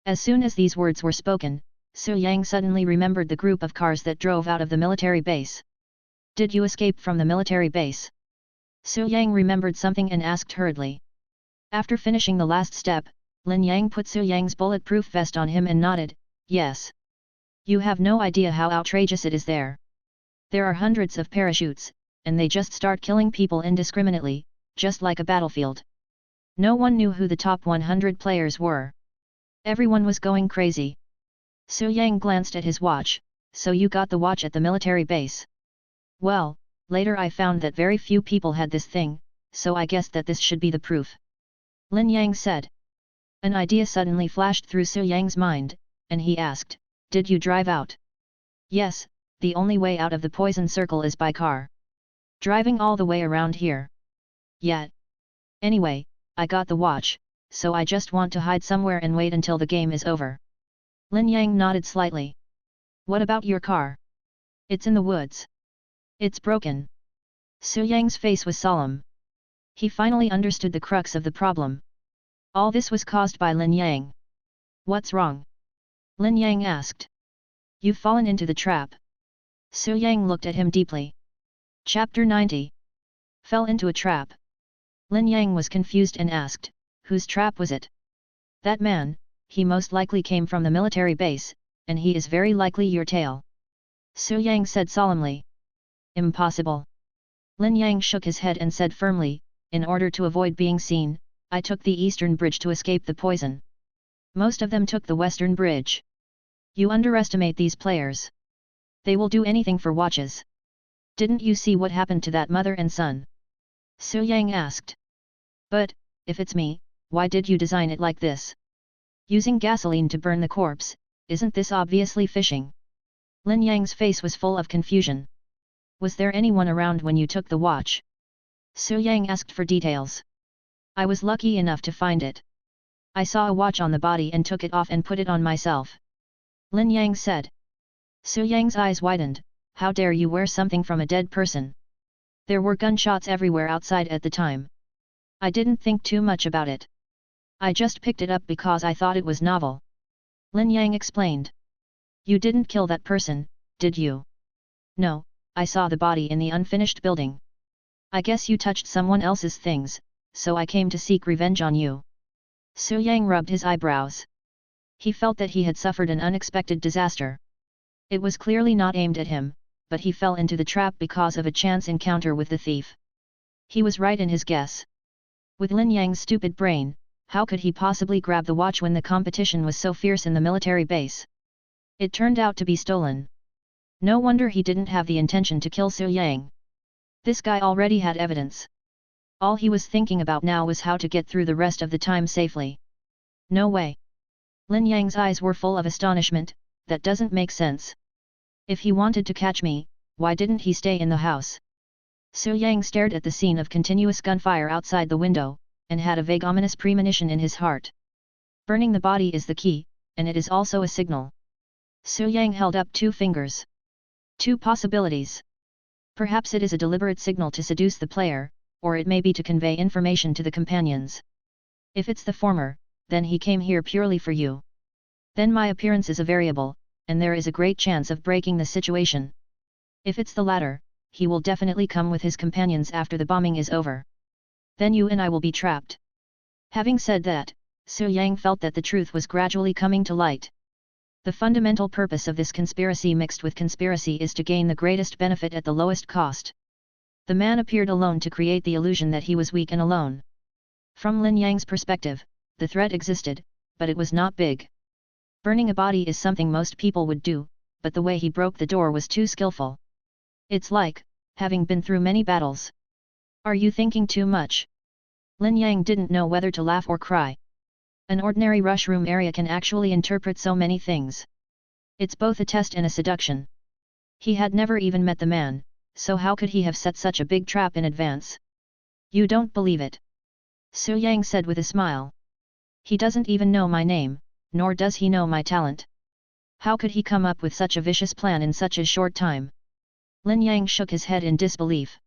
As soon as these words were spoken, Su Yang suddenly remembered the group of cars that drove out of the military base. Did you escape from the military base? Su Yang remembered something and asked hurriedly. After finishing the last step, Lin Yang put Su Yang's bulletproof vest on him and nodded, yes. You have no idea how outrageous it is there. There are hundreds of parachutes, and they just start killing people indiscriminately, just like a battlefield. No one knew who the top 100 players were. Everyone was going crazy. Su Yang glanced at his watch, so you got the watch at the military base. Well, later I found that very few people had this thing, so I guessed that this should be the proof. Lin Yang said. An idea suddenly flashed through Su Yang's mind, and he asked, did you drive out? Yes, the only way out of the poison circle is by car. Driving all the way around here. Yeah. Anyway, I got the watch, so I just want to hide somewhere and wait until the game is over. Lin Yang nodded slightly. What about your car? It's in the woods. It's broken. Su Yang's face was solemn. He finally understood the crux of the problem. All this was caused by Lin Yang. What's wrong? Lin Yang asked. You've fallen into the trap. Su Yang looked at him deeply. Chapter 90. Fell into a trap. Lin Yang was confused and asked, whose trap was it? That man, he most likely came from the military base, and he is very likely your tail. Su Yang said solemnly. Impossible. Lin Yang shook his head and said firmly, in order to avoid being seen, I took the eastern bridge to escape the poison. Most of them took the western bridge. You underestimate these players. They will do anything for watches. Didn't you see what happened to that mother and son? Su Yang asked. But, if it's me, why did you design it like this? Using gasoline to burn the corpse, isn't this obviously phishing? Lin Yang's face was full of confusion. Was there anyone around when you took the watch? Su Yang asked for details. I was lucky enough to find it. I saw a watch on the body and took it off and put it on myself. Lin Yang said. Su Yang's eyes widened, how dare you wear something from a dead person? There were gunshots everywhere outside at the time. I didn't think too much about it. I just picked it up because I thought it was novel. Lin Yang explained. You didn't kill that person, did you? No, I saw the body in the unfinished building. I guess you touched someone else's things, so I came to seek revenge on you. Su Yang rubbed his eyebrows. He felt that he had suffered an unexpected disaster. It was clearly not aimed at him, but he fell into the trap because of a chance encounter with the thief. He was right in his guess. With Lin Yang's stupid brain, how could he possibly grab the watch when the competition was so fierce in the military base? It turned out to be stolen. No wonder he didn't have the intention to kill Su Yang. This guy already had evidence. All he was thinking about now was how to get through the rest of the time safely. No way. Lin Yang's eyes were full of astonishment, that doesn't make sense. If he wanted to catch me, why didn't he stay in the house? Su Yang stared at the scene of continuous gunfire outside the window, and had a vague ominous premonition in his heart. Burning the body is the key, and it is also a signal. Su Yang held up 2 fingers. 2 possibilities. Perhaps it is a deliberate signal to seduce the player, or it may be to convey information to the companions. If it's the former, then he came here purely for you. Then my appearance is a variable, and there is a great chance of breaking the situation. If it's the latter, he will definitely come with his companions after the bombing is over. Then you and I will be trapped. Having said that, Su Yang felt that the truth was gradually coming to light. The fundamental purpose of this conspiracy mixed with conspiracy is to gain the greatest benefit at the lowest cost. The man appeared alone to create the illusion that he was weak and alone. From Lin Yang's perspective, the threat existed, but it was not big. Burning a body is something most people would do, but the way he broke the door was too skillful. It's like, having been through many battles. Are you thinking too much? Lin Yang didn't know whether to laugh or cry. An ordinary rush-room area can actually interpret so many things. It's both a test and a seduction. He had never even met the man, so how could he have set such a big trap in advance? You don't believe it? Su Yang said with a smile. He doesn't even know my name, nor does he know my talent. How could he come up with such a vicious plan in such a short time? Lin Yang shook his head in disbelief.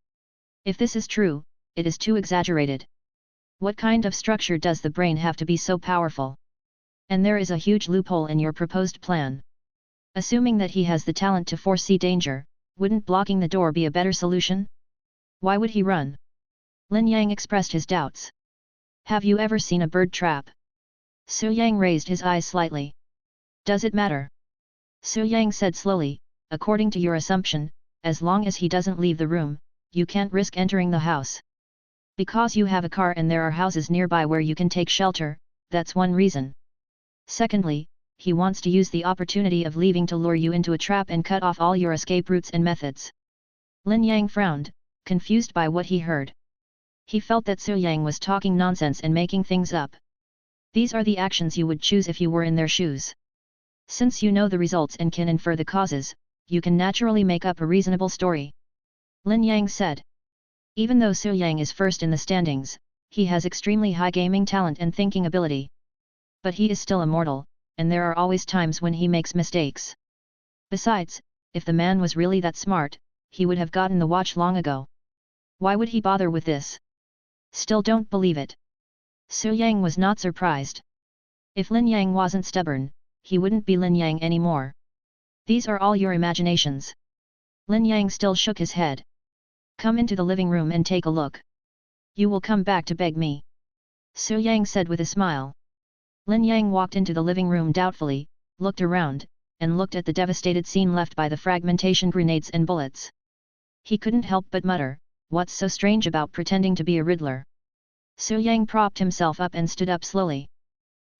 If this is true, it is too exaggerated. What kind of structure does the brain have to be so powerful? And there is a huge loophole in your proposed plan. Assuming that he has the talent to foresee danger, wouldn't blocking the door be a better solution? Why would he run? Lin Yang expressed his doubts. Have you ever seen a bird trap? Su Yang raised his eyes slightly. Does it matter? Su Yang said slowly, according to your assumption, as long as he doesn't leave the room, you can't risk entering the house. Because you have a car and there are houses nearby where you can take shelter, that's one reason. Secondly, he wants to use the opportunity of leaving to lure you into a trap and cut off all your escape routes and methods. Lin Yang frowned, confused by what he heard. He felt that Su Yang was talking nonsense and making things up. These are the actions you would choose if you were in their shoes. Since you know the results and can infer the causes, you can naturally make up a reasonable story. Lin Yang said. Even though Su Yang is first in the standings, he has extremely high gaming talent and thinking ability. But he is still a mortal, and there are always times when he makes mistakes. Besides, if the man was really that smart, he would have gotten the watch long ago. Why would he bother with this? Still don't believe it. Su Yang was not surprised. If Lin Yang wasn't stubborn, he wouldn't be Lin Yang anymore. These are all your imaginations. Lin Yang still shook his head. Come into the living room and take a look. You will come back to beg me. Su Yang said with a smile. Lin Yang walked into the living room doubtfully, looked around, and looked at the devastated scene left by the fragmentation grenades and bullets. He couldn't help but mutter, what's so strange about pretending to be a Riddler? Su Yang propped himself up and stood up slowly.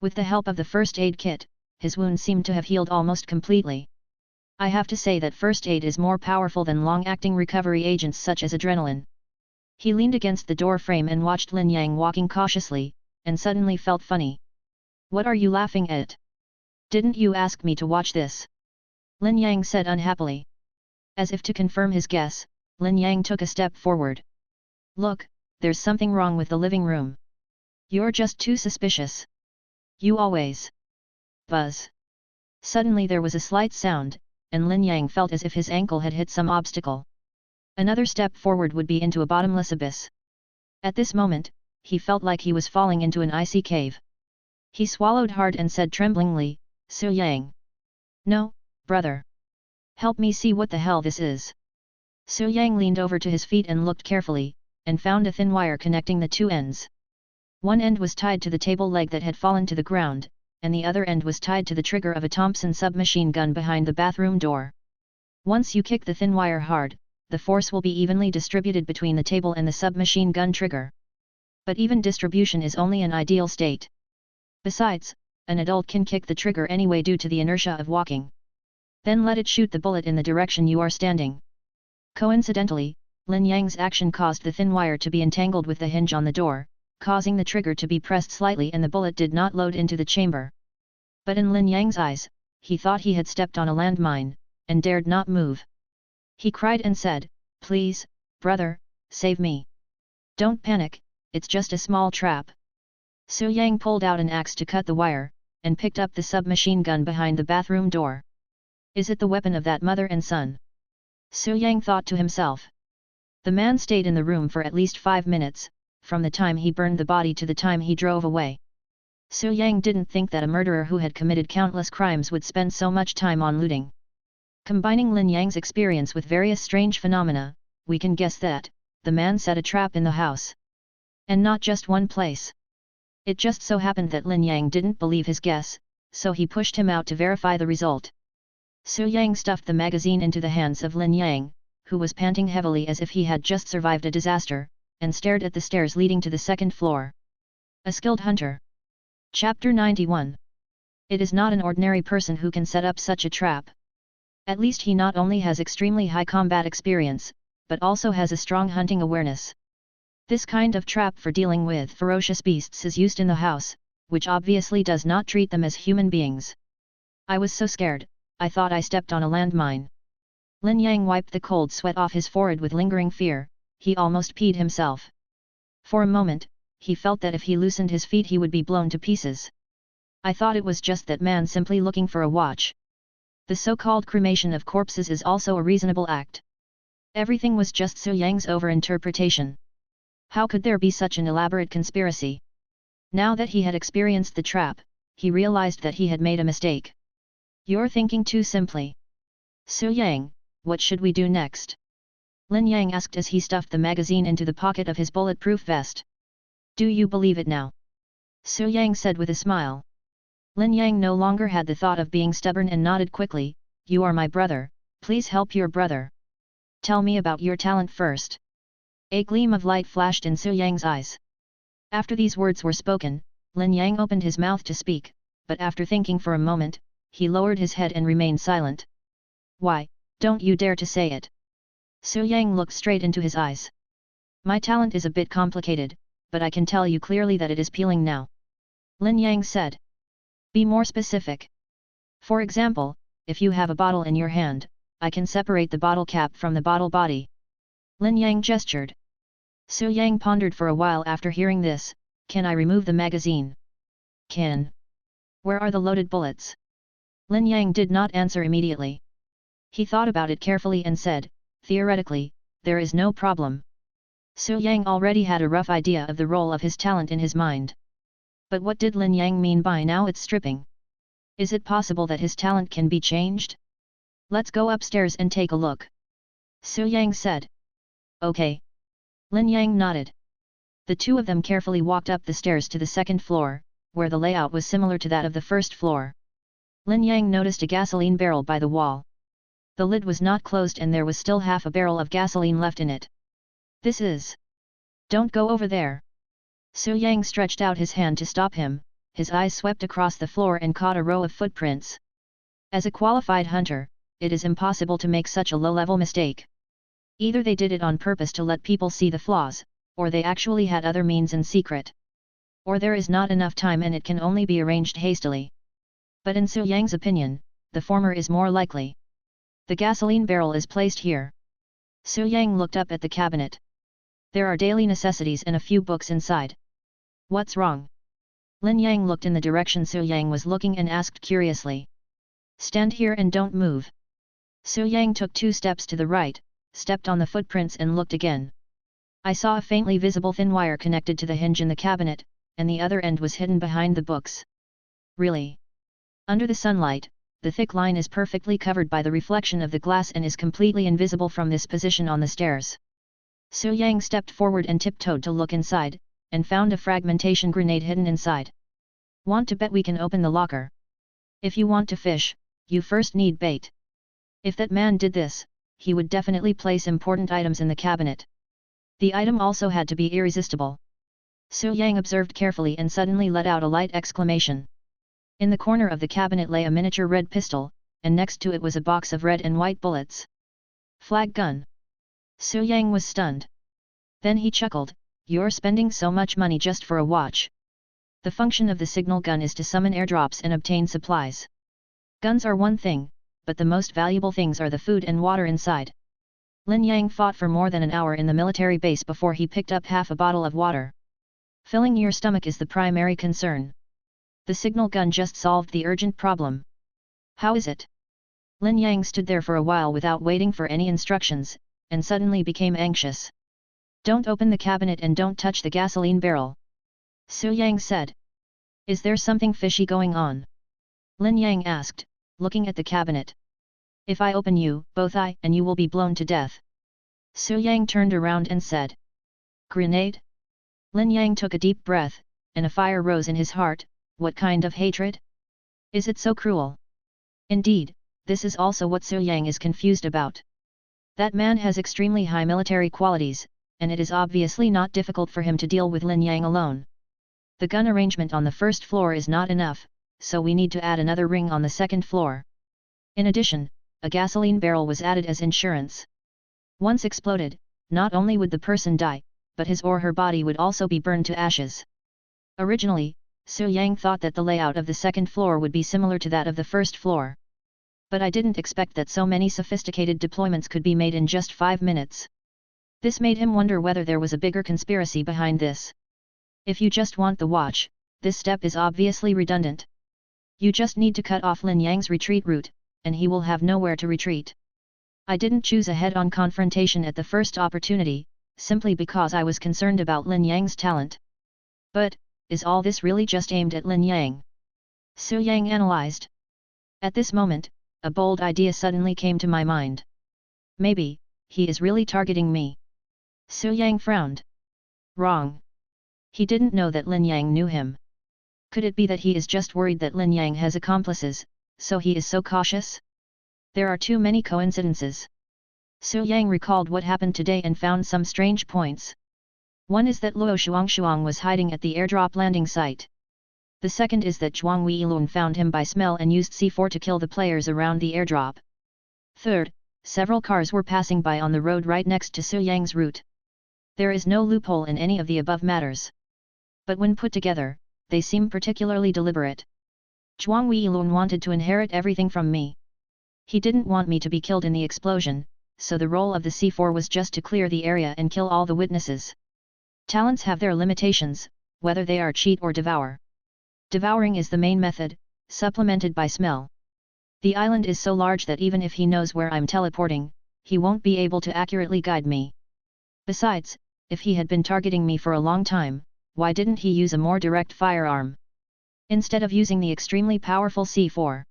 With the help of the first aid kit, his wound seemed to have healed almost completely. I have to say that first aid is more powerful than long-acting recovery agents such as adrenaline. He leaned against the door frame and watched Lin Yang walking cautiously, and suddenly felt funny. What are you laughing at? Didn't you ask me to watch this? Lin Yang said unhappily. As if to confirm his guess, Lin Yang took a step forward. Look, there's something wrong with the living room. You're just too suspicious. You always. Buzz. Suddenly there was a slight sound, and Lin Yang felt as if his ankle had hit some obstacle. Another step forward would be into a bottomless abyss. At this moment, he felt like he was falling into an icy cave. He swallowed hard and said tremblingly, Su Yang. No, brother. Help me see what the hell this is. Su Yang leaned over to his feet and looked carefully, and found a thin wire connecting the two ends. One end was tied to the table leg that had fallen to the ground, and the other end was tied to the trigger of a Thompson submachine gun behind the bathroom door. Once you kick the thin wire hard, the force will be evenly distributed between the table and the submachine gun trigger. But even distribution is only an ideal state. Besides, an adult can kick the trigger anyway due to the inertia of walking. Then let it shoot the bullet in the direction you are standing. Coincidentally, Lin Yang's action caused the thin wire to be entangled with the hinge on the door, causing the trigger to be pressed slightly and the bullet did not load into the chamber. But in Lin Yang's eyes, he thought he had stepped on a landmine, and dared not move. He cried and said, Please, brother, save me. Don't panic, it's just a small trap. Su Yang pulled out an axe to cut the wire, and picked up the submachine gun behind the bathroom door. Is it the weapon of that mother and son? Su Yang thought to himself. The man stayed in the room for at least 5 minutes, from the time he burned the body to the time he drove away. Su Yang didn't think that a murderer who had committed countless crimes would spend so much time on looting. Combining Lin Yang's experience with various strange phenomena, we can guess that the man set a trap in the house. And not just one place. It just so happened that Lin Yang didn't believe his guess, so he pushed him out to verify the result. Su Yang stuffed the magazine into the hands of Lin Yang, who was panting heavily as if he had just survived a disaster, and stared at the stairs leading to the second floor. A skilled hunter. Chapter 91. It is not an ordinary person who can set up such a trap. At least he not only has extremely high combat experience, but also has a strong hunting awareness. This kind of trap for dealing with ferocious beasts is used in the house, which obviously does not treat them as human beings. I was so scared, I thought I stepped on a landmine. Lin Yang wiped the cold sweat off his forehead with lingering fear, he almost peed himself. For a moment, he felt that if he loosened his feet he would be blown to pieces. I thought it was just that man simply looking for a watch. The so-called cremation of corpses is also a reasonable act. Everything was just Su Yang's overinterpretation. How could there be such an elaborate conspiracy? Now that he had experienced the trap, he realized that he had made a mistake. You're thinking too simply. Su Yang, what should we do next? Lin Yang asked as he stuffed the magazine into the pocket of his bulletproof vest. Do you believe it now? Su Yang said with a smile. Lin Yang no longer had the thought of being stubborn and nodded quickly, you are my brother, please help your brother. Tell me about your talent first. A gleam of light flashed in Su Yang's eyes. After these words were spoken, Lin Yang opened his mouth to speak, but after thinking for a moment, he lowered his head and remained silent. Why, don't you dare to say it? Su Yang looked straight into his eyes. My talent is a bit complicated, but I can tell you clearly that it is peeling now. Lin Yang said. Be more specific. For example, if you have a bottle in your hand, I can separate the bottle cap from the bottle body. Lin Yang gestured. Su Yang pondered for a while after hearing this, can I remove the magazine? Can. Where are the loaded bullets? Lin Yang did not answer immediately. He thought about it carefully and said, theoretically, there is no problem. Su Yang already had a rough idea of the role of his talent in his mind. But what did Lin Yang mean by now it's stripping? Is it possible that his talent can be changed? Let's go upstairs and take a look. Su Yang said. Okay. Lin Yang nodded. The two of them carefully walked up the stairs to the second floor, where the layout was similar to that of the first floor. Lin Yang noticed a gasoline barrel by the wall. The lid was not closed and there was still half a barrel of gasoline left in it. This is... Don't go over there. Su Yang stretched out his hand to stop him, his eyes swept across the floor and caught a row of footprints. As a qualified hunter, it is impossible to make such a low-level mistake. Either they did it on purpose to let people see the flaws, or they actually had other means in secret. Or there is not enough time and it can only be arranged hastily. But in Su Yang's opinion, the former is more likely. The gasoline barrel is placed here. Su Yang looked up at the cabinet. There are daily necessities and a few books inside. What's wrong? Lin Yang looked in the direction Su Yang was looking and asked curiously. Stand here and don't move. Su Yang took 2 steps to the right, stepped on the footprints and looked again. I saw a faintly visible thin wire connected to the hinge in the cabinet, and the other end was hidden behind the books. Really? Under the sunlight, the thick line is perfectly covered by the reflection of the glass and is completely invisible from this position on the stairs. Su Yang stepped forward and tiptoed to look inside, and found a fragmentation grenade hidden inside. Want to bet we can open the locker? If you want to fish, you first need bait. If that man did this, he would definitely place important items in the cabinet. The item also had to be irresistible. Su Yang observed carefully and suddenly let out a light exclamation. In the corner of the cabinet lay a miniature red pistol, and next to it was a box of red and white bullets. Flag gun. Su Yang was stunned. Then he chuckled, you're spending so much money just for a watch. The function of the signal gun is to summon airdrops and obtain supplies. Guns are one thing, but the most valuable things are the food and water inside. Lin Yang fought for more than an hour in the military base before he picked up half a bottle of water. Filling your stomach is the primary concern. The signal gun just solved the urgent problem. How is it? Lin Yang stood there for a while without waiting for any instructions, and suddenly became anxious. Don't open the cabinet and don't touch the gasoline barrel. Su Yang said. Is there something fishy going on? Lin Yang asked, looking at the cabinet. If I open you, both I and you will be blown to death. Su Yang turned around and said. Grenade? Lin Yang took a deep breath, and a fire rose in his heart. What kind of hatred? Is it so cruel? Indeed, this is also what Su Yang is confused about. That man has extremely high military qualities, and it is obviously not difficult for him to deal with Lin Yang alone. The gun arrangement on the first floor is not enough, so we need to add another ring on the second floor. In addition, a gasoline barrel was added as insurance. Once exploded, not only would the person die, but his or her body would also be burned to ashes. Originally, Su Yang thought that the layout of the second floor would be similar to that of the first floor. But I didn't expect that so many sophisticated deployments could be made in just 5 minutes. This made him wonder whether there was a bigger conspiracy behind this. If you just want the watch, this step is obviously redundant. You just need to cut off Lin Yang's retreat route, and he will have nowhere to retreat. I didn't choose a head-on confrontation at the first opportunity, simply because I was concerned about Lin Yang's talent. But, is all this really just aimed at Lin Yang? Su Yang analyzed. At this moment, a bold idea suddenly came to my mind. Maybe, he is really targeting me. Su Yang frowned. Wrong. He didn't know that Lin Yang knew him. Could it be that he is just worried that Lin Yang has accomplices, so he is so cautious? There are too many coincidences. Su Yang recalled what happened today and found some strange points. One is that Luo Shuang was hiding at the airdrop landing site. The second is that Zhuang Weilun found him by smell and used C4 to kill the players around the airdrop. Third, several cars were passing by on the road right next to Su Yang's route. There is no loophole in any of the above matters. But when put together, they seem particularly deliberate. Zhuang Weilun wanted to inherit everything from me. He didn't want me to be killed in the explosion, so the role of the C4 was just to clear the area and kill all the witnesses. Talents have their limitations, whether they are cheat or devour. Devouring is the main method, supplemented by smell. The island is so large that even if he knows where I'm teleporting, he won't be able to accurately guide me. Besides, if he had been targeting me for a long time, why didn't he use a more direct firearm? Instead of using the extremely powerful C4.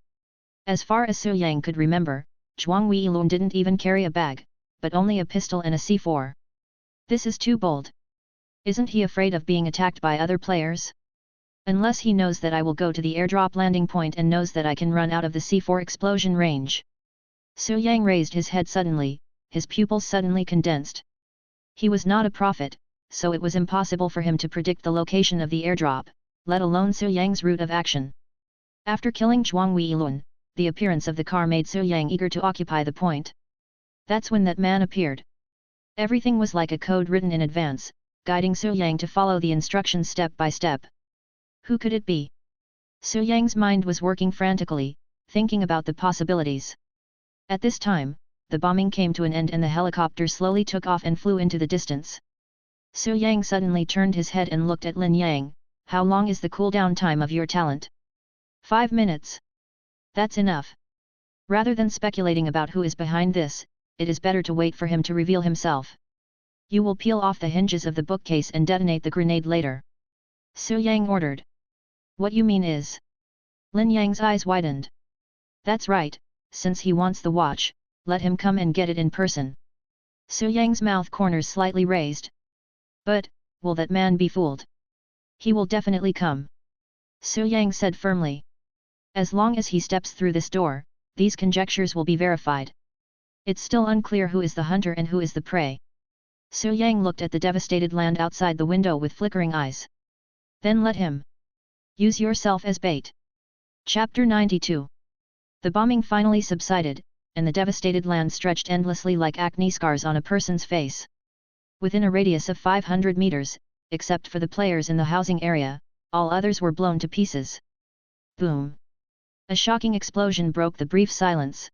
As far as Su Yang could remember, Zhuang Weilun didn't even carry a bag, but only a pistol and a C4. This is too bold. Isn't he afraid of being attacked by other players? Unless he knows that I will go to the airdrop landing point and knows that I can run out of the C4 explosion range. Su Yang raised his head suddenly, his pupils suddenly condensed. He was not a prophet, so it was impossible for him to predict the location of the airdrop, let alone Su Yang's route of action. After killing Zhuang Weilun, the appearance of the car made Su Yang eager to occupy the point. That's when that man appeared. Everything was like a code written in advance, guiding Su Yang to follow the instructions step by step. Who could it be? Su Yang's mind was working frantically, thinking about the possibilities. At this time, the bombing came to an end and the helicopter slowly took off and flew into the distance. Su Yang suddenly turned his head and looked at Lin Yang. How long is the cooldown time of your talent? 5 minutes. That's enough. Rather than speculating about who is behind this, it is better to wait for him to reveal himself. You will peel off the hinges of the bookcase and detonate the grenade later. Su Yang ordered. What you mean is? Lin Yang's eyes widened. That's right, since he wants the watch, let him come and get it in person. Su Yang's mouth corners slightly raised. But, will that man be fooled? He will definitely come. Su Yang said firmly. As long as he steps through this door, these conjectures will be verified. It's still unclear who is the hunter and who is the prey. Su Yang looked at the devastated land outside the window with flickering eyes. Then let him. Use yourself as bait. Chapter 92. The bombing finally subsided, and the devastated land stretched endlessly like acne scars on a person's face. Within a radius of 500 meters, except for the players in the housing area, all others were blown to pieces. Boom! A shocking explosion broke the brief silence.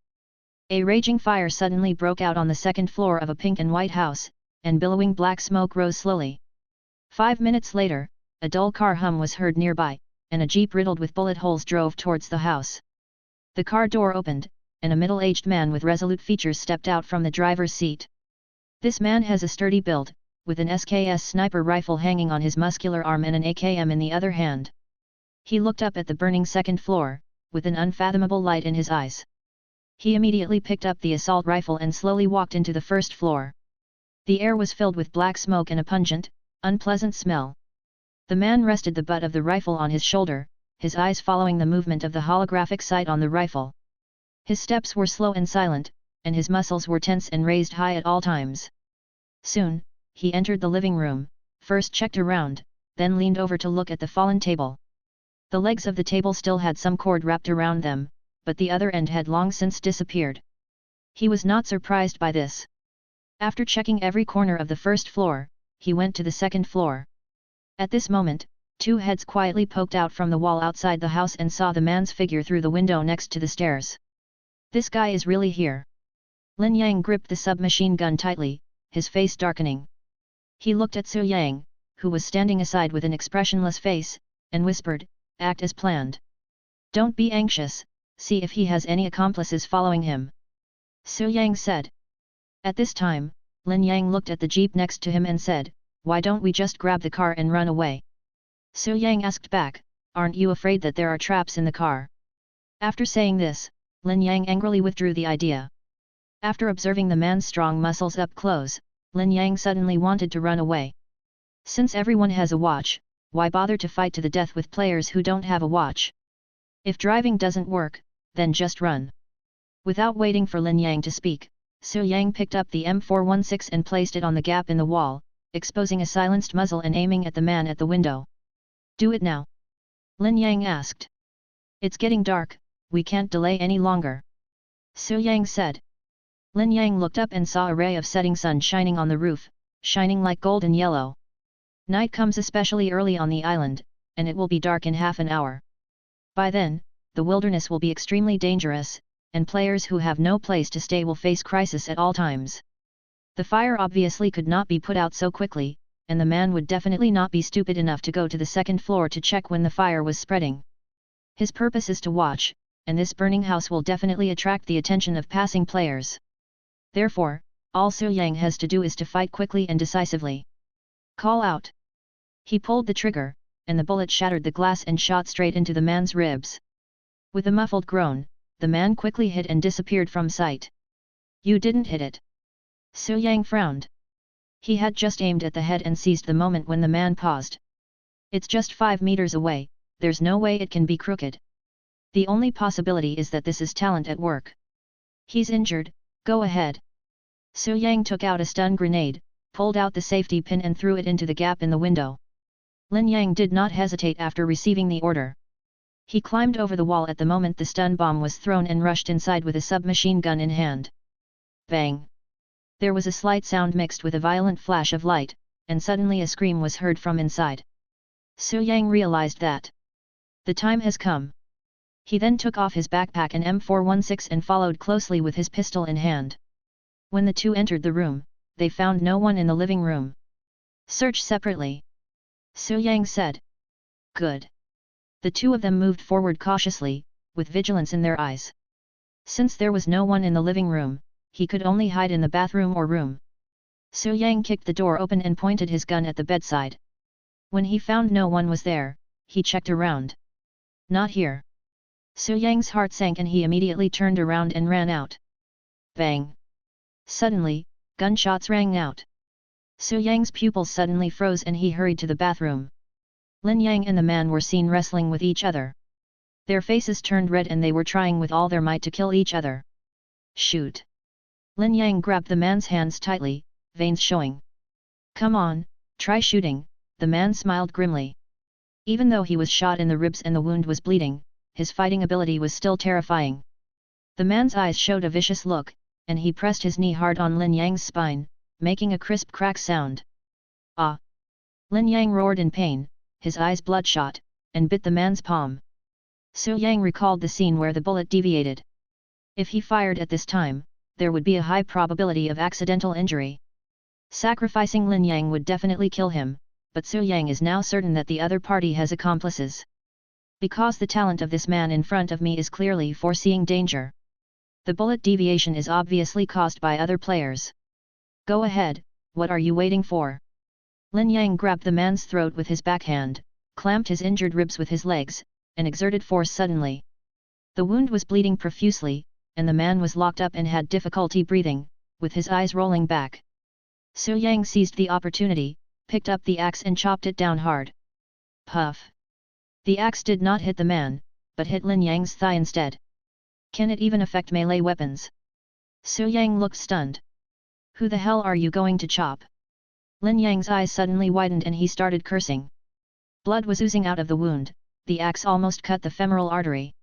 A raging fire suddenly broke out on the second floor of a pink and white house, and billowing black smoke rose slowly. 5 minutes later, a dull car hum was heard nearby, and a jeep riddled with bullet holes drove towards the house. The car door opened, and a middle-aged man with resolute features stepped out from the driver's seat. This man has a sturdy build, with an SKS sniper rifle hanging on his muscular arm and an AKM in the other hand. He looked up at the burning second floor, with an unfathomable light in his eyes. He immediately picked up the assault rifle and slowly walked into the first floor. The air was filled with black smoke and a pungent, unpleasant smell. The man rested the butt of the rifle on his shoulder, his eyes following the movement of the holographic sight on the rifle. His steps were slow and silent, and his muscles were tense and raised high at all times. Soon, he entered the living room, first checked around, then leaned over to look at the fallen table. The legs of the table still had some cord wrapped around them, but the other end had long since disappeared. He was not surprised by this. After checking every corner of the first floor, he went to the second floor. At this moment, 2 heads quietly poked out from the wall outside the house and saw the man's figure through the window next to the stairs. This guy is really here. Lin Yang gripped the submachine gun tightly, his face darkening. He looked at Su Yang, who was standing aside with an expressionless face, and whispered, "Act as planned. Don't be anxious, see if he has any accomplices following him." Su Yang said. At this time, Lin Yang looked at the jeep next to him and said, "Why don't we just grab the car and run away?" Su Yang asked back, "Aren't you afraid that there are traps in the car?" After saying this, Lin Yang angrily withdrew the idea. After observing the man's strong muscles up close, Lin Yang suddenly wanted to run away. Since everyone has a watch, why bother to fight to the death with players who don't have a watch? If driving doesn't work, then just run. Without waiting for Lin Yang to speak, Su Yang picked up the M416 and placed it on the gap in the wall, exposing a silenced muzzle and aiming at the man at the window. "Do it now?" Lin Yang asked. "It's getting dark, we can't delay any longer," Su Yang said. Lin Yang looked up and saw a ray of setting sun shining on the roof, shining like golden yellow. Night comes especially early on the island, and it will be dark in half an hour. By then, the wilderness will be extremely dangerous, and players who have no place to stay will face crisis at all times. The fire obviously could not be put out so quickly, and the man would definitely not be stupid enough to go to the second floor to check when the fire was spreading. His purpose is to watch, and this burning house will definitely attract the attention of passing players. Therefore, all Su Yang has to do is to fight quickly and decisively. "Call out!" He pulled the trigger, and the bullet shattered the glass and shot straight into the man's ribs. With a muffled groan, the man quickly hid and disappeared from sight. "You didn't hit it." Su Yang frowned. He had just aimed at the head and seized the moment when the man paused. "It's just 5 meters away, there's no way it can be crooked. The only possibility is that this is talent at work. He's injured, go ahead." Su Yang took out a stun grenade, pulled out the safety pin and threw it into the gap in the window. Lin Yang did not hesitate after receiving the order. He climbed over the wall at the moment the stun bomb was thrown and rushed inside with a submachine gun in hand. Bang! There was a slight sound mixed with a violent flash of light, and suddenly a scream was heard from inside. Su Yang realized that the time has come. He then took off his backpack and M416 and followed closely with his pistol in hand. When the two entered the room, they found no one in the living room. "Search separately," Su Yang said. "Good." The two of them moved forward cautiously, with vigilance in their eyes. Since there was no one in the living room, he could only hide in the bathroom or room. Su Yang kicked the door open and pointed his gun at the bedside. When he found no one was there, he checked around. "Not here." Su Yang's heart sank and he immediately turned around and ran out. Bang! Suddenly, gunshots rang out. Su Yang's pupils suddenly froze and he hurried to the bathroom. Lin Yang and the man were seen wrestling with each other. Their faces turned red and they were trying with all their might to kill each other. "Shoot!" Lin Yang grabbed the man's hands tightly, veins showing. "Come on, try shooting," the man smiled grimly. Even though he was shot in the ribs and the wound was bleeding, his fighting ability was still terrifying. The man's eyes showed a vicious look, and he pressed his knee hard on Lin Yang's spine, making a crisp crack sound. "Ah!" Lin Yang roared in pain, his eyes bloodshot, and bit the man's palm. Su Yang recalled the scene where the bullet deviated. If he fired at this time, there would be a high probability of accidental injury. Sacrificing Lin Yang would definitely kill him, but Su Yang is now certain that the other party has accomplices. Because the talent of this man in front of me is clearly foreseeing danger. The bullet deviation is obviously caused by other players. Go ahead, what are you waiting for? Lin Yang grabbed the man's throat with his backhand, clamped his injured ribs with his legs, and exerted force suddenly. The wound was bleeding profusely, and the man was locked up and had difficulty breathing, with his eyes rolling back. Su Yang seized the opportunity, picked up the axe and chopped it down hard. Puff! The axe did not hit the man, but hit Lin Yang's thigh instead. Can it even affect melee weapons? Su Yang looked stunned. Who the hell are you going to chop? Lin Yang's eyes suddenly widened and he started cursing. Blood was oozing out of the wound, the axe almost cut the femoral artery.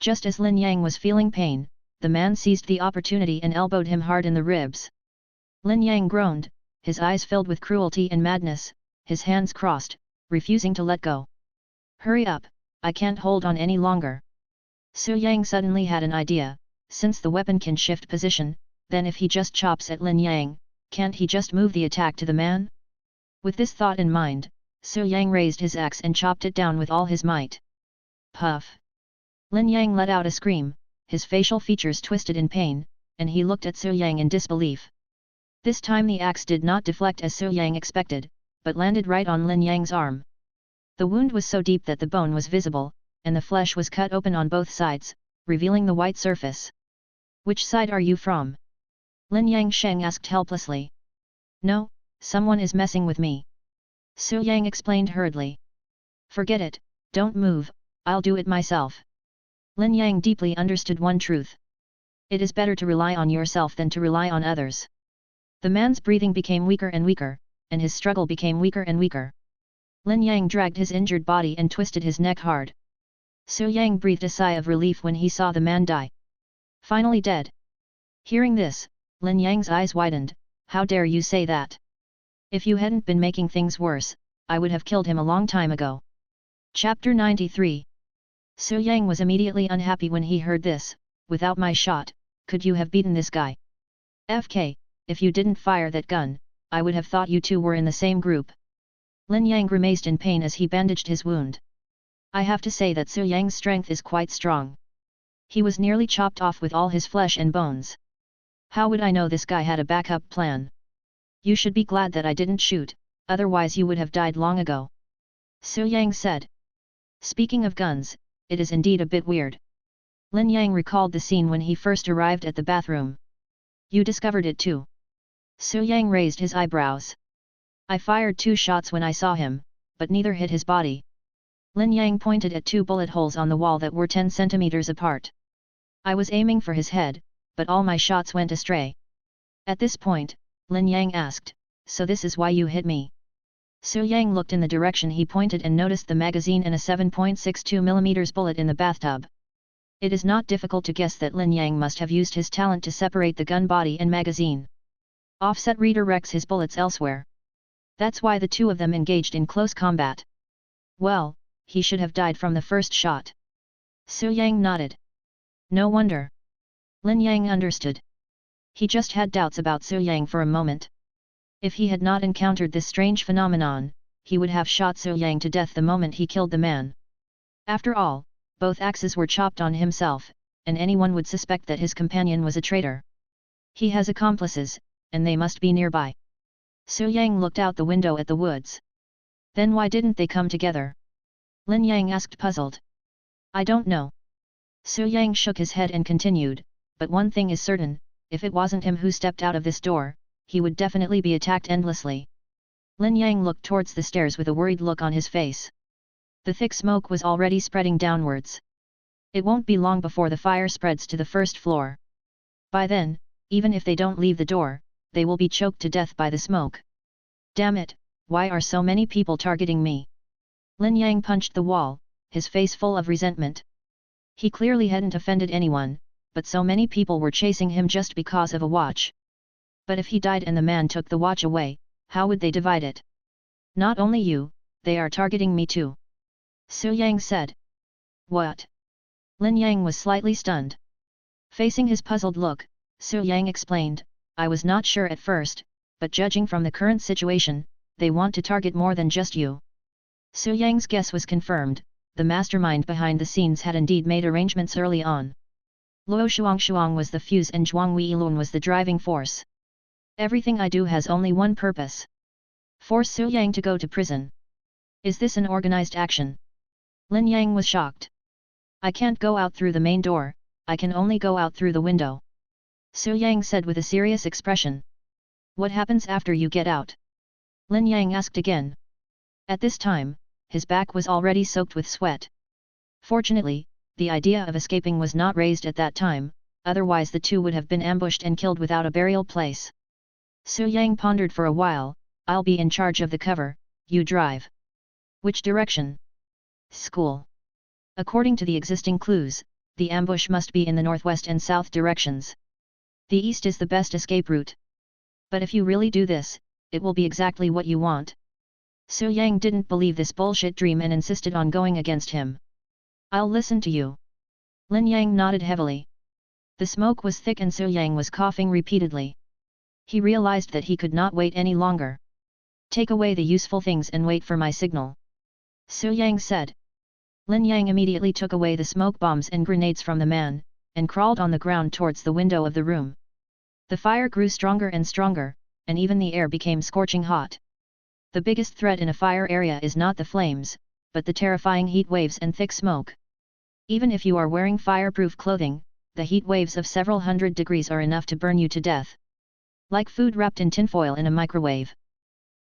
Just as Lin Yang was feeling pain, the man seized the opportunity and elbowed him hard in the ribs. Lin Yang groaned, his eyes filled with cruelty and madness, his hands crossed, refusing to let go. Hurry up, I can't hold on any longer. Su Yang suddenly had an idea, since the weapon can shift position, then if he just chops at Lin Yang, can't he just move the attack to the man? With this thought in mind, Su Yang raised his axe and chopped it down with all his might. Puff! Lin Yang let out a scream, his facial features twisted in pain, and he looked at Su Yang in disbelief. This time the axe did not deflect as Su Yang expected, but landed right on Lin Yang's arm. The wound was so deep that the bone was visible, and the flesh was cut open on both sides, revealing the white surface. Which side are you from? Lin Yang Sheng asked helplessly. No, someone is messing with me. Su Yang explained hurriedly. Forget it, don't move, I'll do it myself. Lin Yang deeply understood one truth. It is better to rely on yourself than to rely on others. The man's breathing became weaker and weaker, and his struggle became weaker and weaker. Lin Yang dragged his injured body and twisted his neck hard. Su Yang breathed a sigh of relief when he saw the man die. Finally dead. Hearing this, Lin Yang's eyes widened. How dare you say that? If you hadn't been making things worse, I would have killed him a long time ago. Chapter 93. Su Yang was immediately unhappy when he heard this. Without my shot, could you have beaten this guy? FK, if you didn't fire that gun, I would have thought you two were in the same group. Lin Yang grimaced in pain as he bandaged his wound. I have to say that Su Yang's strength is quite strong. He was nearly chopped off with all his flesh and bones. How would I know this guy had a backup plan? You should be glad that I didn't shoot, otherwise you would have died long ago. Su Yang said. Speaking of guns, it is indeed a bit weird. Lin Yang recalled the scene when he first arrived at the bathroom. You discovered it too. Su Yang raised his eyebrows. I fired 2 shots when I saw him, but neither hit his body. Lin Yang pointed at 2 bullet holes on the wall that were 10 centimeters apart. I was aiming for his head, but all my shots went astray. At this point, Lin Yang asked, so this is why you hit me? Su Yang looked in the direction he pointed and noticed the magazine and a 7.62 mm bullet in the bathtub. It is not difficult to guess that Lin Yang must have used his talent to separate the gun body and magazine. Offset redirects his bullets elsewhere. That's why the two of them engaged in close combat. Well, he should have died from the first shot. Su Yang nodded. No wonder. Lin Yang understood. He just had doubts about Su Yang for a moment. If he had not encountered this strange phenomenon, he would have shot Su Yang to death the moment he killed the man. After all, both axes were chopped on himself, and anyone would suspect that his companion was a traitor. He has accomplices, and they must be nearby. Su Yang looked out the window at the woods. Then why didn't they come together? Lin Yang asked puzzled. I don't know. Su Yang shook his head and continued, but one thing is certain, if it wasn't him who stepped out of this door, he would definitely be attacked endlessly. Lin Yang looked towards the stairs with a worried look on his face. The thick smoke was already spreading downwards. It won't be long before the fire spreads to the first floor. By then, even if they don't leave the door, they will be choked to death by the smoke. Damn it, why are so many people targeting me? Lin Yang punched the wall, his face full of resentment. He clearly hadn't offended anyone, but so many people were chasing him just because of a watch. But if he died and the man took the watch away, how would they divide it? Not only you, they are targeting me too. Su Yang said. What? Lin Yang was slightly stunned. Facing his puzzled look, Su Yang explained, I was not sure at first, but judging from the current situation, they want to target more than just you. Su Yang's guess was confirmed, the mastermind behind the scenes had indeed made arrangements early on. Luo Shuang was the fuse and Zhuang Weilun was the driving force. Everything I do has only one purpose. Force Su Yang to go to prison. Is this an organized action? Lin Yang was shocked. I can't go out through the main door, I can only go out through the window. Su Yang said with a serious expression. What happens after you get out? Lin Yang asked again. At this time, his back was already soaked with sweat. Fortunately, the idea of escaping was not raised at that time, otherwise the two would have been ambushed and killed without a burial place. Su Yang pondered for a while, I'll be in charge of the cover, you drive. Which direction? School. According to the existing clues, the ambush must be in the northwest and south directions. The east is the best escape route. But if you really do this, it will be exactly what you want. Su Yang didn't believe this bullshit dream and insisted on going against him. I'll listen to you. Lin Yang nodded heavily. The smoke was thick and Su Yang was coughing repeatedly. He realized that he could not wait any longer. Take away the useful things and wait for my signal. Su Yang said. Lin Yang immediately took away the smoke bombs and grenades from the man, and crawled on the ground towards the window of the room. The fire grew stronger and stronger, and even the air became scorching hot. The biggest threat in a fire area is not the flames, but the terrifying heat waves and thick smoke. Even if you are wearing fireproof clothing, the heat waves of several hundred degrees are enough to burn you to death. Like food wrapped in tinfoil in a microwave.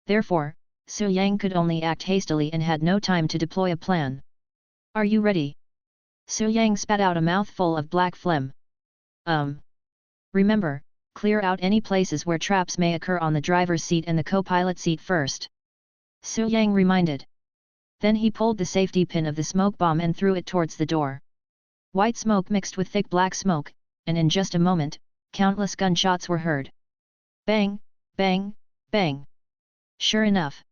Therefore, Su Yang could only act hastily and had no time to deploy a plan. Are you ready? Su Yang spat out a mouthful of black phlegm. Remember, clear out any places where traps may occur on the driver's seat and the co-pilot seat first. Su Yang reminded. Then he pulled the safety pin of the smoke bomb and threw it towards the door. White smoke mixed with thick black smoke, and in just a moment, countless gunshots were heard. Bang, bang, bang. Sure enough.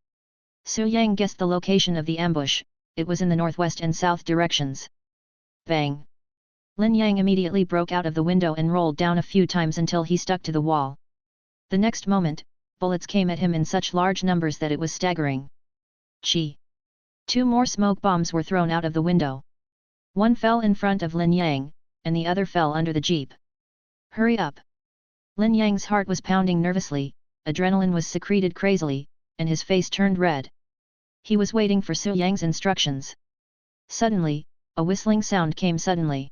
Su Yang guessed the location of the ambush, it was in the northwest and south directions. Bang. Lin Yang immediately broke out of the window and rolled down a few times until he stuck to the wall. The next moment, bullets came at him in such large numbers that it was staggering. Chi. 2 more smoke bombs were thrown out of the window. One fell in front of Lin Yang, and the other fell under the jeep. Hurry up! Lin Yang's heart was pounding nervously, adrenaline was secreted crazily, and his face turned red. He was waiting for Su Yang's instructions. Suddenly, a whistling sound came suddenly.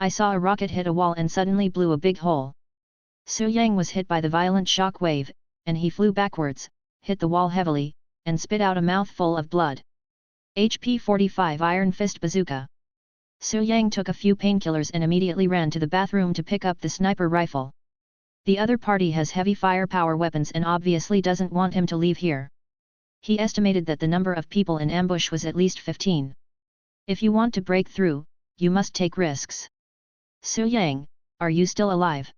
I saw a rocket hit a wall and suddenly blew a big hole. Su Yang was hit by the violent shock wave, and he flew backwards, hit the wall heavily, and spit out a mouthful of blood. HP 45 Iron Fist Bazooka. Su Yang took a few painkillers and immediately ran to the bathroom to pick up the sniper rifle. The other party has heavy firepower weapons and obviously doesn't want him to leave here. He estimated that the number of people in ambush was at least 15. If you want to break through, you must take risks. Su Yang, are you still alive?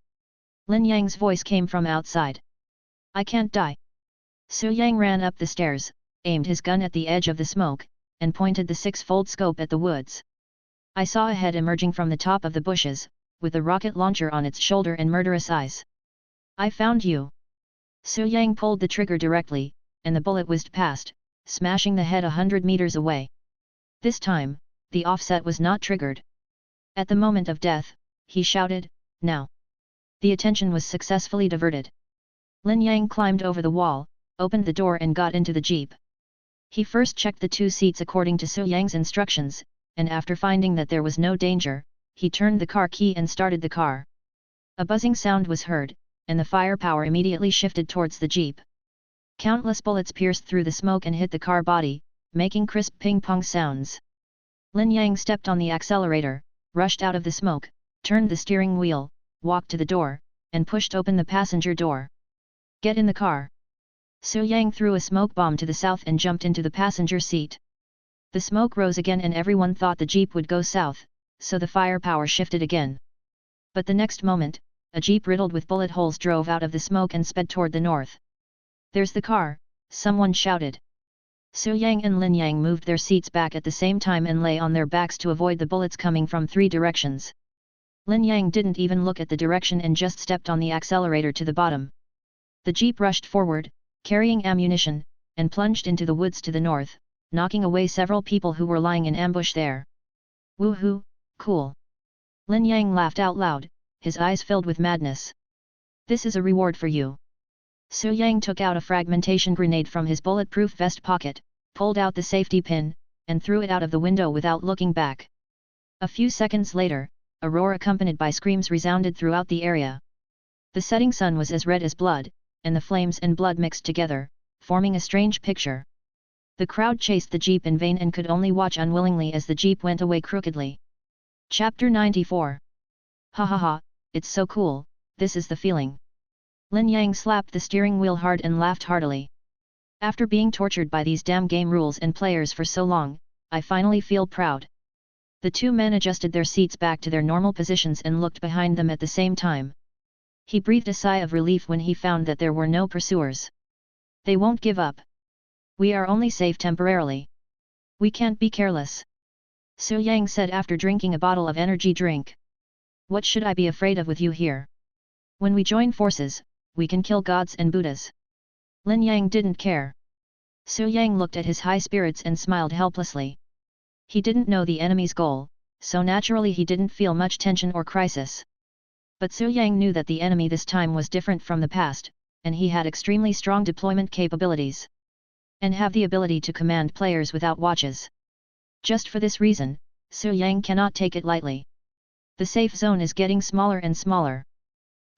Lin Yang's voice came from outside. I can't die. Su Yang ran up the stairs, aimed his gun at the edge of the smoke, and pointed the 6-fold scope at the woods. I saw a head emerging from the top of the bushes, with a rocket launcher on its shoulder and murderous eyes. I found you. Su Yang pulled the trigger directly, and the bullet whizzed past, smashing the head 100 meters away. This time, the offset was not triggered. At the moment of death, he shouted, now. The attention was successfully diverted. Lin Yang climbed over the wall, opened the door and got into the jeep. He first checked the 2 seats according to Su Yang's instructions, and after finding that there was no danger, he turned the car key and started the car. A buzzing sound was heard, and the firepower immediately shifted towards the jeep. Countless bullets pierced through the smoke and hit the car body, making crisp ping-pong sounds. Lin Yang stepped on the accelerator, rushed out of the smoke, turned the steering wheel, walked to the door, and pushed open the passenger door. Get in the car. Su Yang threw a smoke bomb to the south and jumped into the passenger seat. The smoke rose again and everyone thought the jeep would go south, so the firepower shifted again. But the next moment, a jeep riddled with bullet holes drove out of the smoke and sped toward the north. There's the car, someone shouted. Su Yang and Lin Yang moved their seats back at the same time and lay on their backs to avoid the bullets coming from 3 directions. Lin Yang didn't even look at the direction and just stepped on the accelerator to the bottom. The jeep rushed forward, carrying ammunition, and plunged into the woods to the north, knocking away several people who were lying in ambush there. Woohoo, cool! Lin Yang laughed out loud, his eyes filled with madness. This is a reward for you. Su Yang took out a fragmentation grenade from his bulletproof vest pocket, pulled out the safety pin, and threw it out of the window without looking back. A few seconds later, a roar accompanied by screams resounded throughout the area. The setting sun was as red as blood, and the flames and blood mixed together, forming a strange picture. The crowd chased the jeep in vain and could only watch unwillingly as the jeep went away crookedly. Chapter 94. Ha ha ha, it's so cool, this is the feeling. Lin Yang slapped the steering wheel hard and laughed heartily. After being tortured by these damn game rules and players for so long, I finally feel proud. The 2 men adjusted their seats back to their normal positions and looked behind them at the same time. He breathed a sigh of relief when he found that there were no pursuers. They won't give up. We are only safe temporarily. We can't be careless. Su Yang said after drinking a bottle of energy drink. What should I be afraid of with you here? When we join forces, we can kill gods and Buddhas. Lin Yang didn't care. Su Yang looked at his high spirits and smiled helplessly. He didn't know the enemy's goal, so naturally he didn't feel much tension or crisis. But Su Yang knew that the enemy this time was different from the past, and he had extremely strong deployment capabilities. And have the ability to command players without watches. Just for this reason, Su Yang cannot take it lightly. The safe zone is getting smaller and smaller.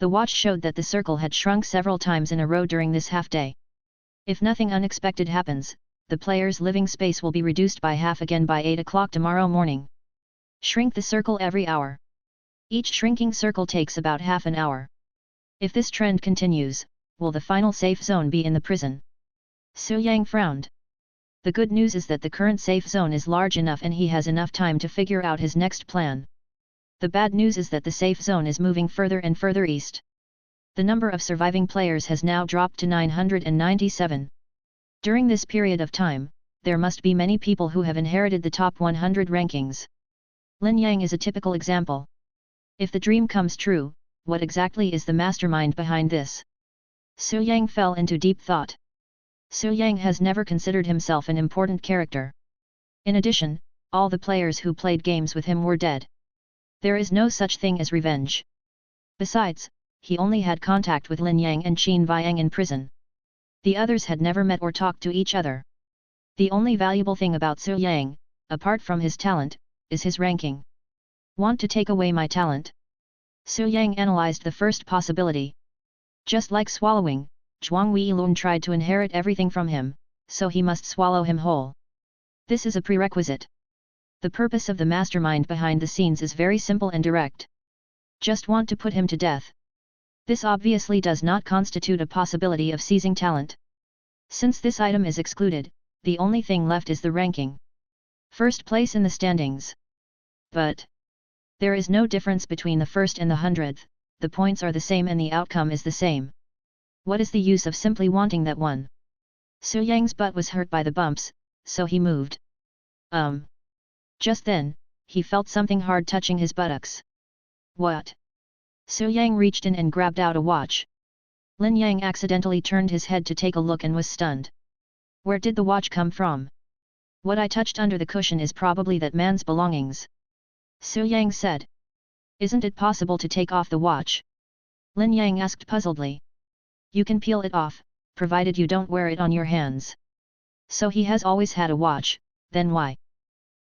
The watch showed that the circle had shrunk several times in a row during this half-day. If nothing unexpected happens, the player's living space will be reduced by half again by 8 o'clock tomorrow morning. Shrink the circle every hour. Each shrinking circle takes about half an hour. If this trend continues, will the final safe zone be in the prison? Su Yang frowned. The good news is that the current safe zone is large enough and he has enough time to figure out his next plan. The bad news is that the safe zone is moving further and further east. The number of surviving players has now dropped to 997. During this period of time, there must be many people who have inherited the top 100 rankings. Lin Yang is a typical example. If the dream comes true, what exactly is the mastermind behind this? Su Yang fell into deep thought. Su Yang has never considered himself an important character. In addition, all the players who played games with him were dead. There is no such thing as revenge. Besides, he only had contact with Lin Yang and Qin Viang in prison. The others had never met or talked to each other. The only valuable thing about Su Yang, apart from his talent, is his ranking. Want to take away my talent? Su Yang analyzed the first possibility. Just like swallowing, Zhuang Weilun tried to inherit everything from him, so he must swallow him whole. This is a prerequisite. The purpose of the mastermind behind the scenes is very simple and direct. Just want to put him to death. This obviously does not constitute a possibility of seizing talent. Since this item is excluded, the only thing left is the ranking. First place in the standings. But there is no difference between the first and the 100th, the points are the same and the outcome is the same. What is the use of simply wanting that one? Su Yang's butt was hurt by the bumps, so he moved. Just then, he felt something hard touching his buttocks. What? Su Yang reached in and grabbed out a watch. Lin Yang accidentally turned his head to take a look and was stunned. Where did the watch come from? What I touched under the cushion is probably that man's belongings. Su Yang said. Isn't it possible to take off the watch? Lin Yang asked puzzledly. You can peel it off, provided you don't wear it on your hands. So he has always had a watch, then why?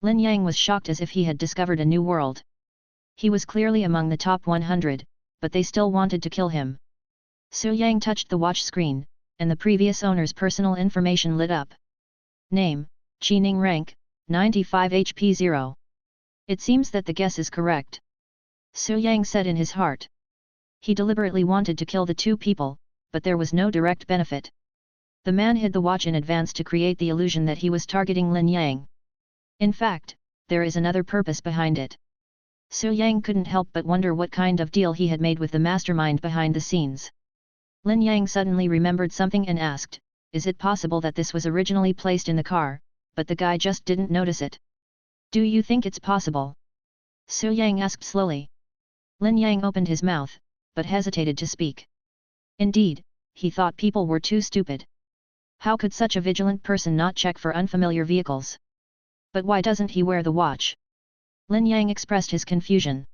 Lin Yang was shocked as if he had discovered a new world. He was clearly among the top 100, but they still wanted to kill him. Su Yang touched the watch screen, and the previous owner's personal information lit up. Name, Qining rank, 95 HP 0. It seems that the guess is correct. Su Yang said in his heart. He deliberately wanted to kill the two people, but there was no direct benefit. The man hid the watch in advance to create the illusion that he was targeting Lin Yang. In fact, there is another purpose behind it. Su Yang couldn't help but wonder what kind of deal he had made with the mastermind behind the scenes. Lin Yang suddenly remembered something and asked, is it possible that this was originally placed in the car, but the guy just didn't notice it? Do you think it's possible? Su Yang asked slowly. Lin Yang opened his mouth, but hesitated to speak. Indeed, he thought people were too stupid. How could such a vigilant person not check for unfamiliar vehicles? But why doesn't he wear the watch? Lin Yang expressed his confusion.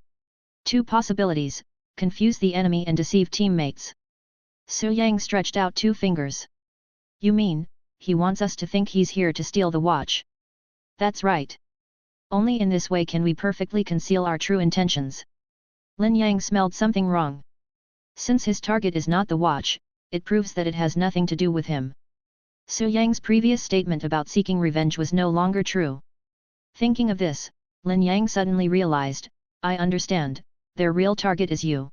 Two possibilities, confuse the enemy and deceive teammates. Su Yang stretched out two fingers. You mean, he wants us to think he's here to steal the watch? That's right. Only in this way can we perfectly conceal our true intentions. Lin Yang smelled something wrong. Since his target is not the watch, it proves that it has nothing to do with him. Su Yang's previous statement about seeking revenge was no longer true. Thinking of this, Lin Yang suddenly realized, I understand, their real target is you.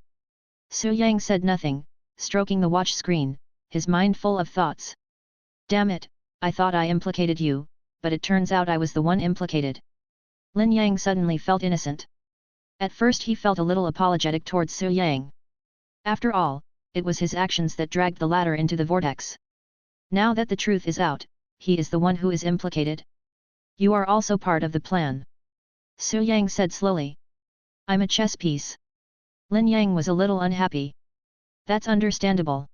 Su Yang said nothing, stroking the watch screen, his mind full of thoughts. Damn it, I thought I implicated you, but it turns out I was the one implicated. Lin Yang suddenly felt innocent. At first he felt a little apologetic towards Su Yang. After all, it was his actions that dragged the latter into the vortex. Now that the truth is out, he is the one who is implicated. You are also part of the plan. Su Yang said slowly. I'm a chess piece. Lin Yang was a little unhappy. That's understandable.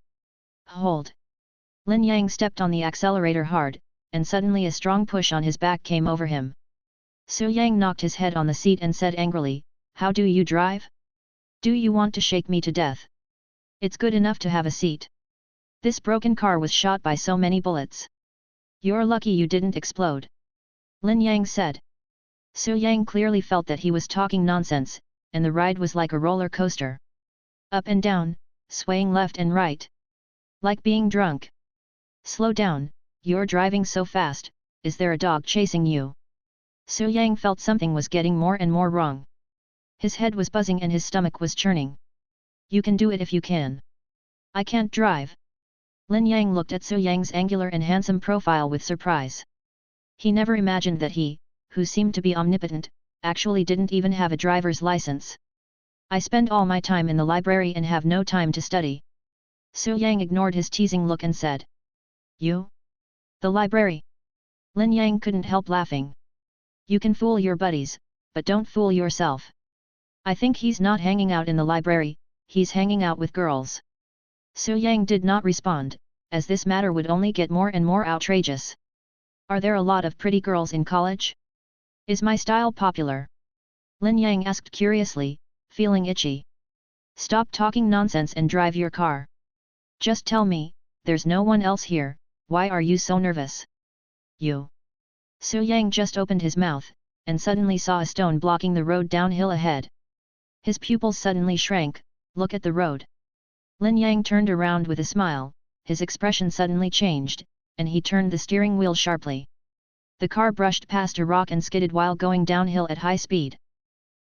Hold. Lin Yang stepped on the accelerator hard, and suddenly a strong push on his back came over him. Su Yang knocked his head on the seat and said angrily, "How do you drive? Do you want to shake me to death? It's good enough to have a seat. This broken car was shot by so many bullets. You're lucky you didn't explode," Lin Yang said. Su Yang clearly felt that he was talking nonsense, and the ride was like a roller coaster. Up and down, swaying left and right. Like being drunk. "Slow down, you're driving so fast, is there a dog chasing you?" Su Yang felt something was getting more and more wrong. His head was buzzing and his stomach was churning. "You can do it if you can. I can't drive." Lin Yang looked at Su Yang's angular and handsome profile with surprise. He never imagined that he, who seemed to be omnipotent, actually didn't even have a driver's license. "I spend all my time in the library and have no time to study." Su Yang ignored his teasing look and said. "You? The library?" Lin Yang couldn't help laughing. "You can fool your buddies, but don't fool yourself. I think he's not hanging out in the library, he's hanging out with girls." Su Yang did not respond, as this matter would only get more and more outrageous. "Are there a lot of pretty girls in college? Is my style popular?" Lin Yang asked curiously, feeling itchy. "Stop talking nonsense and drive your car. Just tell me, there's no one else here, why are you so nervous?" "You." Su Yang just opened his mouth, and suddenly saw a stone blocking the road downhill ahead. His pupils suddenly shrank. "Look at the road." Lin Yang turned around with a smile, his expression suddenly changed, and he turned the steering wheel sharply. The car brushed past a rock and skidded while going downhill at high speed.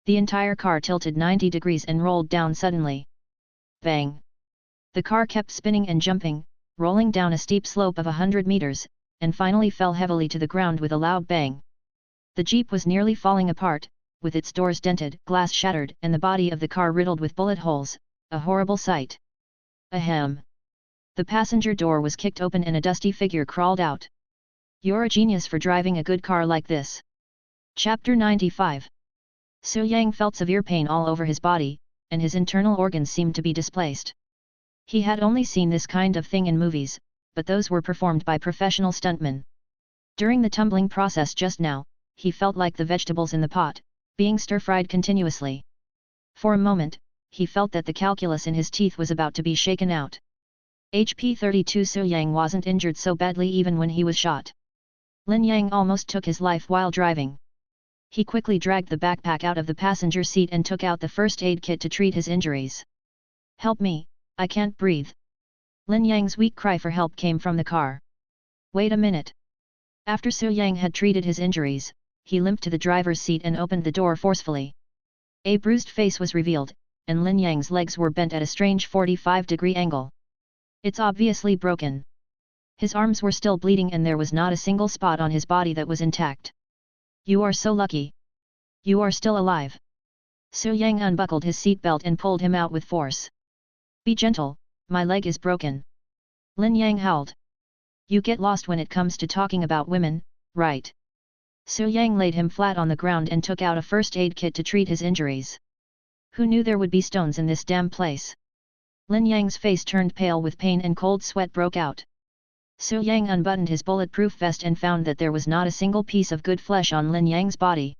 The entire car tilted 90 degrees and rolled down suddenly. Bang! The car kept spinning and jumping, rolling down a steep slope of 100 meters, and finally fell heavily to the ground with a loud bang. The jeep was nearly falling apart, with its doors dented, glass shattered, and the body of the car riddled with bullet holes, a horrible sight. Ahem! The passenger door was kicked open and a dusty figure crawled out. "You're a genius for driving a good car like this." Chapter 95. Su Yang felt severe pain all over his body, and his internal organs seemed to be displaced. He had only seen this kind of thing in movies, but those were performed by professional stuntmen. During the tumbling process just now, he felt like the vegetables in the pot, being stir-fried continuously. For a moment, he felt that the calculus in his teeth was about to be shaken out. HP 32 Su Yang wasn't injured so badly even when he was shot. Lin Yang almost took his life while driving. He quickly dragged the backpack out of the passenger seat and took out the first aid kit to treat his injuries. "Help me, I can't breathe." Lin Yang's weak cry for help came from the car. "Wait a minute." After Su Yang had treated his injuries, he limped to the driver's seat and opened the door forcefully. A bruised face was revealed, and Lin Yang's legs were bent at a strange 45-degree angle. "It's obviously broken." His arms were still bleeding and there was not a single spot on his body that was intact. "You are so lucky. You are still alive." Su Yang unbuckled his seatbelt and pulled him out with force. "Be gentle, my leg is broken." Lin Yang howled. "You get lost when it comes to talking about women, right?" Su Yang laid him flat on the ground and took out a first aid kit to treat his injuries. Who knew there would be stones in this damn place? Lin Yang's face turned pale with pain and cold sweat broke out. Su Yang unbuttoned his bulletproof vest and found that there was not a single piece of good flesh on Lin Yang's body.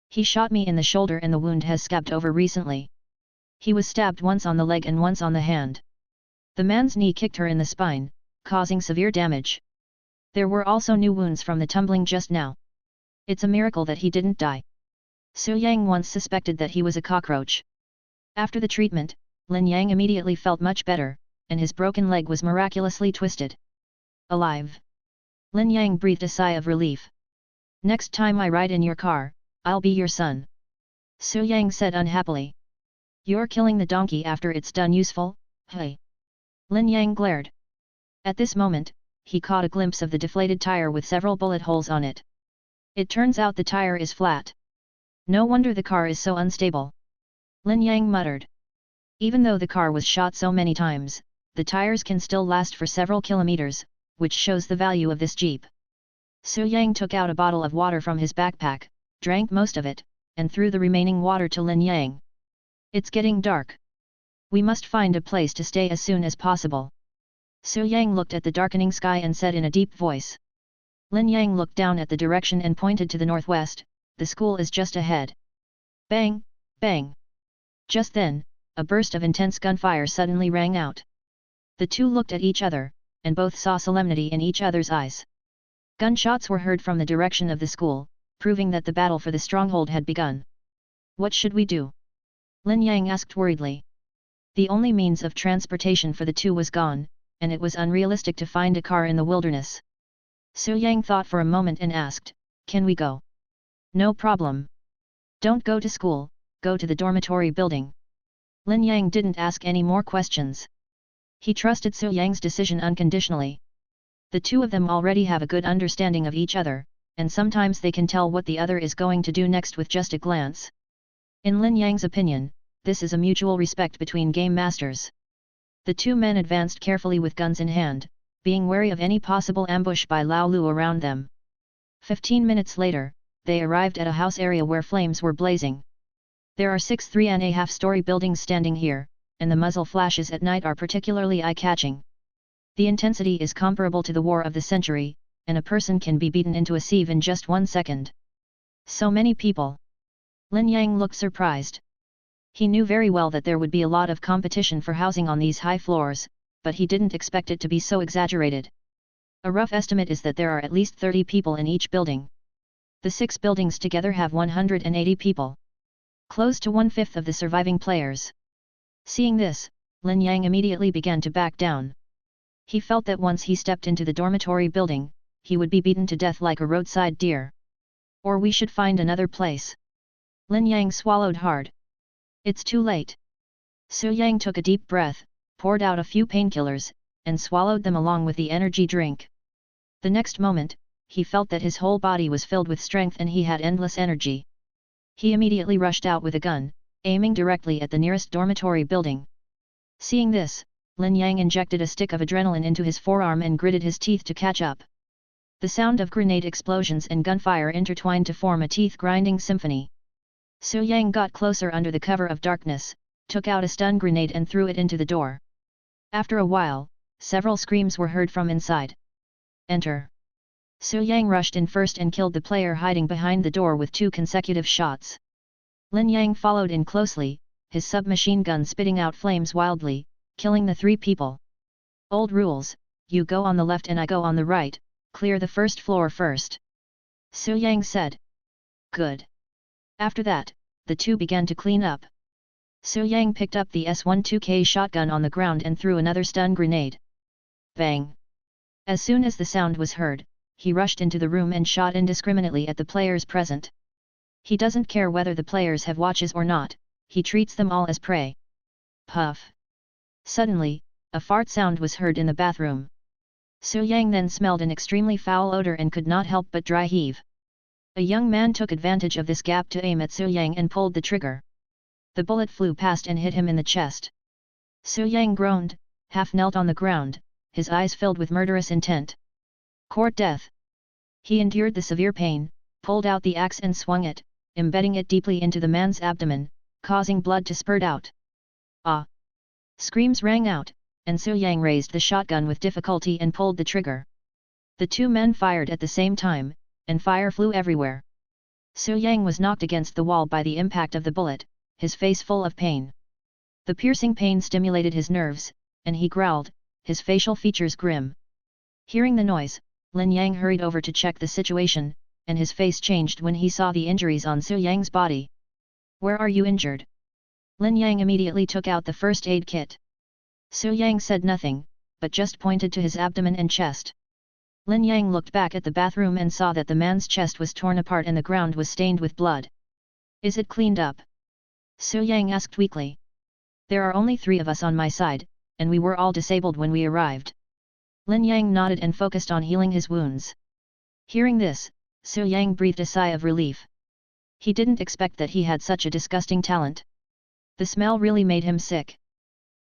"He shot me in the shoulder and the wound has scabbed over recently. He was stabbed once on the leg and once on the hand. The man's knee kicked her in the spine, causing severe damage. There were also new wounds from the tumbling just now. It's a miracle that he didn't die." Su Yang once suspected that he was a cockroach. After the treatment, Lin Yang immediately felt much better, and his broken leg was miraculously twisted. "Alive." Lin Yang breathed a sigh of relief. "Next time I ride in your car, I'll be your son." Su Yang said unhappily. "You're killing the donkey after it's done useful, hey?" Lin Yang glared. At this moment, he caught a glimpse of the deflated tire with several bullet holes on it. It turns out the tire is flat. No wonder the car is so unstable. Lin Yang muttered. Even though the car was shot so many times, the tires can still last for several kilometers, which shows the value of this jeep. Su Yang took out a bottle of water from his backpack, drank most of it, and threw the remaining water to Lin Yang. "It's getting dark. We must find a place to stay as soon as possible. Su Yang looked at the darkening sky and said in a deep voice. Lin Yang looked down at the direction and pointed to the northwest. The school is just ahead. Bang, bang. Just then, a burst of intense gunfire suddenly rang out. The two looked at each other, and both saw solemnity in each other's eyes. Gunshots were heard from the direction of the school, proving that the battle for the stronghold had begun. What should we do? Lin Yang asked worriedly. The only means of transportation for the two was gone, and it was unrealistic to find a car in the wilderness. Su Yang thought for a moment and asked, "Can we go?" "No problem. Don't go to school, go to the dormitory building." Lin Yang didn't ask any more questions. He trusted Su Yang's decision unconditionally. The two of them already have a good understanding of each other, and sometimes they can tell what the other is going to do next with just a glance. In Lin Yang's opinion, this is a mutual respect between game masters. The two men advanced carefully with guns in hand, being wary of any possible ambush by Lao Lu around them. 15 minutes later, they arrived at a house area where flames were blazing. There are 6 3.5-story buildings standing here, and the muzzle flashes at night are particularly eye-catching. The intensity is comparable to the war of the century, and a person can be beaten into a sieve in just 1 second. So many people. Lin Yang looked surprised. He knew very well that there would be a lot of competition for housing on these high floors, but he didn't expect it to be so exaggerated. A rough estimate is that there are at least 30 people in each building. The 6 buildings together have 180 people. Close to 1/5 of the surviving players. Seeing this, Lin Yang immediately began to back down. He felt that once he stepped into the dormitory building, he would be beaten to death like a roadside deer. Or we should find another place. Lin Yang swallowed hard. It's too late. Su Yang took a deep breath, poured out a few painkillers, and swallowed them along with the energy drink. The next moment, he felt that his whole body was filled with strength and he had endless energy. He immediately rushed out with a gun, aiming directly at the nearest dormitory building. Seeing this, Lin Yang injected a stick of adrenaline into his forearm and gritted his teeth to catch up. The sound of grenade explosions and gunfire intertwined to form a teeth-grinding symphony. Su Yang got closer under the cover of darkness, took out a stun grenade and threw it into the door. After a while, several screams were heard from inside. Enter. Su Yang rushed in first and killed the player hiding behind the door with 2 consecutive shots. Lin Yang followed in closely, his submachine gun spitting out flames wildly, killing the 3 people. Old rules, you go on the left and I go on the right, clear the first floor first. Su Yang said. Good. After that, the two began to clean up. Su Yang picked up the S12K shotgun on the ground and threw another stun grenade. Bang! As soon as the sound was heard, he rushed into the room and shot indiscriminately at the players present. He doesn't care whether the players have watches or not, he treats them all as prey. Puff! Suddenly, a fart sound was heard in the bathroom. Su Yang then smelled an extremely foul odor and could not help but dry heave. A young man took advantage of this gap to aim at Su Yang and pulled the trigger. The bullet flew past and hit him in the chest. Su Yang groaned, half knelt on the ground, his eyes filled with murderous intent. Court death. He endured the severe pain, pulled out the axe and swung it, embedding it deeply into the man's abdomen, causing blood to spurt out. Ah! Screams rang out, and Su Yang raised the shotgun with difficulty and pulled the trigger. The 2 men fired at the same time, and fire flew everywhere. Su Yang was knocked against the wall by the impact of the bullet, his face full of pain. The piercing pain stimulated his nerves, and he growled, his facial features grim. Hearing the noise, Lin Yang hurried over to check the situation, and his face changed when he saw the injuries on Su Yang's body. Where are you injured? Lin Yang immediately took out the first aid kit. Su Yang said nothing, but just pointed to his abdomen and chest. Lin Yang looked back at the bathroom and saw that the man's chest was torn apart and the ground was stained with blood. Is it cleaned up? Su Yang asked weakly. There are only 3 of us on my side, and we were all disabled when we arrived. Lin Yang nodded and focused on healing his wounds. Hearing this, Su Yang breathed a sigh of relief. He didn't expect that he had such a disgusting talent. The smell really made him sick.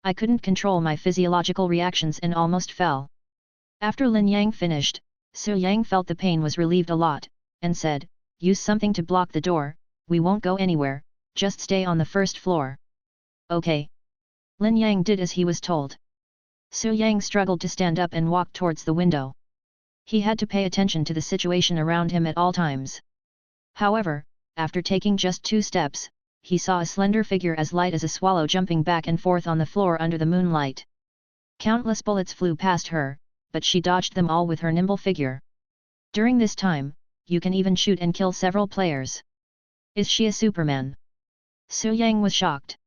I couldn't control my physiological reactions and almost fell. After Lin Yang finished, Su Yang felt the pain was relieved a lot, and said, use something to block the door, we won't go anywhere, just stay on the first floor. Okay. Lin Yang did as he was told. Su Yang struggled to stand up and walk towards the window. He had to pay attention to the situation around him at all times. However, after taking just 2 steps, he saw a slender figure as light as a swallow jumping back and forth on the floor under the moonlight. Countless bullets flew past her, but she dodged them all with her nimble figure. During this time, you can even shoot and kill several players. Is she a Superman? Su Yang was shocked.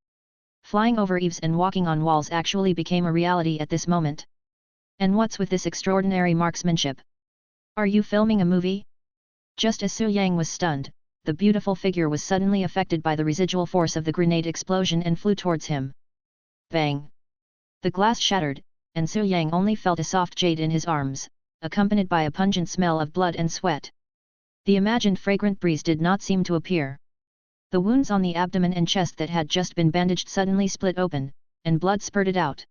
Flying over eaves and walking on walls actually became a reality at this moment. And what's with this extraordinary marksmanship? Are you filming a movie? Just as Su Yang was stunned, the beautiful figure was suddenly affected by the residual force of the grenade explosion and flew towards him. Bang! The glass shattered, and Su Yang only felt a soft jade in his arms, accompanied by a pungent smell of blood and sweat. The imagined fragrant breeze did not seem to appear. The wounds on the abdomen and chest that had just been bandaged suddenly split open, and blood spurted out.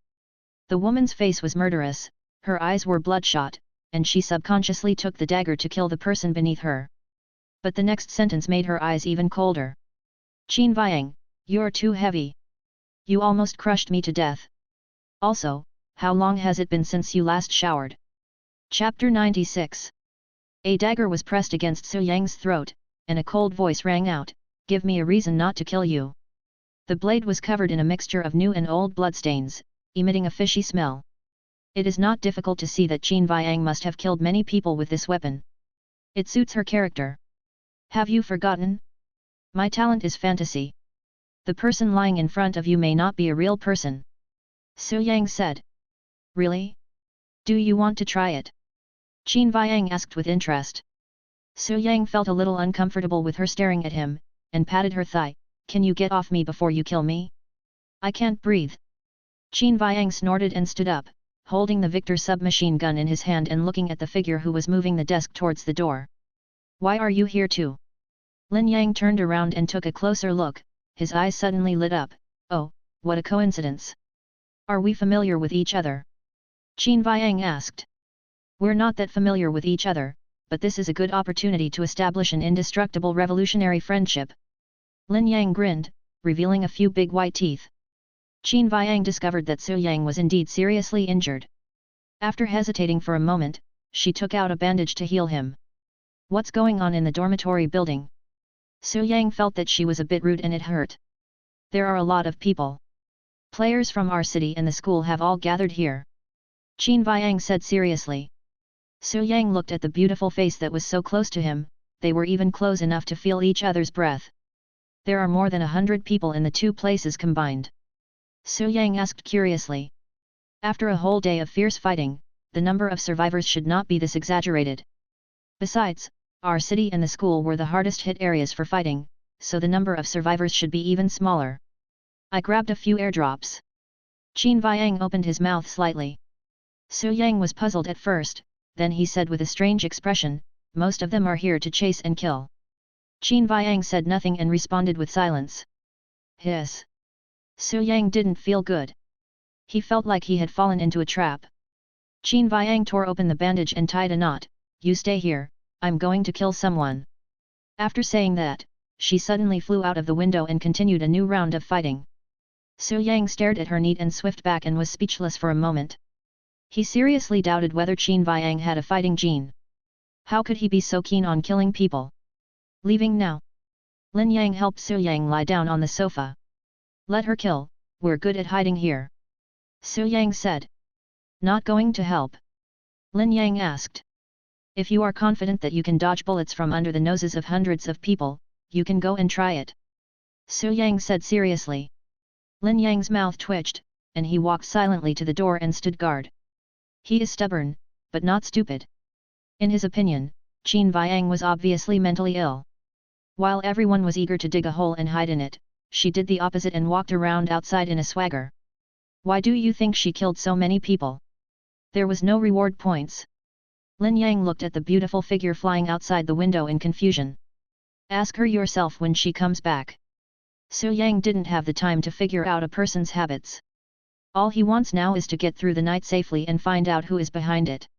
The woman's face was murderous, her eyes were bloodshot, and she subconsciously took the dagger to kill the person beneath her. But the next sentence made her eyes even colder. Qin Viang, you're too heavy. You almost crushed me to death. Also, how long has it been since you last showered? Chapter 96. A dagger was pressed against Su Yang's throat, and a cold voice rang out, "Give me a reason not to kill you." The blade was covered in a mixture of new and old bloodstains, emitting a fishy smell. It is not difficult to see that Qin Viang must have killed many people with this weapon. It suits her character. Have you forgotten? My talent is fantasy. The person lying in front of you may not be a real person. Su Yang said. Really? Do you want to try it? Qin Viang asked with interest. Su Yang felt a little uncomfortable with her staring at him, and patted her thigh. Can you get off me before you kill me? I can't breathe. Qin Viang snorted and stood up, holding the Victor submachine gun in his hand and looking at the figure who was moving the desk towards the door. Why are you here too? Lin Yang turned around and took a closer look, his eyes suddenly lit up. Oh, what a coincidence. Are we familiar with each other? Qin Viang asked. We're not that familiar with each other, but this is a good opportunity to establish an indestructible revolutionary friendship. Lin Yang grinned, revealing a few big white teeth. Qin Viang discovered that Su Yang was indeed seriously injured. After hesitating for a moment, she took out a bandage to heal him. What's going on in the dormitory building? Su Yang felt that she was a bit rude and it hurt. There are a lot of people. Players from our city and the school have all gathered here. Qin Viang said seriously. Su Yang looked at the beautiful face that was so close to him, they were even close enough to feel each other's breath. There are more than 100 people in the two places combined. Su Yang asked curiously. After a whole day of fierce fighting, the number of survivors should not be this exaggerated. Besides, our city and the school were the hardest hit areas for fighting, so the number of survivors should be even smaller. I grabbed a few airdrops. Qin Viang opened his mouth slightly. Su Yang was puzzled at first, then he said with a strange expression, most of them are here to chase and kill. Qin Viang said nothing and responded with silence. Hiss. Su Yang didn't feel good. He felt like he had fallen into a trap. Qin Viang tore open the bandage and tied a knot. You stay here, I'm going to kill someone. After saying that, she suddenly flew out of the window and continued a new round of fighting. Su Yang stared at her neat and swift back and was speechless for a moment. He seriously doubted whether Qin Viang had a fighting gene. How could he be so keen on killing people? Leaving now? Lin Yang helped Su Yang lie down on the sofa. Let her kill, we're good at hiding here. Su Yang said. Not going to help? Lin Yang asked. If you are confident that you can dodge bullets from under the noses of hundreds of people, you can go and try it. Su Yang said seriously. Lin Yang's mouth twitched, and he walked silently to the door and stood guard. He is stubborn, but not stupid. In his opinion, Qin Viang was obviously mentally ill. While everyone was eager to dig a hole and hide in it, she did the opposite and walked around outside in a swagger. Why do you think she killed so many people? There was no reward points. Lin Yang looked at the beautiful figure flying outside the window in confusion. Ask her yourself when she comes back. Su Yang didn't have the time to figure out a person's habits. All he wants now is to get through the night safely and find out who is behind it.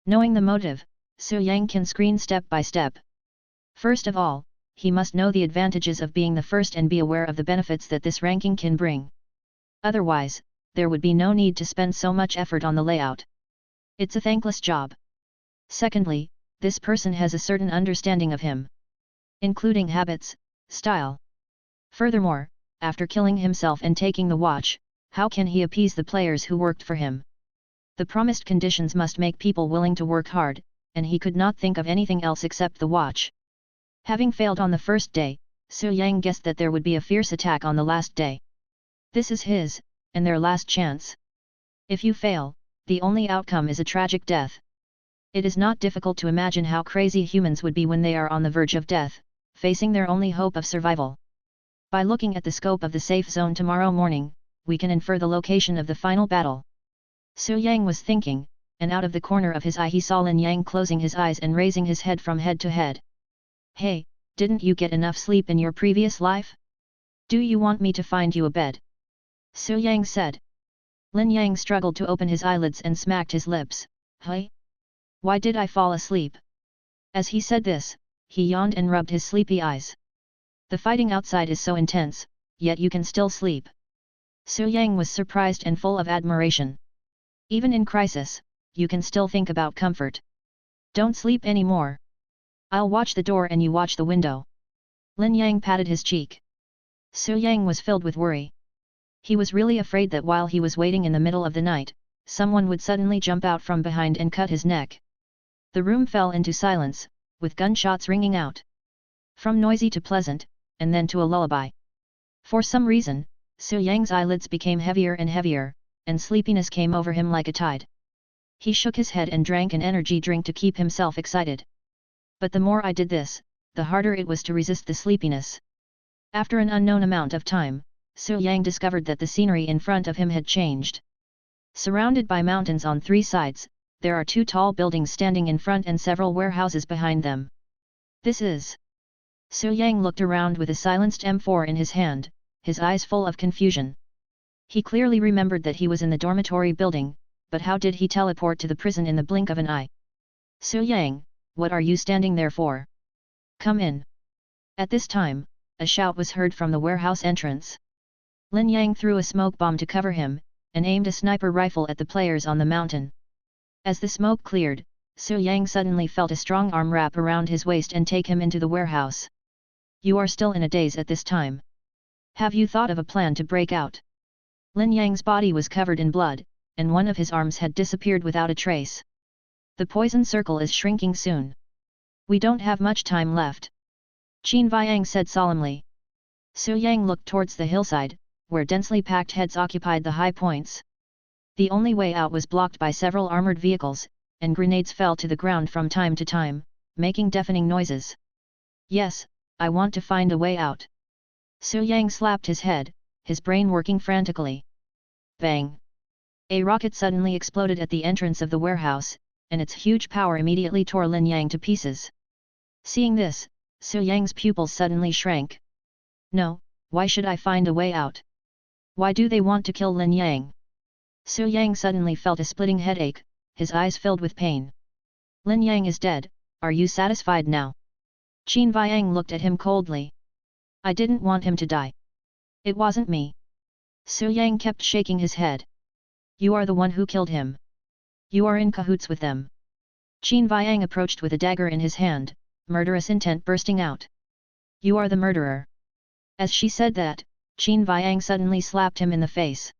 Knowing the motive, Su Yang can screen step by step. First of all, he must know the advantages of being the first and be aware of the benefits that this ranking can bring. Otherwise, there would be no need to spend so much effort on the layout. It's a thankless job. Secondly, this person has a certain understanding of him, including habits, style. Furthermore, after killing himself and taking the watch, how can he appease the players who worked for him? The promised conditions must make people willing to work hard, and he could not think of anything else except the watch. Having failed on the first day, Su Yang guessed that there would be a fierce attack on the last day. This is his, and their last chance. If you fail, the only outcome is a tragic death. It is not difficult to imagine how crazy humans would be when they are on the verge of death, facing their only hope of survival. By looking at the scope of the safe zone tomorrow morning, we can infer the location of the final battle. Su Yang was thinking, and out of the corner of his eye he saw Lin Yang closing his eyes and raising his head from head to head. Hey, didn't you get enough sleep in your previous life? Do you want me to find you a bed? Su Yang said. Lin Yang struggled to open his eyelids and smacked his lips. Hey? Why did I fall asleep? As he said this, he yawned and rubbed his sleepy eyes. The fighting outside is so intense, yet you can still sleep. Su Yang was surprised and full of admiration. Even in crisis, you can still think about comfort. Don't sleep anymore. I'll watch the door and you watch the window. Lin Yang patted his cheek. Su Yang was filled with worry. He was really afraid that while he was waiting in the middle of the night, someone would suddenly jump out from behind and cut his neck. The room fell into silence, with gunshots ringing out. From noisy to pleasant, and then to a lullaby. For some reason, Su Yang's eyelids became heavier and heavier, and sleepiness came over him like a tide. He shook his head and drank an energy drink to keep himself excited. But the more I did this, the harder it was to resist the sleepiness. After an unknown amount of time, Su Yang discovered that the scenery in front of him had changed. Surrounded by mountains on three sides, there are two tall buildings standing in front and several warehouses behind them. This is... Su Yang looked around with a silenced M4 in his hand, his eyes full of confusion. He clearly remembered that he was in the dormitory building, but how did he teleport to the prison in the blink of an eye? Su Yang, what are you standing there for? Come in. At this time, a shout was heard from the warehouse entrance. Lin Yang threw a smoke bomb to cover him, and aimed a sniper rifle at the players on the mountain. As the smoke cleared, Su Yang suddenly felt a strong arm wrap around his waist and take him into the warehouse. You are still in a daze at this time. Have you thought of a plan to break out? Lin Yang's body was covered in blood, and one of his arms had disappeared without a trace. The poison circle is shrinking soon. We don't have much time left. Qin Viang said solemnly. Su Yang looked towards the hillside, where densely packed heads occupied the high points. The only way out was blocked by several armored vehicles, and grenades fell to the ground from time to time, making deafening noises. Yes, I want to find a way out. Su Yang slapped his head, his brain working frantically. Bang! A rocket suddenly exploded at the entrance of the warehouse, and its huge power immediately tore Lin Yang to pieces. Seeing this, Su Yang's pupils suddenly shrank. No, why should I find a way out? Why do they want to kill Lin Yang? Su Yang suddenly felt a splitting headache, his eyes filled with pain. Lin Yang is dead, are you satisfied now? Qin Viang looked at him coldly. I didn't want him to die. It wasn't me. Su Yang kept shaking his head. You are the one who killed him. You are in cahoots with them. Qin Viang approached with a dagger in his hand, murderous intent bursting out. You are the murderer. As she said that, Qin Viang suddenly slapped him in the face.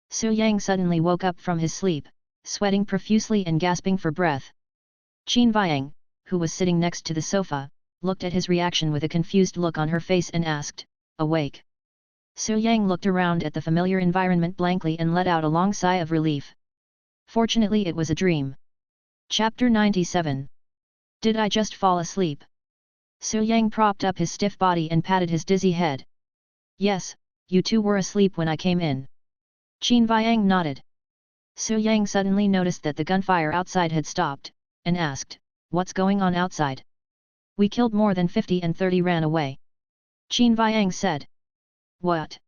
Su Yang suddenly woke up from his sleep, sweating profusely and gasping for breath. Qin Viang, who was sitting next to the sofa, looked at his reaction with a confused look on her face and asked, awake? Su Yang looked around at the familiar environment blankly and let out a long sigh of relief. Fortunately it was a dream. Chapter 97. Did I just fall asleep? Su Yang propped up his stiff body and patted his dizzy head. Yes, you two were asleep when I came in. Qin Viang nodded. Su Yang suddenly noticed that the gunfire outside had stopped, and asked, what's going on outside? We killed more than 50 and 30 ran away. Qin Viang said. What?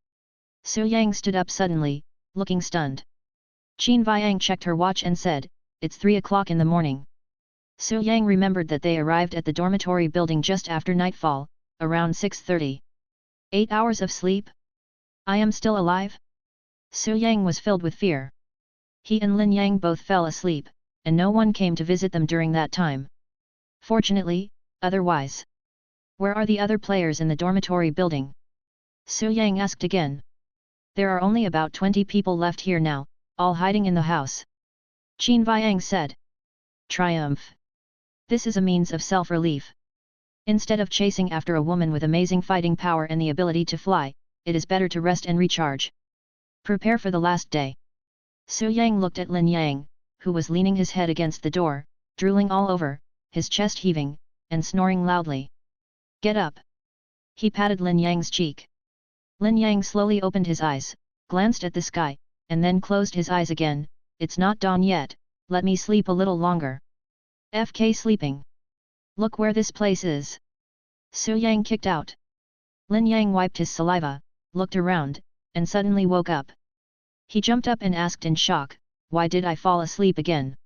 Su Yang stood up suddenly, looking stunned. Qin Viang checked her watch and said, it's 3 o'clock in the morning. Su Yang remembered that they arrived at the dormitory building just after nightfall, around 6:30. 8 hours of sleep? I am still alive? Su Yang was filled with fear. He and Lin Yang both fell asleep, and no one came to visit them during that time. Fortunately, otherwise. Where are the other players in the dormitory building? Su Yang asked again. There are only about 20 people left here now, all hiding in the house. Qin Viang said. Triumph. This is a means of self-relief. Instead of chasing after a woman with amazing fighting power and the ability to fly, it is better to rest and recharge. Prepare for the last day. Su Yang looked at Lin Yang, who was leaning his head against the door, drooling all over, his chest heaving, and snoring loudly. Get up. He patted Lin Yang's cheek. Lin Yang slowly opened his eyes, glanced at the sky, and then closed his eyes again. It's not dawn yet, let me sleep a little longer. FK sleeping. Look where this place is. Su Yang kicked out. Lin Yang wiped his saliva, looked around, and suddenly woke up. He jumped up and asked in shock, why did I fall asleep again?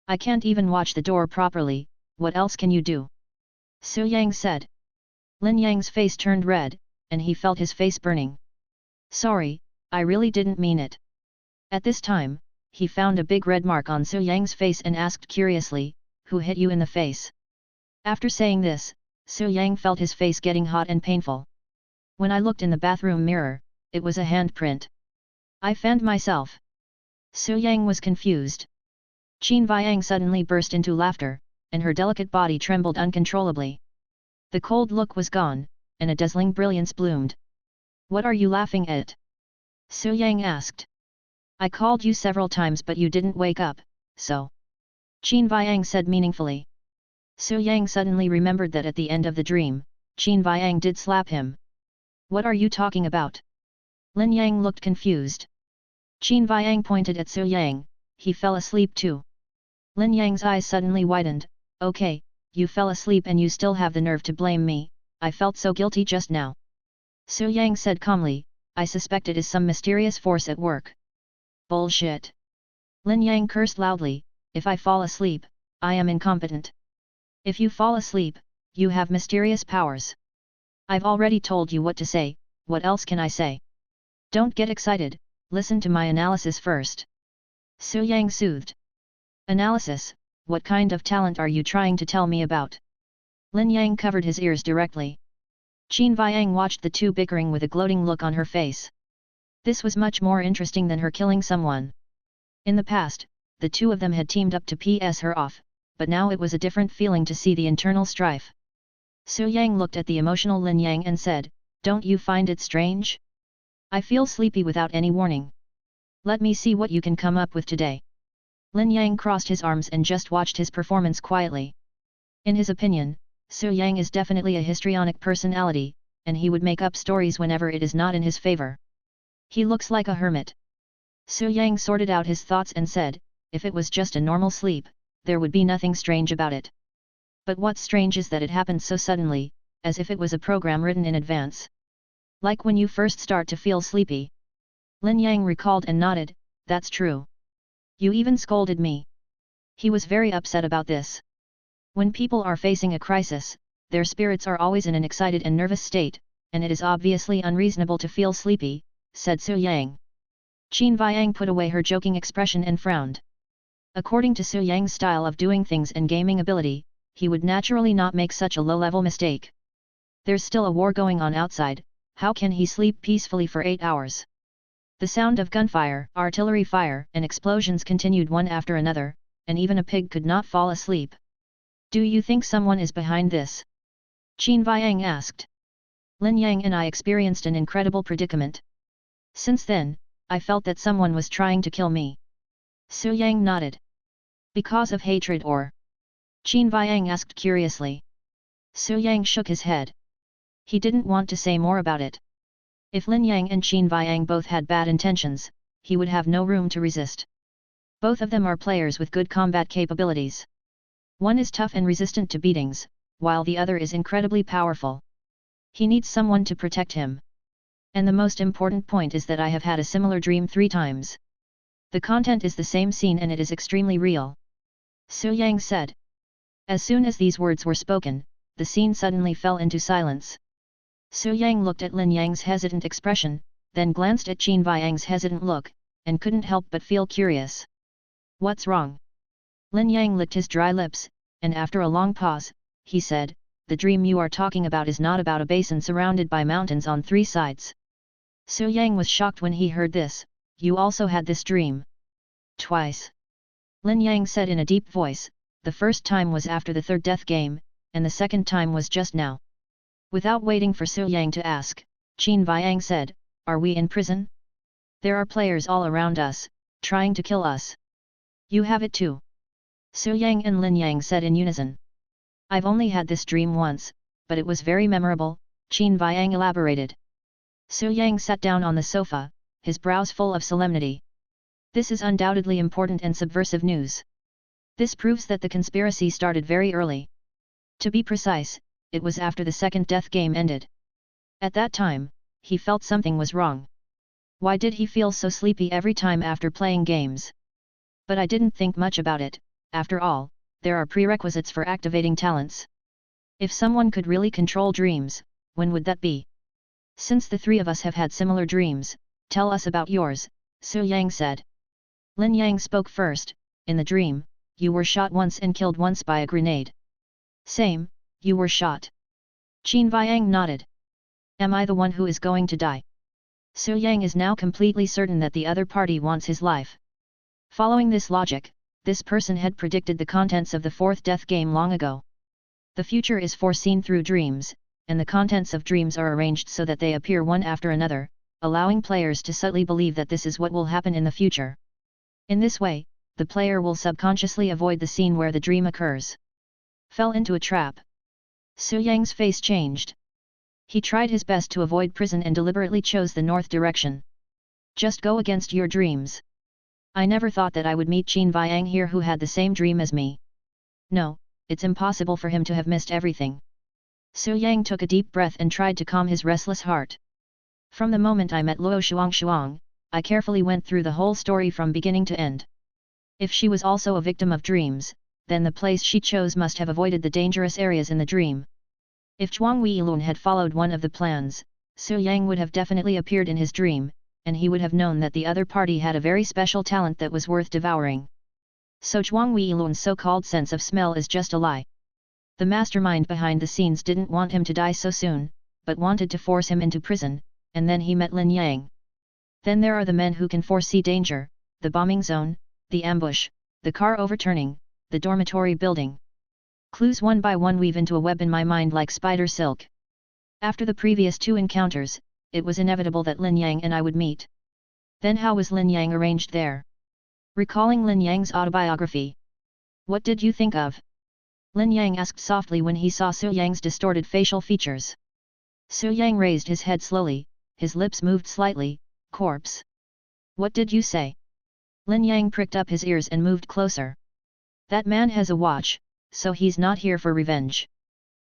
I can't even watch the door properly, what else can you do? Su Yang said. Lin Yang's face turned red, and he felt his face burning. Sorry, I really didn't mean it. At this time, he found a big red mark on Su Yang's face and asked curiously, who hit you in the face? After saying this, Su Yang felt his face getting hot and painful. When I looked in the bathroom mirror, it was a handprint. I fanned myself. Su Yang was confused. Qin Viang suddenly burst into laughter, and her delicate body trembled uncontrollably. The cold look was gone, and a dazzling brilliance bloomed. What are you laughing at? Su Yang asked. I called you several times but you didn't wake up, so. Qin Viang said meaningfully. Su Yang suddenly remembered that at the end of the dream, Qin Viang did slap him. What are you talking about? Lin Yang looked confused. Qin Viang pointed at Su Yang, he fell asleep too. Lin Yang's eyes suddenly widened, okay, you fell asleep and you still have the nerve to blame me, I felt so guilty just now. Su Yang said calmly, I suspect it is some mysterious force at work. Bullshit. Lin Yang cursed loudly, if I fall asleep, I am incompetent. If you fall asleep, you have mysterious powers. I've already told you what to say, what else can I say? Don't get excited, listen to my analysis first. Su Yang soothed. Analysis, what kind of talent are you trying to tell me about? Lin Yang covered his ears directly. Qin Viang watched the two bickering with a gloating look on her face. This was much more interesting than her killing someone. In the past, the two of them had teamed up to piss her off, but now it was a different feeling to see the internal strife. Su Yang looked at the emotional Lin Yang and said, don't you find it strange? I feel sleepy without any warning. Let me see what you can come up with today. Lin Yang crossed his arms and just watched his performance quietly. In his opinion, Su Yang is definitely a histrionic personality, and he would make up stories whenever it is not in his favor. He looks like a hermit. Su Yang sorted out his thoughts and said, if it was just a normal sleep, there would be nothing strange about it. But what's strange is that it happened so suddenly, as if it was a program written in advance. Like when you first start to feel sleepy. Lin Yang recalled and nodded, that's true. You even scolded me. He was very upset about this. When people are facing a crisis, their spirits are always in an excited and nervous state, and it is obviously unreasonable to feel sleepy, said Su Yang. Qin Viang put away her joking expression and frowned. According to Su Yang's style of doing things and gaming ability, he would naturally not make such a low-level mistake. There's still a war going on outside, how can he sleep peacefully for 8 hours? The sound of gunfire, artillery fire, and explosions continued one after another, and even a pig could not fall asleep. Do you think someone is behind this? Qin Viang asked. Lin Yang and I experienced an incredible predicament. Since then, I felt that someone was trying to kill me. Su Yang nodded. Because of hatred or? Qin Viang asked curiously. Su Yang shook his head. He didn't want to say more about it. If Lin Yang and Qin Viang both had bad intentions, he would have no room to resist. Both of them are players with good combat capabilities. One is tough and resistant to beatings, while the other is incredibly powerful. He needs someone to protect him. And the most important point is that I have had a similar dream 3 times. The content is the same scene and it is extremely real. Su Yang said. As soon as these words were spoken, the scene suddenly fell into silence. Su Yang looked at Lin Yang's hesitant expression, then glanced at Qin Viang's hesitant look, and couldn't help but feel curious. What's wrong? Lin Yang licked his dry lips, and after a long pause, he said, the dream you are talking about is not about a basin surrounded by mountains on 3 sides. Su Yang was shocked when he heard this. You also had this dream? Twice. Lin Yang said in a deep voice, the first time was after the 3rd death game, and the second time was just now. Without waiting for Su Yang to ask, Qin Viang said, are we in prison? There are players all around us, trying to kill us. You have it too. Su Yang and Lin Yang said in unison. I've only had this dream once, but it was very memorable, Qin Viang elaborated. Su Yang sat down on the sofa, his brows full of solemnity. This is undoubtedly important and subversive news. This proves that the conspiracy started very early. To be precise, it was after the 2nd death game ended. At that time, he felt something was wrong. Why did he feel so sleepy every time after playing games? But I didn't think much about it. After all, there are prerequisites for activating talents. If someone could really control dreams, when would that be? Since the 3 of us have had similar dreams, tell us about yours, Su Yang said. Lin Yang spoke first. In the dream, you were shot once and killed once by a grenade. Same, you were shot. Qin Viang nodded. Am I the one who is going to die? Su Yang is now completely certain that the other party wants his life. Following this logic, this person had predicted the contents of the 4th death game long ago. The future is foreseen through dreams, and the contents of dreams are arranged so that they appear one after another, allowing players to subtly believe that this is what will happen in the future. In this way, the player will subconsciously avoid the scene where the dream occurs. Fell into a trap. Su Yang's face changed. He tried his best to avoid prison and deliberately chose the north direction. Just go against your dreams. I never thought that I would meet Qin Viang here who had the same dream as me. No, it's impossible for him to have missed everything. Su Yang took a deep breath and tried to calm his restless heart. From the moment I met Luo Shuang, I carefully went through the whole story from beginning to end. If she was also a victim of dreams, then the place she chose must have avoided the dangerous areas in the dream. If Zhuang Weilun had followed one of the plans, Su Yang would have definitely appeared in his dream, and he would have known that the other party had a very special talent that was worth devouring. So Zhuang Weilun's so-called sense of smell is just a lie. The mastermind behind the scenes didn't want him to die so soon, but wanted to force him into prison, and then he met Lin Yang. Then there are the men who can foresee danger, the bombing zone, the ambush, the car overturning, the dormitory building. Clues one by one weave into a web in my mind like spider silk. After the previous 2 encounters, it was inevitable that Lin Yang and I would meet. Then how was Lin Yang arranged there? Recalling Lin Yang's autobiography. What did you think of? Lin Yang asked softly when he saw Su Yang's distorted facial features. Su Yang raised his head slowly, his lips moved slightly. Corpse. What did you say? Lin Yang pricked up his ears and moved closer. That man has a watch, so he's not here for revenge.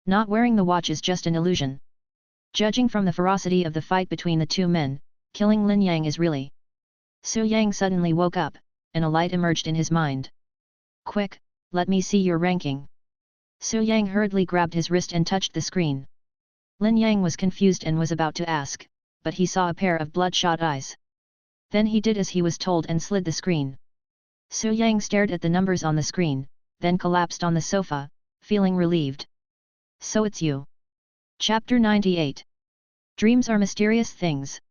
Not wearing the watch is just an illusion. Judging from the ferocity of the fight between the 2 men, killing Lin Yang is really... Su Yang suddenly woke up, and a light emerged in his mind. Quick, let me see your ranking. Su Yang hurriedly grabbed his wrist and touched the screen. Lin Yang was confused and was about to ask, but he saw a pair of bloodshot eyes. Then he did as he was told and slid the screen. Su Yang stared at the numbers on the screen, then collapsed on the sofa, feeling relieved. So it's you. Chapter 98. Dreams are mysterious things.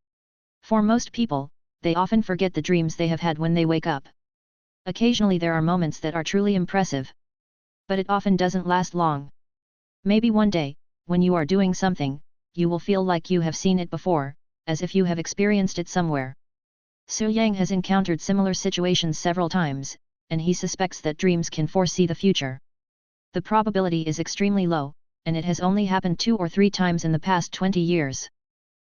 For most people, they often forget the dreams they have had when they wake up. Occasionally there are moments that are truly impressive. But it often doesn't last long. Maybe one day, when you are doing something, you will feel like you have seen it before, as if you have experienced it somewhere. Su Yang has encountered similar situations several times, and he suspects that dreams can foresee the future. The probability is extremely low, and it has only happened 2 or 3 times in the past 20 years.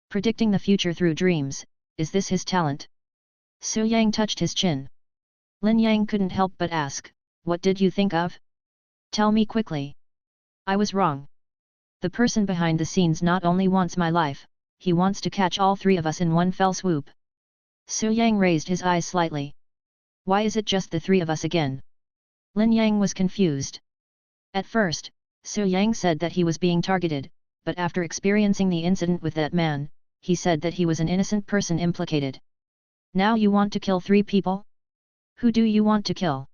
Predicting the future through dreams, is this his talent? Su Yang touched his chin. Lin Yang couldn't help but ask, what did you think of? Tell me quickly. I was wrong. The person behind the scenes not only wants my life, he wants to catch all 3 of us in one fell swoop. Su Yang raised his eyes slightly. Why is it just the 3 of us again? Lin Yang was confused. At first, Su Yang said that he was being targeted, but after experiencing the incident with that man, he said that he was an innocent person implicated. Now you want to kill 3 people? Who do you want to kill?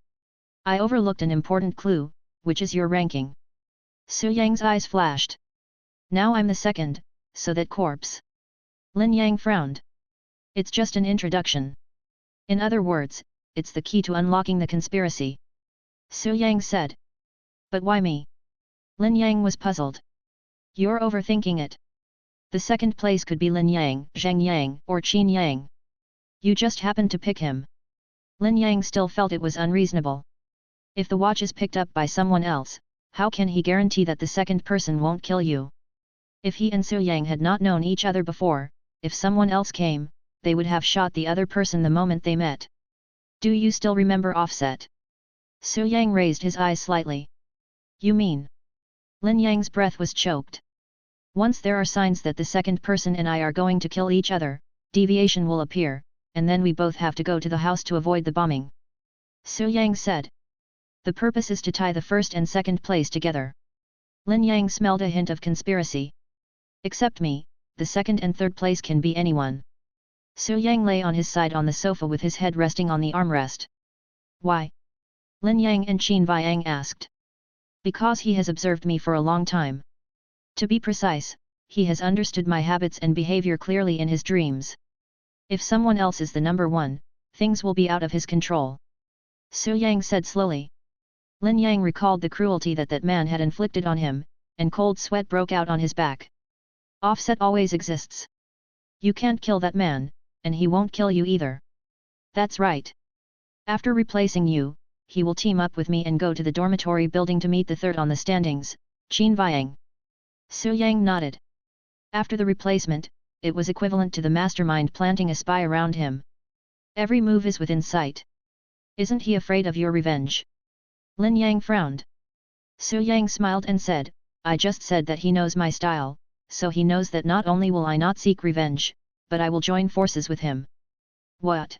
I overlooked an important clue, which is your ranking. Su Yang's eyes flashed. Now I'm the second, so that corpse. Lin Yang frowned. It's just an introduction. In other words, it's the key to unlocking the conspiracy. Su Yang said. But why me? Lin Yang was puzzled. You're overthinking it. The second place could be Lin Yang, Zhang Yang, or Qin Yang. You just happened to pick him. Lin Yang still felt it was unreasonable. If the watch is picked up by someone else, how can he guarantee that the second person won't kill you? If he and Su Yang had not known each other before, if someone else came, they would have shot the other person the moment they met. Do you still remember Offset? Su Yang raised his eyes slightly. You mean? Lin Yang's breath was choked. Once there are signs that the second person and I are going to kill each other, deviation will appear, and then we both have to go to the house to avoid the bombing. Su Yang said. The purpose is to tie the first and second place together. Lin Yang smelled a hint of conspiracy. Except me, the second and third place can be anyone. Su Yang lay on his side on the sofa with his head resting on the armrest. Why? Lin Yang and Qin Viang asked. Because he has observed me for a long time. To be precise, he has understood my habits and behavior clearly in his dreams. If someone else is the number one, things will be out of his control. Su Yang said slowly. Lin Yang recalled the cruelty that man had inflicted on him, and cold sweat broke out on his back. Offset always exists. You can't kill that man, and he won't kill you either. That's right. After replacing you, he will team up with me and go to the dormitory building to meet the third on the standings, Qin Viang. Su Yang nodded. After the replacement, it was equivalent to the mastermind planting a spy around him. Every move is within sight. Isn't he afraid of your revenge? Lin Yang frowned. Su Yang smiled and said, I just said that he knows my style, so he knows that not only will I not seek revenge, but I will join forces with him. What?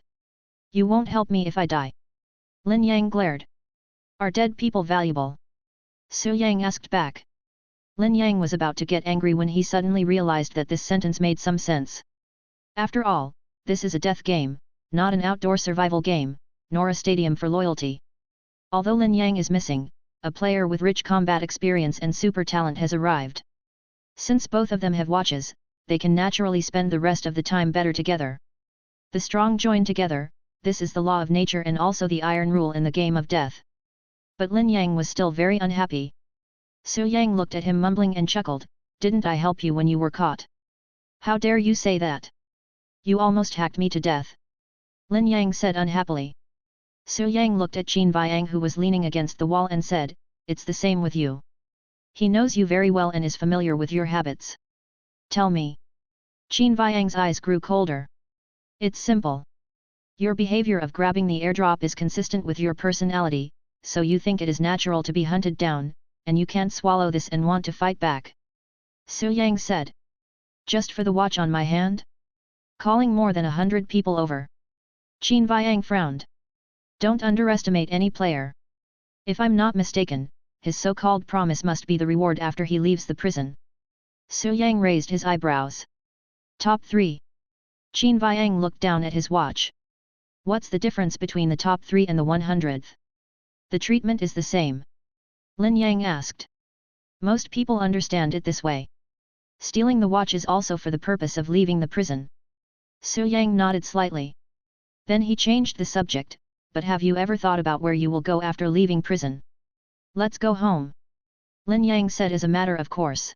You won't help me if I die? Lin Yang glared. Are dead people valuable? Su Yang asked back. Lin Yang was about to get angry when he suddenly realized that this sentence made some sense. After all, this is a death game, not an outdoor survival game, nor a stadium for loyalty. Although Lin Yang is missing, a player with rich combat experience and super talent has arrived. Since both of them have watches, they can naturally spend the rest of the time better together. The strong join together, this is the law of nature and also the iron rule in the game of death. But Lin Yang was still very unhappy. Su Yang looked at him mumbling and chuckled, didn't I help you when you were caught? How dare you say that? You almost hacked me to death. Lin Yang said unhappily. Su Yang looked at Qin Viang who was leaning against the wall and said, it's the same with you. He knows you very well and is familiar with your habits. Tell me. Qin Viang's eyes grew colder. It's simple. Your behavior of grabbing the airdrop is consistent with your personality, so you think it is natural to be hunted down, and you can't swallow this and want to fight back. Su Yang said. Just for the watch on my hand? Calling more than 100 people over. Qin Viang frowned. Don't underestimate any player. If I'm not mistaken, his so-called promise must be the reward after he leaves the prison. Su Yang raised his eyebrows. Top 3. Qin Viang looked down at his watch. What's the difference between the top 3 and the 100th? The treatment is the same. Lin Yang asked. Most people understand it this way. Stealing the watch is also for the purpose of leaving the prison. Su Yang nodded slightly. Then he changed the subject, but have you ever thought about where you will go after leaving prison? Let's go home. Lin Yang said as a matter of course.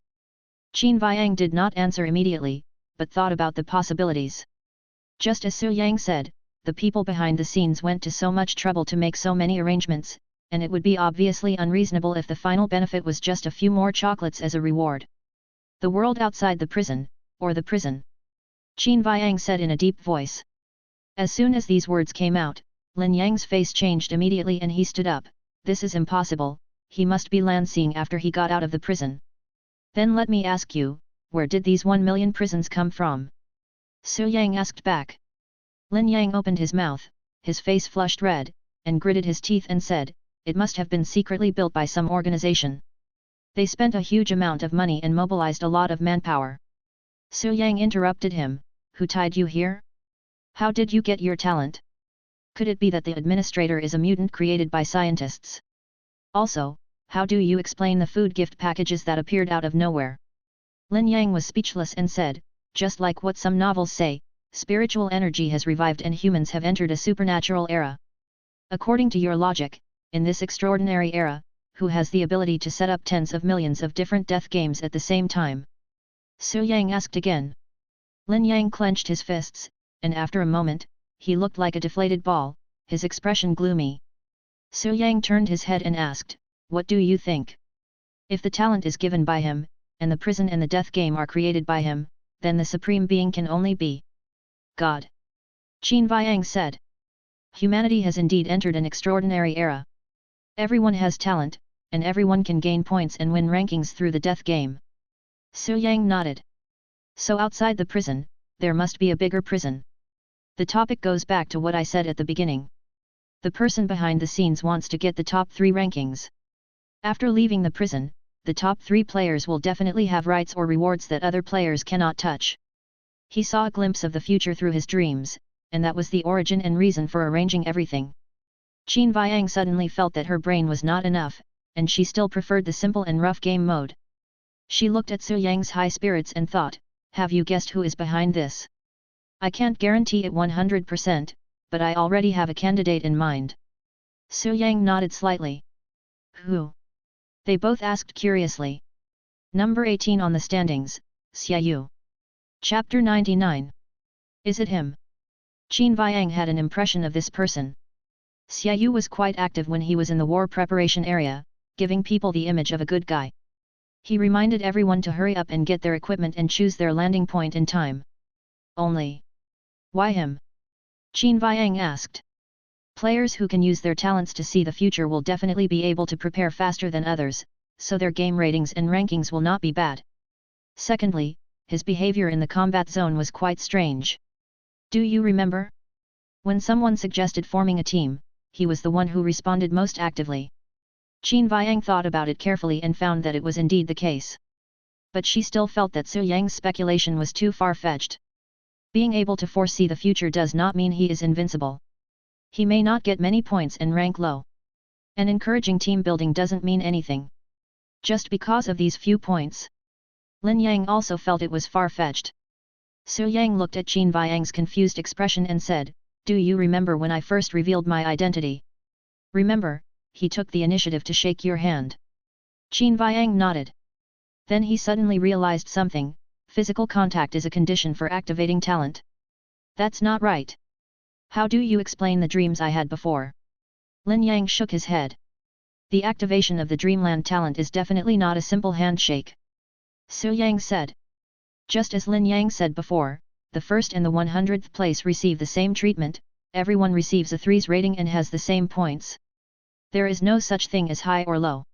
Qin Viang did not answer immediately, but thought about the possibilities. Just as Su Yang said, the people behind the scenes went to so much trouble to make so many arrangements, and it would be obviously unreasonable if the final benefit was just a few more chocolates as a reward. The world outside the prison, or the prison. Qin Viang said in a deep voice. As soon as these words came out, Lin Yang's face changed immediately and he stood up. This is impossible, he must be land-seeing after he got out of the prison. Then let me ask you, where did these 1 million prisons come from? Su Yang asked back. Lin Yang opened his mouth, his face flushed red, and gritted his teeth and said, it must have been secretly built by some organization. They spent a huge amount of money and mobilized a lot of manpower. Su Yang interrupted him, who tied you here? How did you get your talent? Could it be that the administrator is a mutant created by scientists? Also, how do you explain the food gift packages that appeared out of nowhere? Lin Yang was speechless and said, just like what some novels say, spiritual energy has revived and humans have entered a supernatural era. According to your logic, in this extraordinary era, who has the ability to set up tens of millions of different death games at the same time? Su Yang asked again. Lin Yang clenched his fists, and after a moment, he looked like a deflated ball, his expression gloomy. Su Yang turned his head and asked, what do you think? If the talent is given by him, and the prison and the death game are created by him, then the Supreme Being can only be God. Qin Viang said. Humanity has indeed entered an extraordinary era. Everyone has talent, and everyone can gain points and win rankings through the death game. Su Yang nodded. So outside the prison, there must be a bigger prison. The topic goes back to what I said at the beginning. The person behind the scenes wants to get the top 3 rankings. After leaving the prison, the top 3 players will definitely have rights or rewards that other players cannot touch. He saw a glimpse of the future through his dreams, and that was the origin and reason for arranging everything. Qin Viang suddenly felt that her brain was not enough, and she still preferred the simple and rough game mode. She looked at Su Yang's high spirits and thought, have you guessed who is behind this? I can't guarantee it 100%, but I already have a candidate in mind. Su Yang nodded slightly. Who? They both asked curiously. Number 18 on the standings, Xiaoyu. Chapter 99. Is it him? Qin Viang had an impression of this person. Xiaoyu was quite active when he was in the war preparation area, giving people the image of a good guy. He reminded everyone to hurry up and get their equipment and choose their landing point in time. Only. Why him? Qin Viang asked. Players who can use their talents to see the future will definitely be able to prepare faster than others, so their game ratings and rankings will not be bad. Secondly, his behavior in the combat zone was quite strange. Do you remember? When someone suggested forming a team, he was the one who responded most actively. Qin Viang thought about it carefully and found that it was indeed the case. But she still felt that Su Yang's speculation was too far-fetched. Being able to foresee the future does not mean he is invincible. He may not get many points and rank low. And encouraging team building doesn't mean anything. Just because of these few points. Lin Yang also felt it was far-fetched. Su Yang looked at Qin Viang's confused expression and said, do you remember when I first revealed my identity? Remember, he took the initiative to shake your hand. Qin Viang nodded. Then he suddenly realized something, physical contact is a condition for activating talent. That's not right. How do you explain the dreams I had before? Lin Yang shook his head. The activation of the Dreamland talent is definitely not a simple handshake. Su Yang said. Just as Lin Yang said before, the first and the 100th place receive the same treatment, everyone receives a 3's rating and has the same points. There is no such thing as high or low.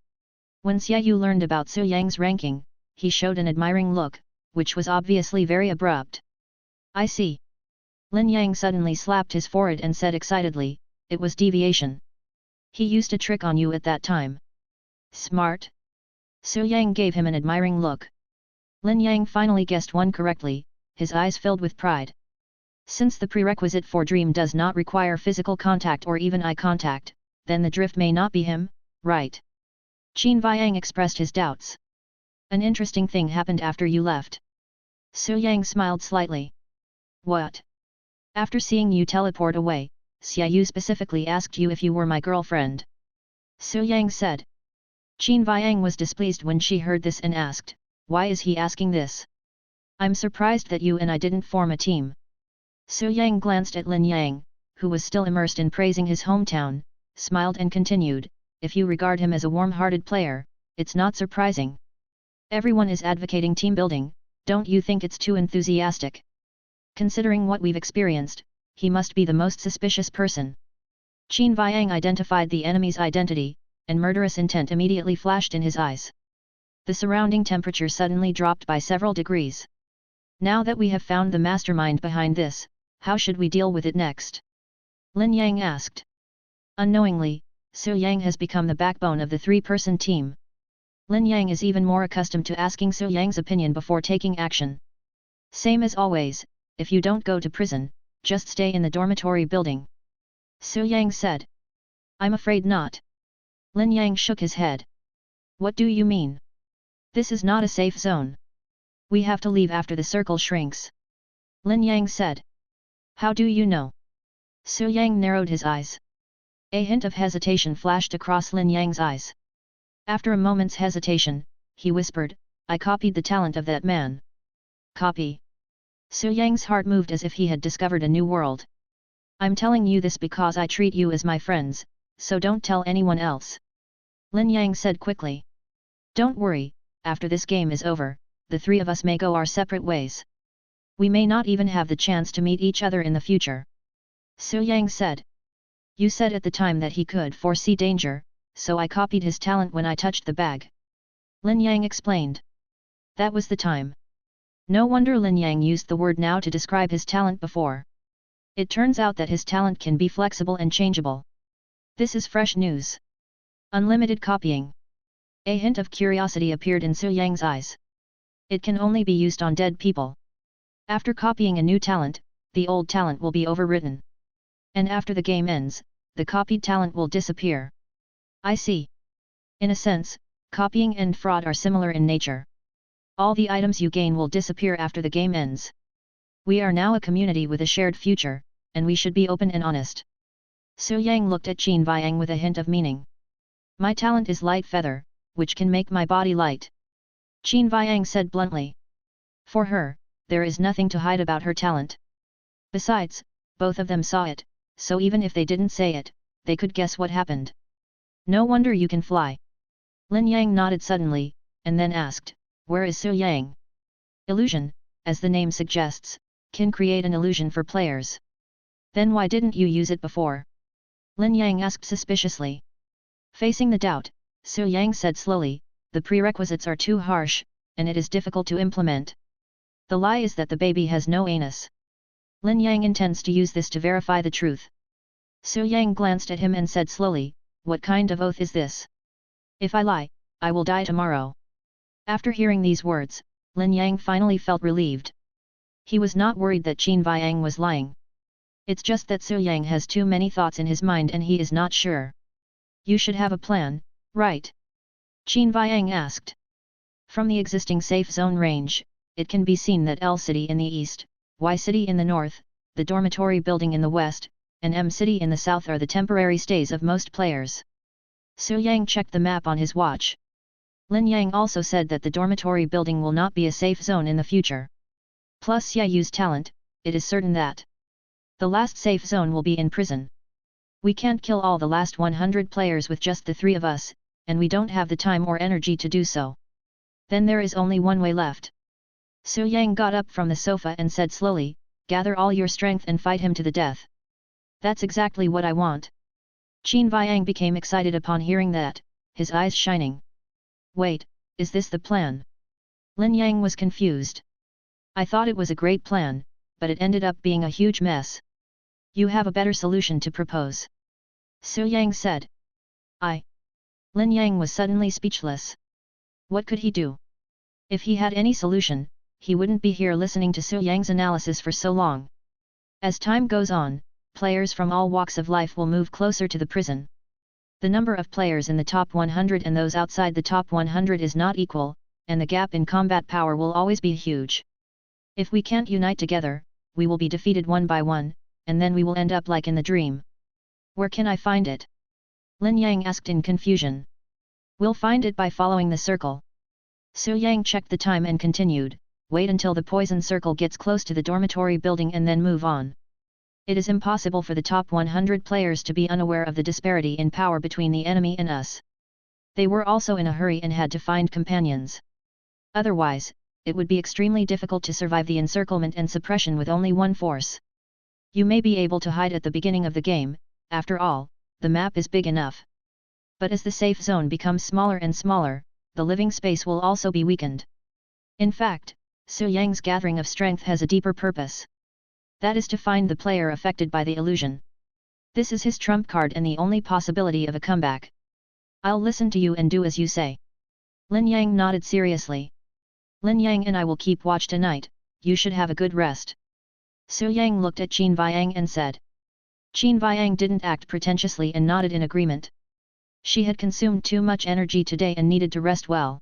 When Xiaoyu learned about Su Yang's ranking, he showed an admiring look, which was obviously very abrupt. I see. Lin Yang suddenly slapped his forehead and said excitedly, it was deviation. He used a trick on you at that time. Smart. Su Yang gave him an admiring look. Lin Yang finally guessed one correctly, his eyes filled with pride. Since the prerequisite for dream does not require physical contact or even eye contact, then the drift may not be him, right? Qin Viang expressed his doubts. An interesting thing happened after you left. Su Yang smiled slightly. What? After seeing you teleport away, Xiaoyu specifically asked you if you were my girlfriend. Su Yang said. Qin Viang was displeased when she heard this and asked, why is he asking this? I'm surprised that you and I didn't form a team. Su Yang glanced at Lin Yang, who was still immersed in praising his hometown, smiled and continued, if you regard him as a warm-hearted player, it's not surprising. Everyone is advocating team building, don't you think it's too enthusiastic? Considering what we've experienced, he must be the most suspicious person. Qin Viang identified the enemy's identity, and murderous intent immediately flashed in his eyes. The surrounding temperature suddenly dropped by several degrees. Now that we have found the mastermind behind this, how should we deal with it next? Lin Yang asked. Unknowingly, Su Yang has become the backbone of the 3-person team. Lin Yang is even more accustomed to asking Su Yang's opinion before taking action. Same as always, if you don't go to prison, just stay in the dormitory building. Su Yang said. I'm afraid not. Lin Yang shook his head. What do you mean? This is not a safe zone. We have to leave after the circle shrinks. Lin Yang said. How do you know? Su Yang narrowed his eyes. A hint of hesitation flashed across Lin Yang's eyes. After a moment's hesitation, he whispered, I copied the talent of that man. Copy. Su Yang's heart moved as if he had discovered a new world. I'm telling you this because I treat you as my friends, so don't tell anyone else. Lin Yang said quickly. Don't worry, after this game is over, the three of us may go our separate ways. We may not even have the chance to meet each other in the future. Su Yang said. You said at the time that he could foresee danger, so I copied his talent when I touched the bag. Lin Yang explained. That was the time. No wonder Lin Yang used the word now to describe his talent before. It turns out that his talent can be flexible and changeable. This is fresh news. Unlimited copying. A hint of curiosity appeared in Su Yang's eyes. It can only be used on dead people. After copying a new talent, the old talent will be overwritten. And after the game ends, the copied talent will disappear. I see. In a sense, copying and fraud are similar in nature. All the items you gain will disappear after the game ends. We are now a community with a shared future, and we should be open and honest. Su Yang looked at Qin Viang with a hint of meaning. My talent is light feather, which can make my body light. Qin Viang said bluntly. For her, there is nothing to hide about her talent. Besides, both of them saw it, so even if they didn't say it, they could guess what happened. No wonder you can fly. Lin Yang nodded suddenly, and then asked, where is Su Yang? Illusion, as the name suggests, can create an illusion for players. Then why didn't you use it before? Lin Yang asked suspiciously. Facing the doubt, Su Yang said slowly, the prerequisites are too harsh, and it is difficult to implement. The lie is that the baby has no anus. Lin Yang intends to use this to verify the truth. Su Yang glanced at him and said slowly, what kind of oath is this? If I lie, I will die tomorrow. After hearing these words, Lin Yang finally felt relieved. He was not worried that Qin Viang was lying. It's just that Su Yang has too many thoughts in his mind and he is not sure. You should have a plan, right? Qin Viang asked. From the existing safe zone range, it can be seen that L City in the east, Y City in the north, the dormitory building in the west, and M City in the south are the temporary stays of most players. Su Yang checked the map on his watch. Lin Yang also said that the dormitory building will not be a safe zone in the future. Plus Yayu's talent, it is certain that the last safe zone will be in prison. We can't kill all the last 100 players with just the three of us, and we don't have the time or energy to do so. Then there is only one way left. Su Yang got up from the sofa and said slowly, gather all your strength and fight him to the death. That's exactly what I want. Qin Viang became excited upon hearing that, his eyes shining. Wait, is this the plan? Lin Yang was confused. I thought it was a great plan, but it ended up being a huge mess. You have a better solution to propose. Su Yang said. Lin Yang was suddenly speechless. What could he do? If he had any solution, he wouldn't be here listening to Su Yang's analysis for so long. As time goes on, players from all walks of life will move closer to the prison. The number of players in the top 100 and those outside the top 100 is not equal, and the gap in combat power will always be huge. If we can't unite together, we will be defeated one by one, and then we will end up like in the dream. Where can I find it? Lin Yang asked in confusion. We'll find it by following the circle. Su Yang checked the time and continued, wait until the poison circle gets close to the dormitory building and then move on. It is impossible for the top 100 players to be unaware of the disparity in power between the enemy and us. They were also in a hurry and had to find companions. Otherwise, it would be extremely difficult to survive the encirclement and suppression with only one force. You may be able to hide at the beginning of the game, after all, the map is big enough. But as the safe zone becomes smaller and smaller, the living space will also be weakened. In fact, Su Yang's gathering of strength has a deeper purpose. That is to find the player affected by the illusion. This is his trump card and the only possibility of a comeback. I'll listen to you and do as you say. Lin Yang nodded seriously. Lin Yang and I will keep watch tonight, you should have a good rest. Su Yang looked at Qin Viang and said. Qin Viang didn't act pretentiously and nodded in agreement. She had consumed too much energy today and needed to rest well.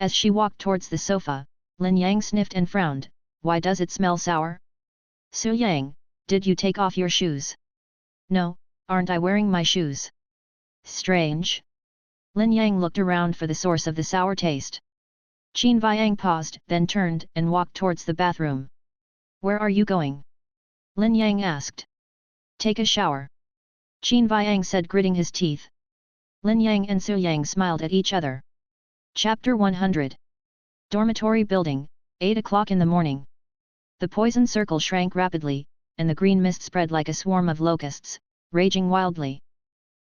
As she walked towards the sofa, Lin Yang sniffed and frowned. Why does it smell sour? Su Yang, did you take off your shoes? No, aren't I wearing my shoes? Strange. Lin Yang looked around for the source of the sour taste. Qin Viang paused, then turned and walked towards the bathroom. Where are you going? Lin Yang asked. Take a shower. Qin Viang said, gritting his teeth. Lin Yang and Su Yang smiled at each other. Chapter 100. Dormitory Building, 8 o'clock in the morning. The poison circle shrank rapidly, and the green mist spread like a swarm of locusts, raging wildly.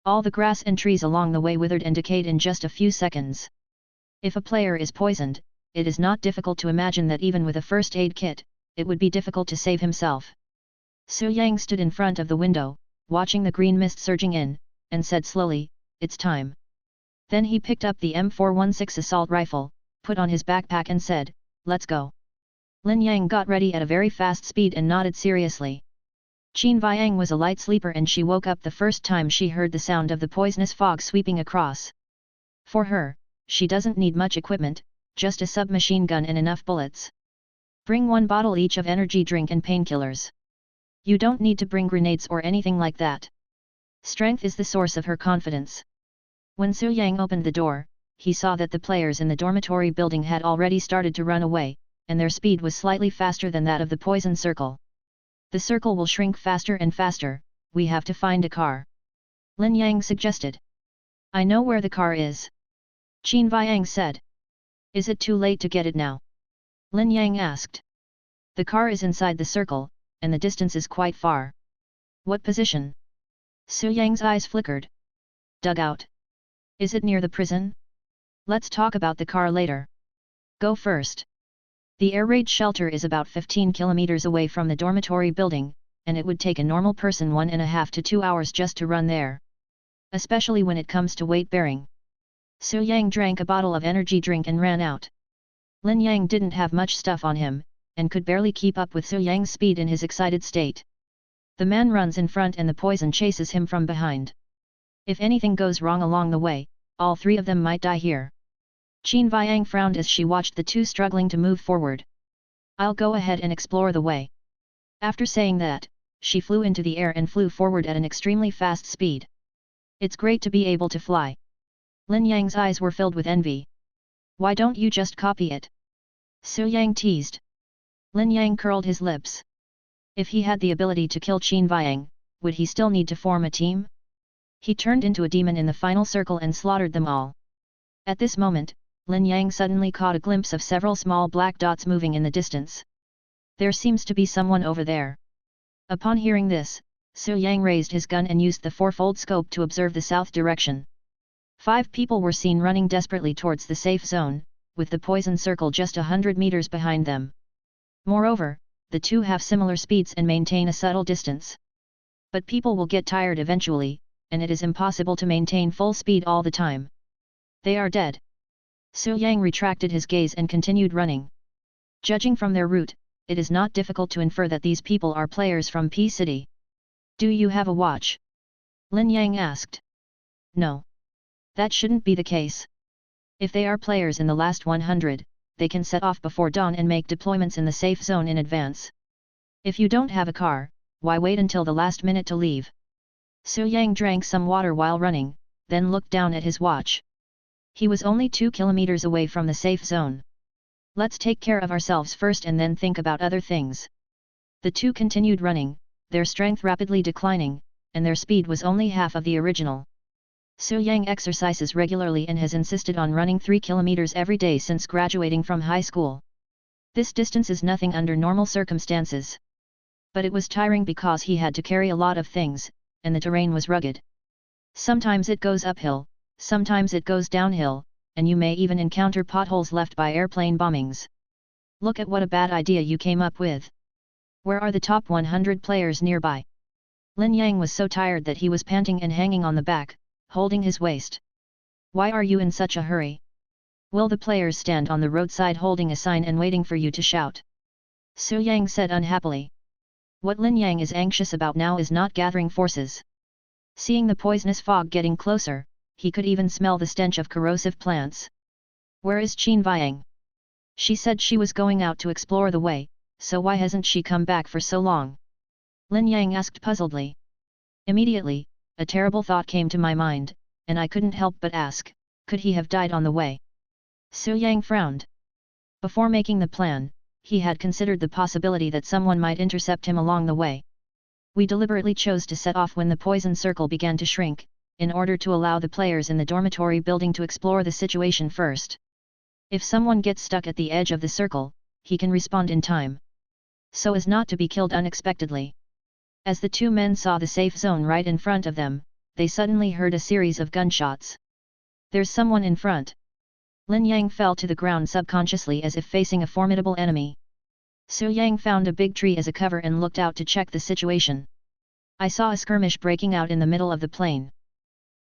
All the grass and trees along the way withered and decayed in just a few seconds. If a player is poisoned, it is not difficult to imagine that even with a first aid kit, it would be difficult to save himself. Su Yang stood in front of the window, watching the green mist surging in, and said slowly, it's time. Then he picked up the M416 assault rifle, put on his backpack and said, let's go. Lin Yang got ready at a very fast speed and nodded seriously. Qin Viang was a light sleeper and she woke up the first time she heard the sound of the poisonous fog sweeping across. For her, she doesn't need much equipment, just a submachine gun and enough bullets. Bring 1 bottle each of energy drink and painkillers. You don't need to bring grenades or anything like that. Strength is the source of her confidence. When Su Yang opened the door, he saw that the players in the dormitory building had already started to run away, and their speed was slightly faster than that of the poison circle. The circle will shrink faster and faster, we have to find a car. Lin Yang suggested. I know where the car is. Qin Viang said. Is it too late to get it now? Lin Yang asked. The car is inside the circle, and the distance is quite far. What position? Su Yang's eyes flickered. Dugout. Is it near the prison? Let's talk about the car later. Go first. The air raid shelter is about 15 kilometers away from the dormitory building, and it would take a normal person 1.5 to 2 hours just to run there. Especially when it comes to weight bearing. Su Yang drank a bottle of energy drink and ran out. Lin Yang didn't have much stuff on him, and could barely keep up with Su Yang's speed in his excited state. The man runs in front and the poison chases him from behind. If anything goes wrong along the way, all 3 of them might die here. Qin Viang frowned as she watched the 2 struggling to move forward. I'll go ahead and explore the way. After saying that, she flew into the air and flew forward at an extremely fast speed. It's great to be able to fly. Lin Yang's eyes were filled with envy. Why don't you just copy it? Su Yang teased. Lin Yang curled his lips. If he had the ability to kill Qin Viang, would he still need to form a team? He turned into a demon in the final circle and slaughtered them all. At this moment, Lin Yang suddenly caught a glimpse of several small black dots moving in the distance. There seems to be someone over there. Upon hearing this, Su Yang raised his gun and used the 4-fold scope to observe the south direction. 5 people were seen running desperately towards the safe zone, with the poison circle just 100 meters behind them. Moreover, the 2 have similar speeds and maintain a subtle distance. But people will get tired eventually, and it is impossible to maintain full speed all the time. They are dead. Su Yang retracted his gaze and continued running. Judging from their route, it is not difficult to infer that these people are players from P City. Do you have a watch? Lin Yang asked. No. That shouldn't be the case. If they are players in the last 100, they can set off before dawn and make deployments in the safe zone in advance. If you don't have a car, why wait until the last minute to leave? Su Yang drank some water while running, then looked down at his watch. He was only 2 kilometers away from the safe zone. Let's take care of ourselves first and then think about other things. The 2 continued running, their strength rapidly declining, and their speed was only half of the original. Su Yang exercises regularly and has insisted on running 3 kilometers every day since graduating from high school. This distance is nothing under normal circumstances. But it was tiring because he had to carry a lot of things, and the terrain was rugged. Sometimes it goes uphill, sometimes it goes downhill, and you may even encounter potholes left by airplane bombings. Look at what a bad idea you came up with. Where are the top 100 players nearby? Lin Yang was so tired that he was panting and hanging on the back, holding his waist. Why are you in such a hurry? Will the players stand on the roadside holding a sign and waiting for you to shout? Su Yang said unhappily. What Lin Yang is anxious about now is not gathering forces. Seeing the poisonous fog getting closer, he could even smell the stench of corrosive plants. Where is Qin Viang? She said she was going out to explore the way, so why hasn't she come back for so long? Lin Yang asked puzzledly. Immediately, a terrible thought came to my mind, and I couldn't help but ask, could he have died on the way? Su Yang frowned. Before making the plan, he had considered the possibility that someone might intercept him along the way. We deliberately chose to set off when the poison circle began to shrink, in order to allow the players in the dormitory building to explore the situation first. If someone gets stuck at the edge of the circle, he can respawn in time, so as not to be killed unexpectedly. As the two men saw the safe zone right in front of them, they suddenly heard a series of gunshots. There's someone in front. Lin Yang fell to the ground subconsciously as if facing a formidable enemy. Su Yang found a big tree as a cover and looked out to check the situation. I saw a skirmish breaking out in the middle of the plain.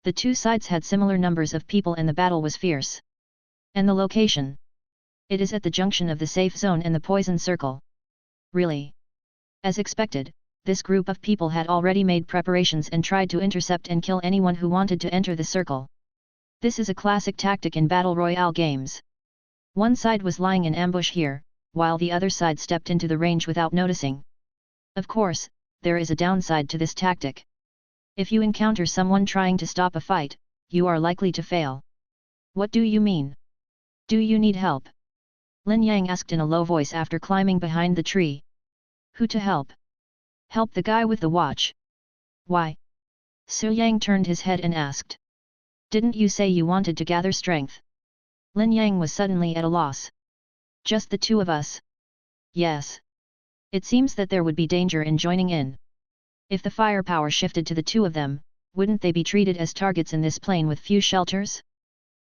The two sides had similar numbers of people and the battle was fierce. And the location? It is at the junction of the safe zone and the poison circle. Really? As expected, this group of people had already made preparations and tried to intercept and kill anyone who wanted to enter the circle. This is a classic tactic in battle royale games. One side was lying in ambush here, while the other side stepped into the range without noticing. Of course, there is a downside to this tactic. If you encounter someone trying to stop a fight, you are likely to fail. What do you mean? Do you need help? Lin Yang asked in a low voice after climbing behind the tree. Who to help? Help the guy with the watch. Why? Su Yang turned his head and asked. Didn't you say you wanted to gather strength? Lin Yang was suddenly at a loss. Just the two of us? Yes. It seems that there would be danger in joining in. If the firepower shifted to the two of them, wouldn't they be treated as targets in this plane with few shelters?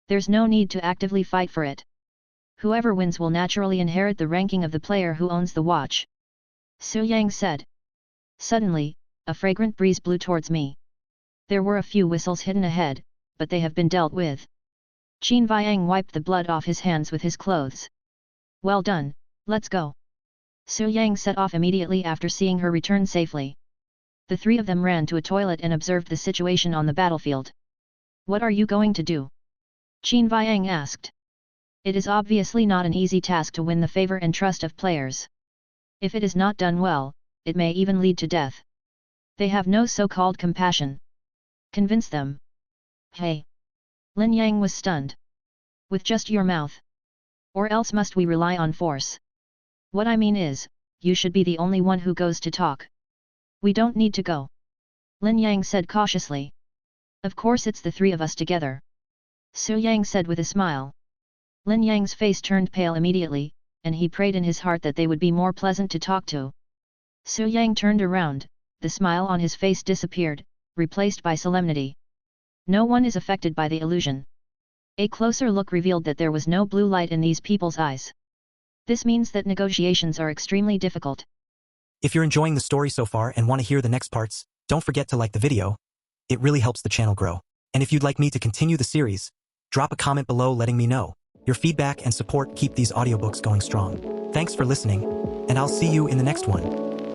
There's no need to actively fight for it. Whoever wins will naturally inherit the ranking of the player who owns the watch. Su Yang said. Suddenly, a fragrant breeze blew towards me. There were a few whistles hidden ahead, but they have been dealt with. Qin Viang wiped the blood off his hands with his clothes. Well done, let's go. Su Yang set off immediately after seeing her return safely. The three of them ran to a toilet and observed the situation on the battlefield. What are you going to do? Qin Viang asked. It is obviously not an easy task to win the favor and trust of players. If it is not done well, it may even lead to death. They have no so-called compassion. Convince them. Hey! Lin Yang was stunned. With just your mouth? Or else must we rely on force? What I mean is, you should be the only one who goes to talk. We don't need to go. Lin Yang said cautiously. Of course it's the three of us together. Su Yang said with a smile. Lin Yang's face turned pale immediately, and he prayed in his heart that they would be more pleasant to talk to. Su Yang turned around, the smile on his face disappeared, replaced by solemnity. No one is affected by the illusion. A closer look revealed that there was no blue light in these people's eyes. This means that negotiations are extremely difficult. If you're enjoying the story so far and want to hear the next parts, don't forget to like the video. It really helps the channel grow. And if you'd like me to continue the series, drop a comment below letting me know. Your feedback and support keep these audiobooks going strong. Thanks for listening, and I'll see you in the next one.